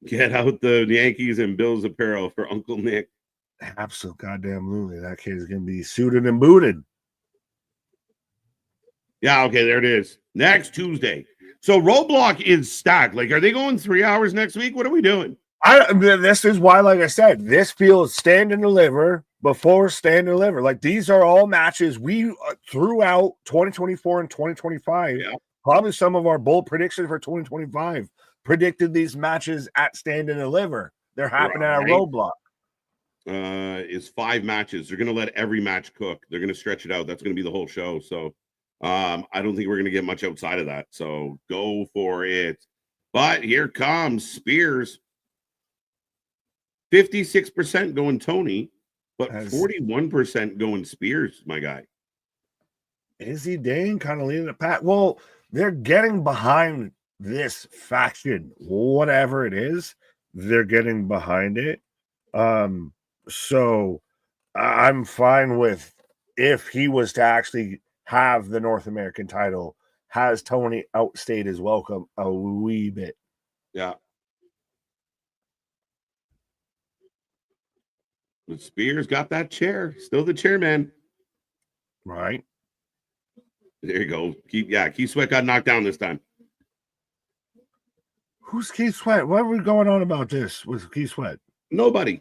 Get out the Yankees and Bills apparel for Uncle Nick. Absolutely, goddamn, that kid is gonna be suited and booted. Yeah, okay, there it is. Next Tuesday. So Roadblock is stacked. Like, are they going 3 hours next week? What are we doing? This is why, like I said, this feels stand and deliver before stand and deliver. Like these are all matches we throughout 2024 and 2025. Yeah. Probably some of our bold predictions for 2025 predicted these matches at stand and deliver. They're happening at a Roadblock. Is 5 matches. They're going to let every match cook. They're going to stretch it out. That's going to be the whole show. So I don't think we're going to get much outside of that. So go for it. But here comes Spears. 56% going Tony, but 41% going Spears, my guy. Izzy Dane kind of leading the pack. Well, they're getting behind this faction, whatever it is, they're getting behind it. So I'm fine with if he was to actually have the North American title, has Tony outstayed his welcome a wee bit. Yeah. But Spears got that chair. Still the chairman. Right. There you go. Keith Sweat got knocked down this time. Who's Keith Sweat? What are we going on about this with Keith Sweat? Nobody.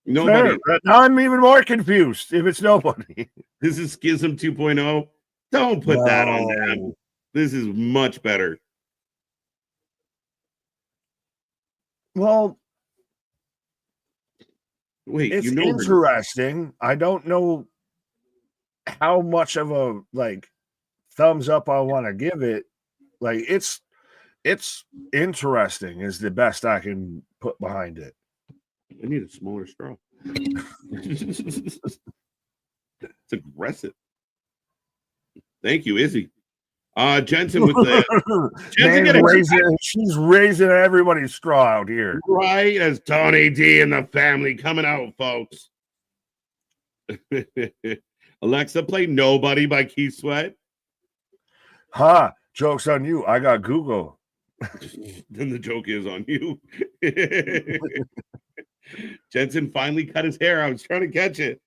Fair. Now I'm even more confused if it's nobody. This is Schism 2.0. Don't put that on them. This is much better. Well, wait, it's interesting. I don't know how much of a thumbs up I want to give it. Like it's interesting is the best I can put behind it. I need a smaller straw. It's aggressive. Thank you, Izzy. Jensen with the she's raising everybody's straw out here. Right, as Tony D and the family coming out, folks. Alexa, play Nobody by Keith Sweat. Joke's on you. I got Google. Then the joke is on you. Jensen finally cut his hair. I was trying to catch it.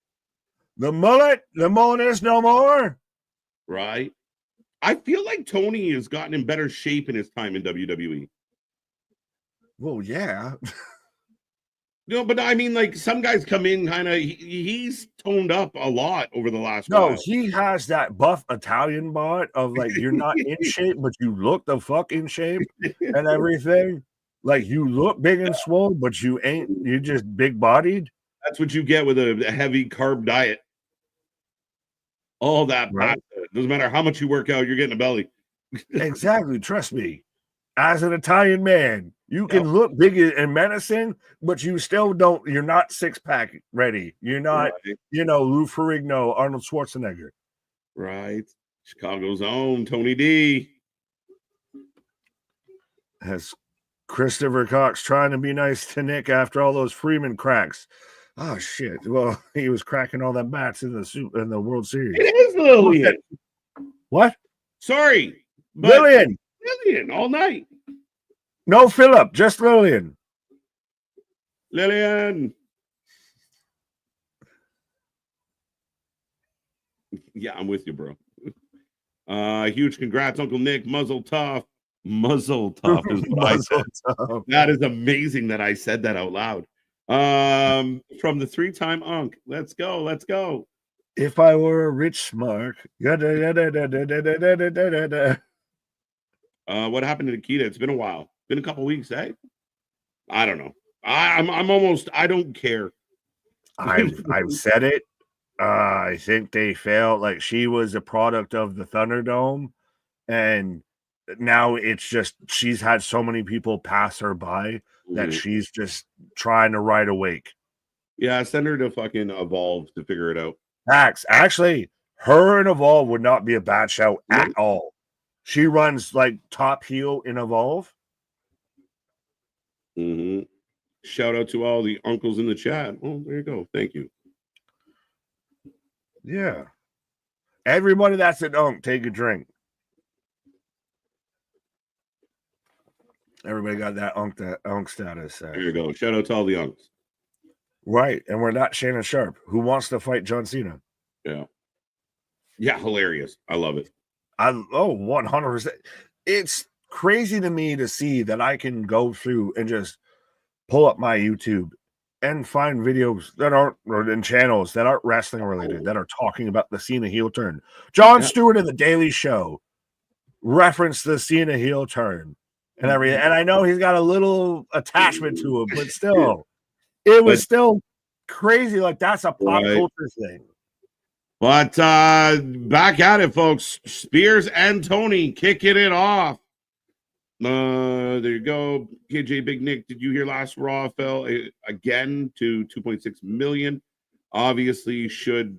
The mullet is no more. Right. I feel like Tony has gotten in better shape in his time in WWE. Well, yeah. No, but I mean, like some guys come in kind of. He's toned up a lot over the last. while. He has that buff Italian bod of like you're not in shape, but you look the fuck in shape and everything. Like you look big and swole, but you ain't. You're just big bodied. That's what you get with a heavy carb diet. All that pasta. Doesn't matter how much you work out, you're getting a belly. Exactly. Trust me. As an Italian man, you can look big and menacing, but you still don't. You're not six-pack ready. You're not, Lou Ferrigno, Arnold Schwarzenegger. Right. Chicago's own Tony D. Has Christopher Cox trying to be nice to Nick after all those Freeman cracks. Oh shit! Well, he was cracking all them bats in the World Series. It is Lillian. What? Sorry, Lillian all night. No Philip, just Lillian. Lillian. Yeah, I'm with you, bro. Huge congrats, Uncle Nick. Muzzle tough is what I said. That is amazing that I said that out loud. From the 3-time Unk. Let's go. If I were a rich mark. What happened to Nikita? It's been a while. Been a couple weeks, eh? I don't know. I'm almost. I don't care. I've said it. I think they felt like she was a product of the Thunderdome, and now it's just she's had so many people pass her by that she's just trying to ride a wake. Yeah, send her to fucking Evolve to figure it out. Max, actually, her and Evolve would not be a bad show at all. She runs like top heel in Evolve. Shout out to all the uncles in the chat. Oh, there you go. Thank you. Yeah. Everybody that's an unk, take a drink. Everybody got that unk status. There you go. Shout out to all the unks. Right. And we're not Shannon Sharp, who wants to fight John Cena. Yeah. Yeah, hilarious. I love it. 100%. It's crazy to me to see that I can go through and just pull up my YouTube and find videos that aren't, or in channels that aren't wrestling related, that are talking about the Cena heel turn. Jon Stewart in The Daily Show referenced the Cena heel turn and everything. And I know he's got a little attachment to it, but still, it was still crazy. Like that's a pop culture thing. But back at it, folks. Spears and Tony kicking it off. There you go. KJ Big Nick, did you hear last Raw fell again to 2.6 million? Obviously should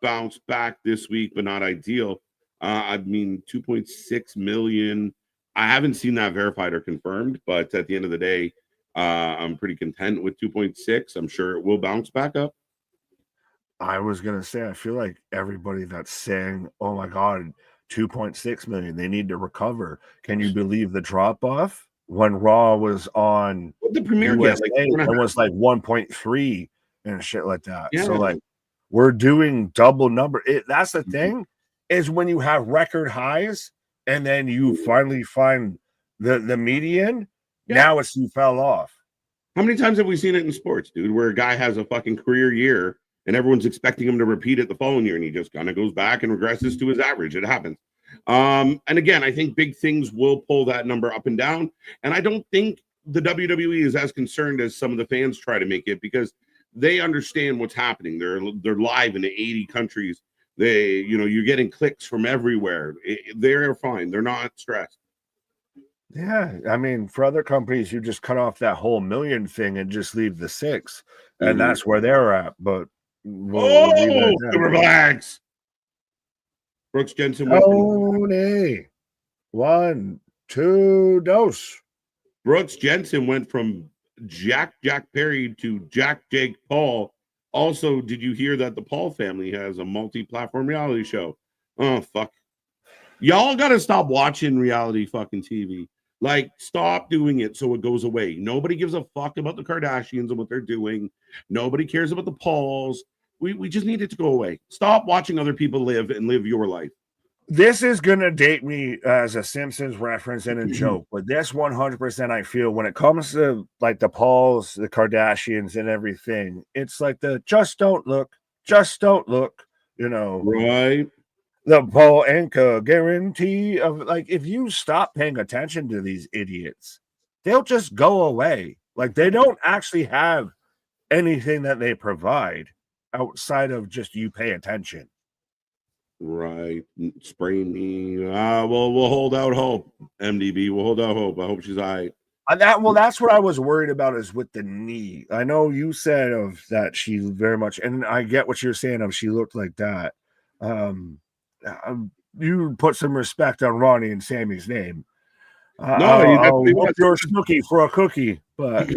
bounce back this week, but not ideal. I mean, 2.6 million. I haven't seen that verified or confirmed, but at the end of the day, I'm pretty content with 2.6. I'm sure it will bounce back up. I was gonna say, I feel like everybody that's saying, "Oh my God, 2.6 million, they need to recover." Can you believe the drop off when Raw was on What the premiere get? USA Like and was like 1.3 and shit like that? So yeah. like we're doing double number. That's the thing, is when you have record highs and then you finally find the median. Yeah. Now it's you fell off. How many times have we seen it in sports, dude, where a guy has a fucking career year and everyone's expecting him to repeat it the following year and he just kind of goes back and regresses to his average? It happens. And again, I think big things will pull that number up and down. And I don't think the WWE is as concerned as some of the fans try to make it, because they understand what's happening. They're live in 80 countries. You're getting clicks from everywhere. They're fine. They're not stressed. Yeah, I mean, for other companies, you just cut off that whole million thing and just leave the 6, and that's where they're at. But we'll leave it at that. Super relax. Brooks Jensen went from Tony, 1, 2, dose. Brooks Jensen went from Jack Perry to Jack Jake Paul. Also, did you hear that the Paul family has a multi-platform reality show? Oh fuck. Y'all gotta stop watching reality fucking TV. Like, stop doing it so it goes away. Nobody gives a fuck about the Kardashians and what they're doing. Nobody cares about the Pauls. We just need it to go away. Stop watching other people live and live your life. This is gonna date me as a Simpsons reference and a joke, but this 100% I feel when it comes to like the Pauls, the Kardashians, and everything, it's like the just don't look, Right. the Paul Anka guarantee of like, if you stop paying attention to these idiots, they'll just go away. Like they don't actually have anything that they provide outside of just you pay attention. Right. Spray me. We'll hold out hope. MDB. We'll hold out hope. I hope she's all right. That's what I was worried about, is with the knee. I know you said of that she very much, and I get what you're saying of she looked like that. You put some respect on Ronnie and Sammy's name. No, he I'll definitely whoop was. your snooky for a cookie, but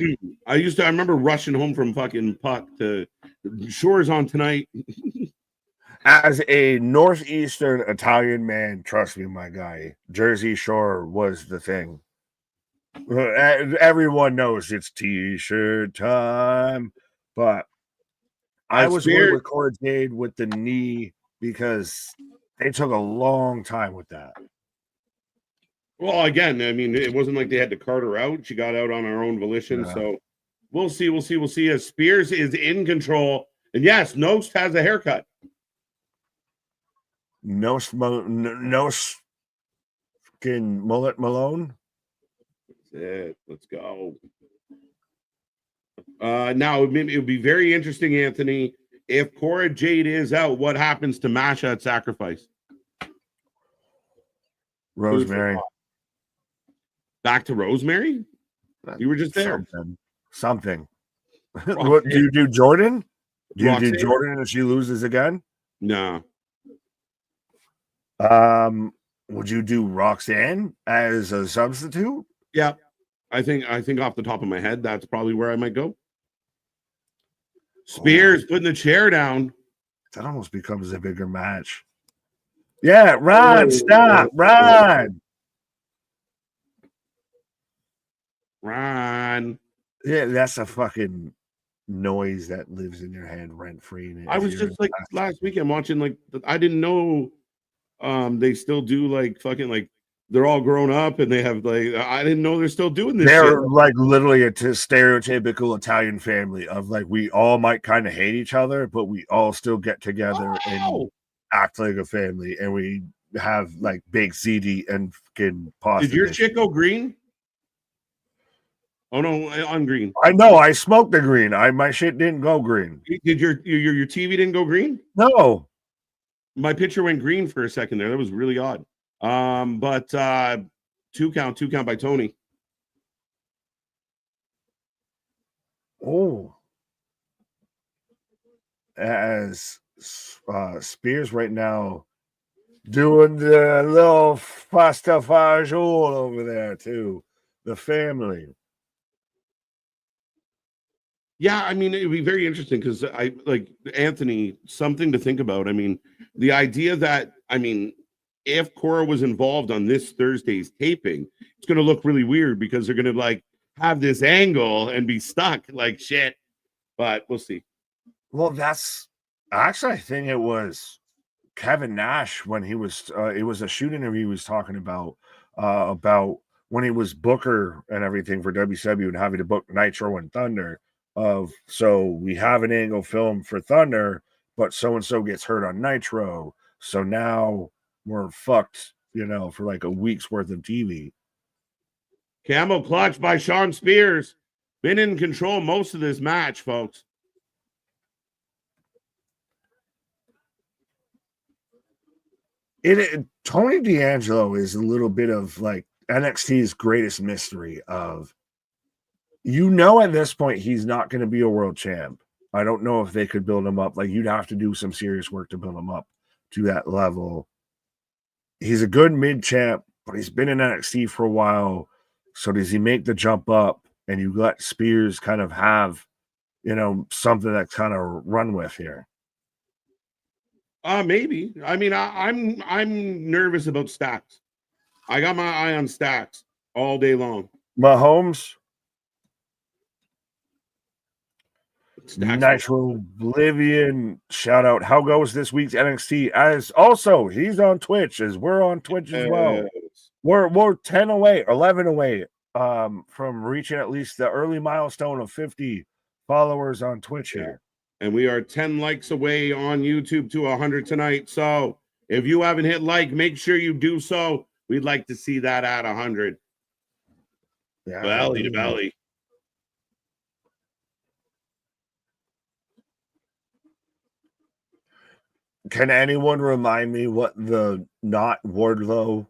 I remember rushing home from fucking Puck to Shores on tonight. as a northeastern Italian man, trust me, my guy, Jersey Shore was the thing. Everyone knows it's t-shirt time, but I was worried with Cora Jade with the knee because they took a long time with that. Well, again, I mean, it wasn't like they had to cart her out. She got out on her own volition. Yeah. So we'll see. As Spears is in control. And yes, Nost has a haircut. No skin mullet Malone. That's it. Let's go. Now, it would be very interesting, Anthony, if Cora Jade is out, what happens to Masha at Sacrifice? Rosemary. Back to Rosemary? You were just there. Something. What do you do, Jordan? Do you do Jordan if she loses again? No. Would you do Roxanne as a substitute? Yeah. I think off the top of my head, that's probably where I might go. Spears putting the chair down. That almost becomes a bigger match. Yeah, Ron, stop, Ron. Ron. Yeah, that's a fucking noise that lives in your head rent free. I was just like last weekend watching, like, I didn't know they still do like fucking, like, they're all grown up and they have, like, I didn't know they're still doing this. They're shit. Like literally a stereotypical Italian family of like, we all might kind of hate each other, but we all still get together and act like a family, and we have like big ZD and fucking pasta. Did your chick go green? Oh no, on green. I know. I smoked the green. My shit didn't go green. Did your TV didn't go green? No. My picture went green for a second there. That was really odd. But two count by Tony. Oh. As Spears right now Doing the little fastafage all over there too. The family. Yeah, I mean, it'd be very interesting because I like Anthony, something to think about. I mean, the idea that, I mean, if Cora was involved on this Thursday's taping, it's going to look really weird because they're going to like have this angle and be stuck like shit. But we'll see. Well, that's actually, I think it was Kevin Nash when he was, it was a shoot interview he was talking about when he was Booker and everything for WCW and having to book Nitro and Thunder. So we have an angle film for Thunder, but so and so gets hurt on Nitro, so now we're fucked, for like a week's worth of TV. Camel clutch by Sean Spears. Been in control most of this match, folks. Tony D'Angelo is a little bit of like NXT's greatest mystery of, at this point, he's not going to be a world champ. I don't know if they could build him up. Like, you'd have to do some serious work to build him up to that level. He's a good mid-champ, but he's been in NXT for a while. So does he make the jump up and you let Spears kind of have, something that kind of run with here? Maybe. I mean, I'm nervous about Stacks. I got my eye on Stacks all day long. Mahomes. Stacks. Nitro Oblivion, shout out. How goes this week's NXT? As also, he's on Twitch, as we're on Twitch as well. We're 10 away, 11 away from reaching at least the early milestone of 50 followers on Twitch here. And we are 10 likes away on YouTube to 100 tonight. So if you haven't hit like, make sure you do so. We'd like to see that at 100. Yeah, belly to belly. Can anyone remind me what the not Wardlow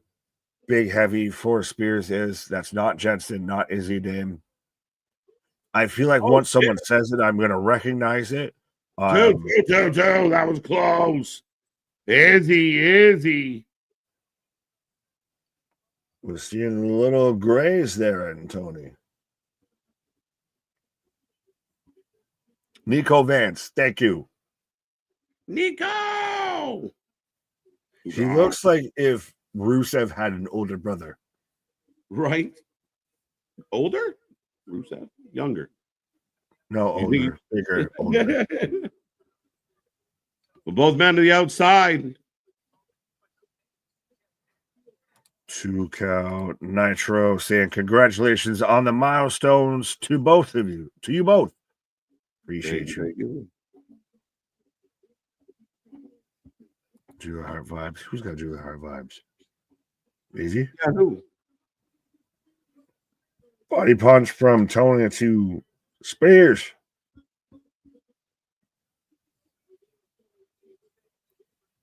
big heavy for Spears is? That's not Jensen, not Izzy Dame. I feel like once someone says it, I'm going to recognize it. Dude, that was close. Izzy. We're seeing a little grays there, Tony. Nico Vance, thank you. Nico! He looks like if Rusev had an older brother. Right? Older? Rusev? Younger. No, older. Bigger, older. Well, both men to the outside. 2 count. Nitro saying congratulations on the milestones to both of you. To you both. Appreciate you. Do the hard vibes. Who's gonna do the hard vibes? Easy? Yeah, who? Body punch from Tony to Spears.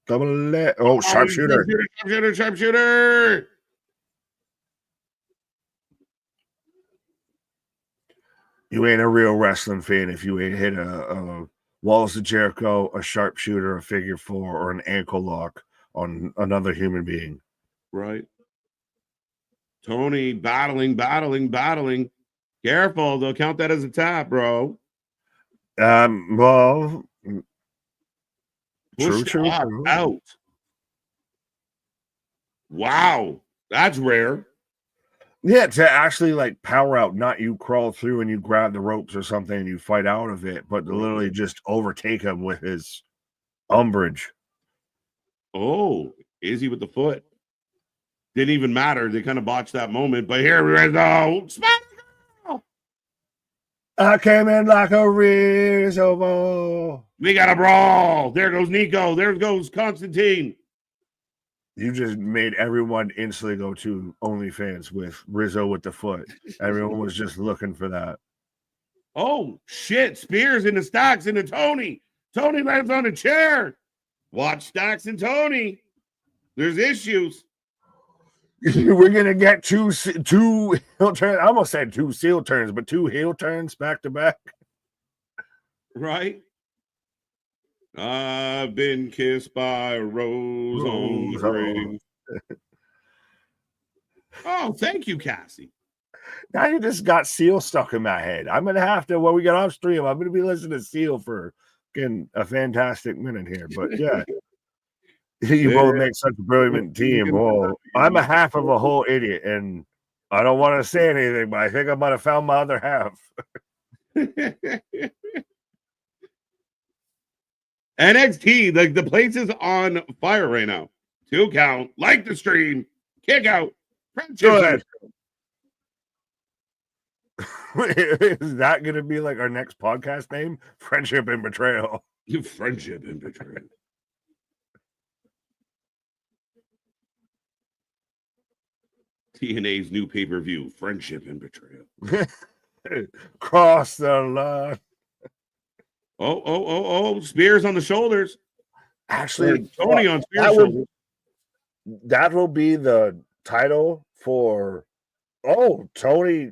Double leg. Oh, sharpshooter. Sharpshooter. You ain't a real wrestling fan if you ain't hit a Walls of Jericho, a sharpshooter, a figure 4, or an ankle lock on another human being. Right. Tony battling. Careful, they'll count that as a tap, bro. Well, true. Out. Wow, that's rare. Yeah, to actually like power out, not you crawl through and you grab the ropes or something and you fight out of it, but to literally just overtake him with his umbrage. Oh, Izzy with the foot. Didn't even matter. They kind of botched that moment, but here we go. I came in like a Rizzo. We got a brawl. There goes Nico. There goes Constantine. You just made everyone instantly go to OnlyFans with Rizzo with the foot. Everyone was just looking for that. Oh, shit. Spears into Stacks into Tony. Tony lands on a chair. Watch Stacks and Tony. There's issues. We're going to get two heel turns. I almost said 2 seal turns, but 2 heel turns back to back. Right. I've been kissed by a rose on the grave. Oh, thank you, Cassie. Now you just got Seal stuck in my head. I'm gonna have to, when we get off stream, I'm gonna be listening to Seal for a fantastic minute here. But yeah, you both make such a brilliant team. Well, I'm a half of a whole idiot, and I don't want to say anything, but I think I might have found my other half. NXT, like the place is on fire right now. 2 count, like the stream, kick out, friendship. Is that going to be like our next podcast name? Friendship and Betrayal. Friendship and Betrayal. TNA's new pay-per-view, Friendship and Betrayal. Cross the line. Oh, Spears on the shoulders. Actually, Tony on Spears' shoulders. That will be the title for. Oh, Tony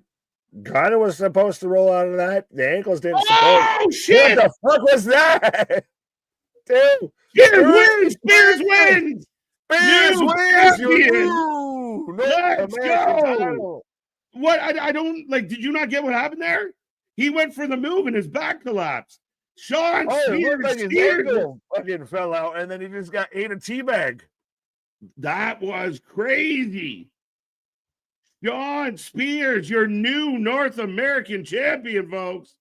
kind of was supposed to roll out of that. The ankles didn't support. Oh, shit. What the fuck was that? Dude. Spears wins. Spears wins. Spears wins. Let's go. What? I don't like. Did you not get what happened there? He went for the move and his back collapsed. Sean Spears, like his ankle fucking fell out, and then he just ate a teabag. That was crazy. Sean Spears, your new North American champion, folks.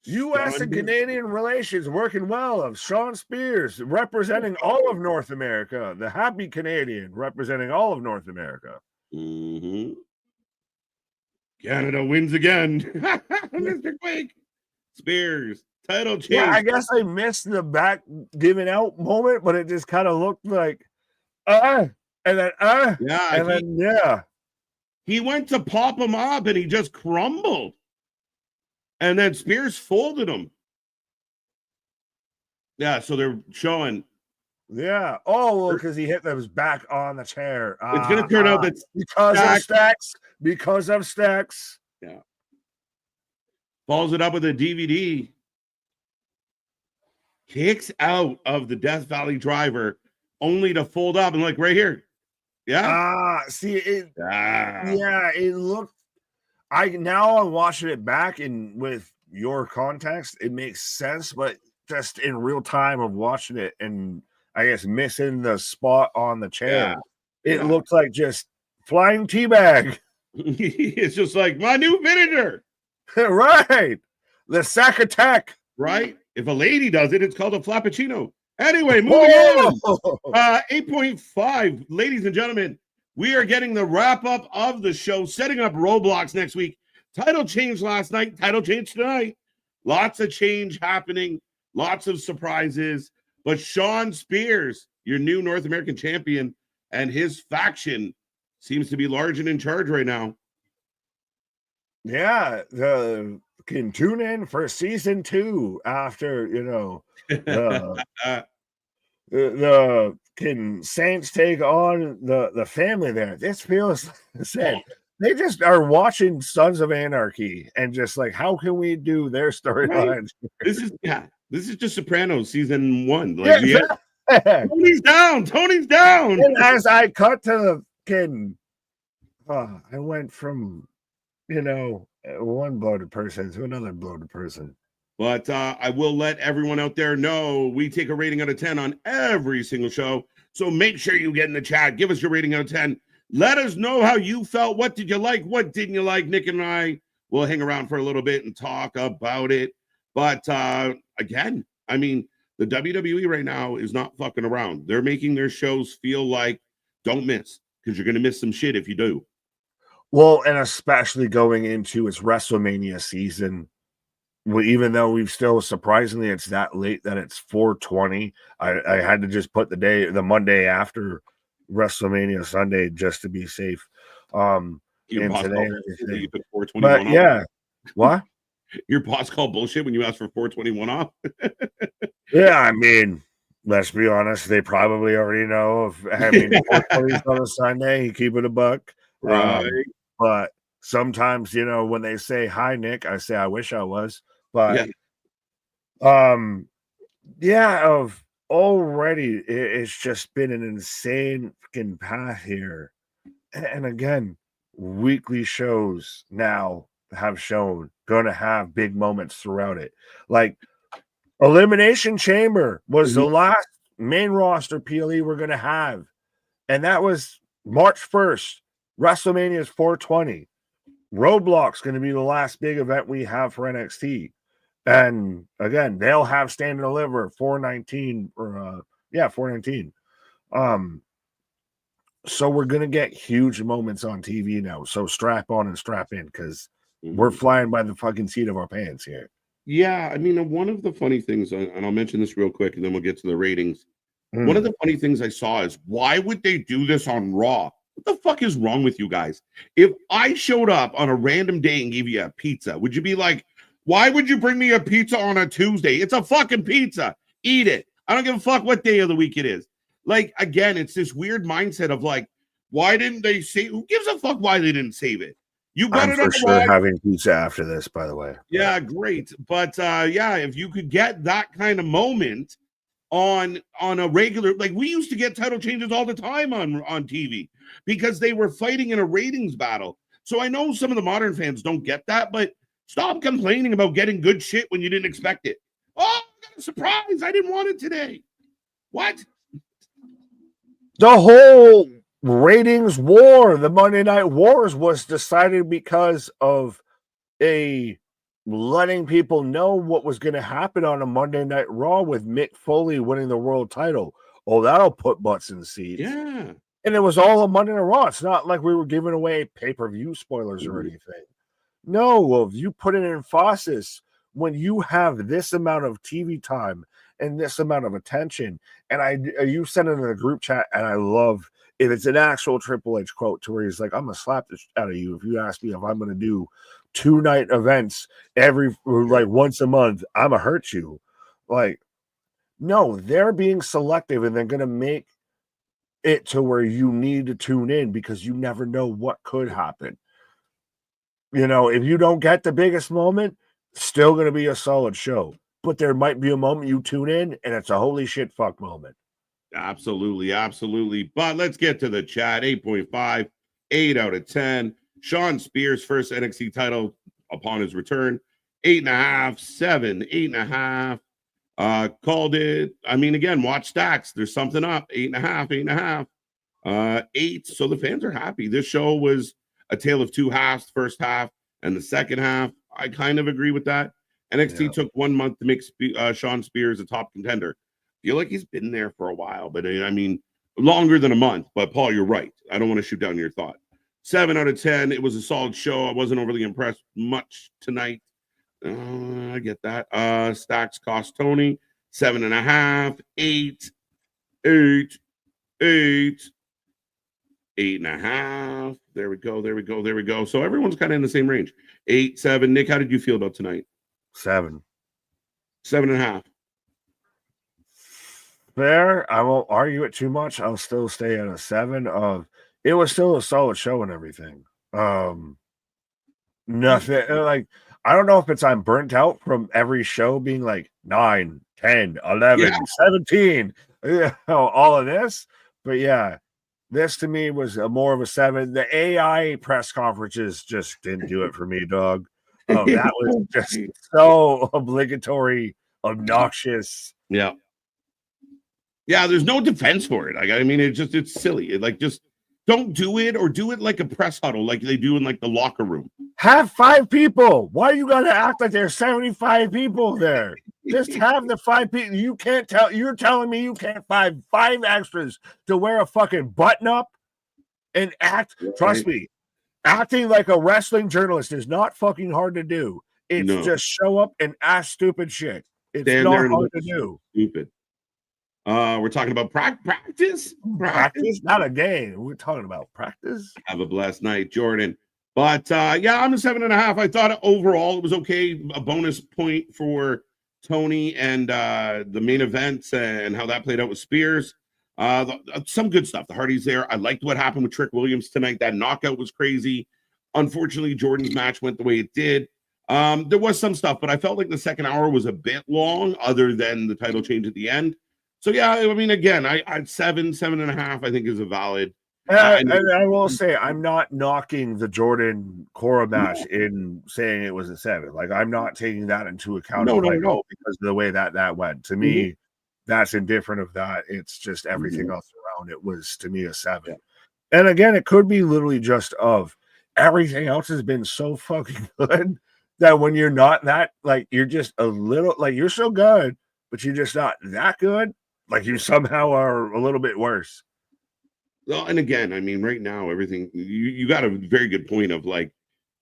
U.S. and Canadian relations working well. Of Sean Spears representing all of North America. The happy Canadian representing all of North America. Mm-hmm. Canada wins again. Mr. Quake. Spears, title change. Yeah, I guess I missed the back giving out moment, but it just kind of looked like, and then, He went to pop him up and he just crumbled. And then Spears folded him. Yeah, so they're showing. Yeah. Oh, well, because he hit his back on the chair. It's going to turn out that because of stacks. Yeah. Follows it up with a DVD. Kicks out of the Death Valley driver only to fold up and like right here. Yeah. It looked. I'm watching it back and with your context, it makes sense, but just in real time of watching it and I guess missing the spot on the chair, it looked like just flying teabag. It's just like my new vinegar. Right. The sack attack. Right. If a lady does it, it's called a flappuccino. Anyway, moving on. 8.5, ladies and gentlemen. We are getting the wrap up of the show, setting up Roadblocks next week. Title change last night, title change tonight. Lots of change happening, lots of surprises. But Sean Spears, your new North American champion, and his faction seems to be large and in charge right now. Yeah, can tune in for season 2 after, the can Saints take on the family there. This feels sad. They just are watching Sons of Anarchy and just like, how can we do their storylines? Right. This is just Sopranos season 1. Like, Tony's down. And as I cut to the kid, I went from one bloated person to another bloated person. But I will let everyone out there know we take a rating out of 10 on every single show. So make sure you get in the chat. Give us your rating out of 10. Let us know how you felt. What did you like? What didn't you like? Nick and I will hang around for a little bit and talk about it. But again, I mean, the WWE right now is not fucking around. They're making their shows feel like don't miss because you're going to miss some shit if you do. Well, and especially going into its WrestleMania season. Even though we've still surprisingly it's that late that it's 420, I had to just put the Monday after WrestleMania Sunday just to be safe. Your boss today, you put 421 but off. Yeah, what? Your boss called bullshit when you asked for 421 off. Yeah, I mean, let's be honest, they probably already know of having 420s on a Sunday. You keep it a buck, right? But sometimes, when they say hi, Nick, I say I wish I was. But Yeah, of already it's just been an insane fucking path here. And again, weekly shows now have shown gonna have big moments throughout it. Like Elimination Chamber was the Mhm. last main roster PLE we're gonna have, and that was March 1st. WrestleMania is 420. Roadblock's gonna be the last big event we have for NXT. And again, they'll have Stand and Deliver 419 or 419. Um, so we're gonna get huge moments on TV now. So strap on and strap in because we're Mhm. flying by the fucking seat of our pants here. Yeah, I mean, one of the funny things, and I'll mention this real quick, and then we'll get to the ratings. One of Mm. the funny things I saw is why would they do this on Raw? What the fuck is wrong with you guys? If I showed up on a random day and gave you a pizza, would you be like, why would you bring me a pizza on a Tuesday? It's a fucking pizza. Eat it. I don't give a fuck what day of the week it is. Like, again, it's this weird mindset of like, why didn't they say, who gives a fuck why they didn't save it? You got I'm it on for the sure Raw. having pizza after this, by the way. Yeah, great. But yeah, if you could get that kind of moment on a regular, like we used to get title changes all the time on TV because they were fighting in a ratings battle. So I know some of the modern fans don't get that, but stop complaining about getting good shit when you didn't expect it. Oh, I got a surprise. I didn't want it today. What? The whole ratings war, the Monday Night Wars, was decided because of a letting people know what was going to happen on a Monday Night Raw with Mick Foley winning the world title. Oh, that'll put butts in seats. Yeah. And it was all a Monday Night Raw. It's not like we were giving away pay-per-view spoilers or anything. No, well, you put it in emphasis when you have this amount of TV time and this amount of attention. And you send it in the group chat, and I love if it's an actual Triple H quote to where he's like, I'm gonna slap this out of you if you ask me if I'm gonna do 2-night events every like once a month, I'm gonna hurt you. Like, no, they're being selective and they're gonna make it to where you need to tune in because you never know what could happen. You know, if you don't get the biggest moment, still going to be a solid show. But there might be a moment you tune in and it's a holy shit fuck moment. Absolutely, absolutely. But let's get to the chat. 8.5, 8 out of 10. Sean Spears' first NXT title upon his return. 8.5, 7, 8.5. Called it. I mean, again, watch stacks. There's something up. 8.5, 8.5. 8. So the fans are happy. This show was a tale of two halves, first half and the second half. I kind of agree with that. NXT took 1 month to make Sean Spears a top contender. Feel like he's been there for a while, but I mean, longer than a month. But Paul, you're right. I don't want to shoot down your thought. 7 out of 10. It was a solid show. I wasn't overly impressed much tonight. I get that. Stacks cost Tony 7.5, 8, 8, 8, 8.5. There we go. There we go. There we go. So everyone's kind of in the same range. 8, 7. Nick, how did you feel about tonight? 7. 7.5. Fair. I won't argue it too much. I'll still stay at a 7 of it was still a solid show and everything. Nothing like I don't know if it's I'm burnt out from every show being like 9, 10, 11, Yeah. 17, all of this. But yeah, this to me was more of a 7. The AI press conferences just didn't do it for me, dog. Oh, that was just so obligatory, obnoxious. Yeah. Yeah, there's no defense for it. Like, I mean, it's silly. Just don't do it or do it like a press huddle, like they do in like the locker room. Have 5 people. Why you gotta act like there's 75 people there? Just have the 5 people. You can't tell. You're telling me you can't find 5 extras to wear a fucking button up and act. Right. Trust me, acting like a wrestling journalist is not fucking hard to do. It's just show up and ask stupid shit. It's Stand there not and hard look to do. stupid. We're talking about practice. Practice, not a game. We're talking about practice. Have a blessed night, Jordan. But yeah, I'm a 7.5. I thought overall it was okay. A bonus point for Tony and the main events and how that played out with Spears. Some good stuff. The Hardys there. I liked what happened with Trick Williams tonight. That knockout was crazy. Unfortunately, Jordan's match went the way it did. There was some stuff, but I felt like the second hour was a bit long, other than the title change at the end. So yeah, I mean, again, I'd 7.5, I think is a valid. And I will say, I'm not knocking the Jordan Cora match in saying it was a 7. Like, I'm not taking that into account No, because of the way that went. To me, that's indifferent of that. It's just everything else around it was, to me, a 7. Yeah. And again, it could be literally just of everything else has been so fucking good that when you're not that, like, you're just a little, like, you're so good, but you're just not that good. Like, you somehow are a little bit worse. Well, and again, I mean, right now, everything you got a very good point of, like,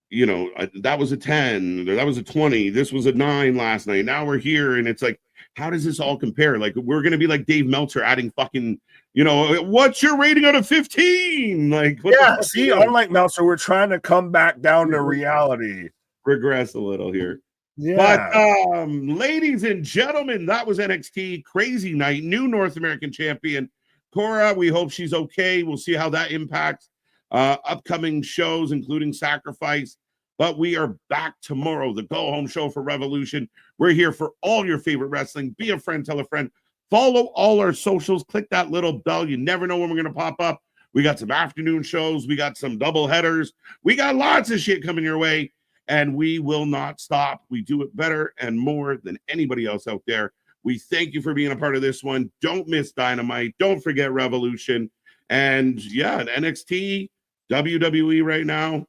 you know, that was a 10, that was a 20, this was a 9 last night. Now we're here, and it's like, how does this all compare? Like, we're gonna be like Dave Meltzer adding fucking, you know, what's your rating out of 15? Like, yeah, see, unlike Meltzer, we're trying to come back down to reality, regress a little here. Yeah. But ladies and gentlemen, that was NXT Crazy Night, new North American champion Cora. We hope she's okay. We'll see how that impacts upcoming shows, including Sacrifice. But we are back tomorrow, the go home show for Revolution. We're here for all your favorite wrestling. Be a friend, tell a friend. Follow all our socials. Click that little bell. You never know when we're going to pop up. We got some afternoon shows. We got some double headers. We got lots of shit coming your way, and we will not stop. We do it better and more than anybody else out there. We thank you for being a part of this one. Don't miss Dynamite. Don't forget Revolution. And yeah, NXT, WWE right now,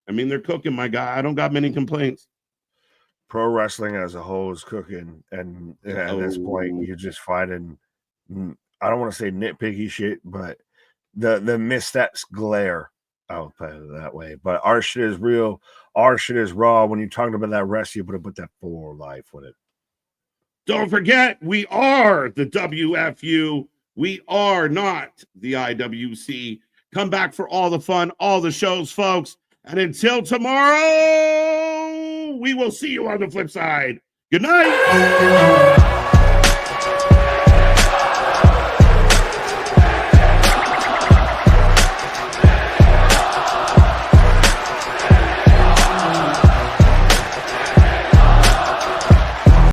I mean, they're cooking, my guy. I don't got many complaints. Pro wrestling as a whole is cooking. And at this point, you're just finding, I don't want to say nitpicky shit, but the missteps glare. I'll put it that way. But our shit is real. Our shit is raw. When you're talking about that rest, you put that full life with it. Don't forget, we are the WFU. We are not the IWC. Come back for all the fun, all the shows, folks. And until tomorrow, we will see you on the flip side. Good night.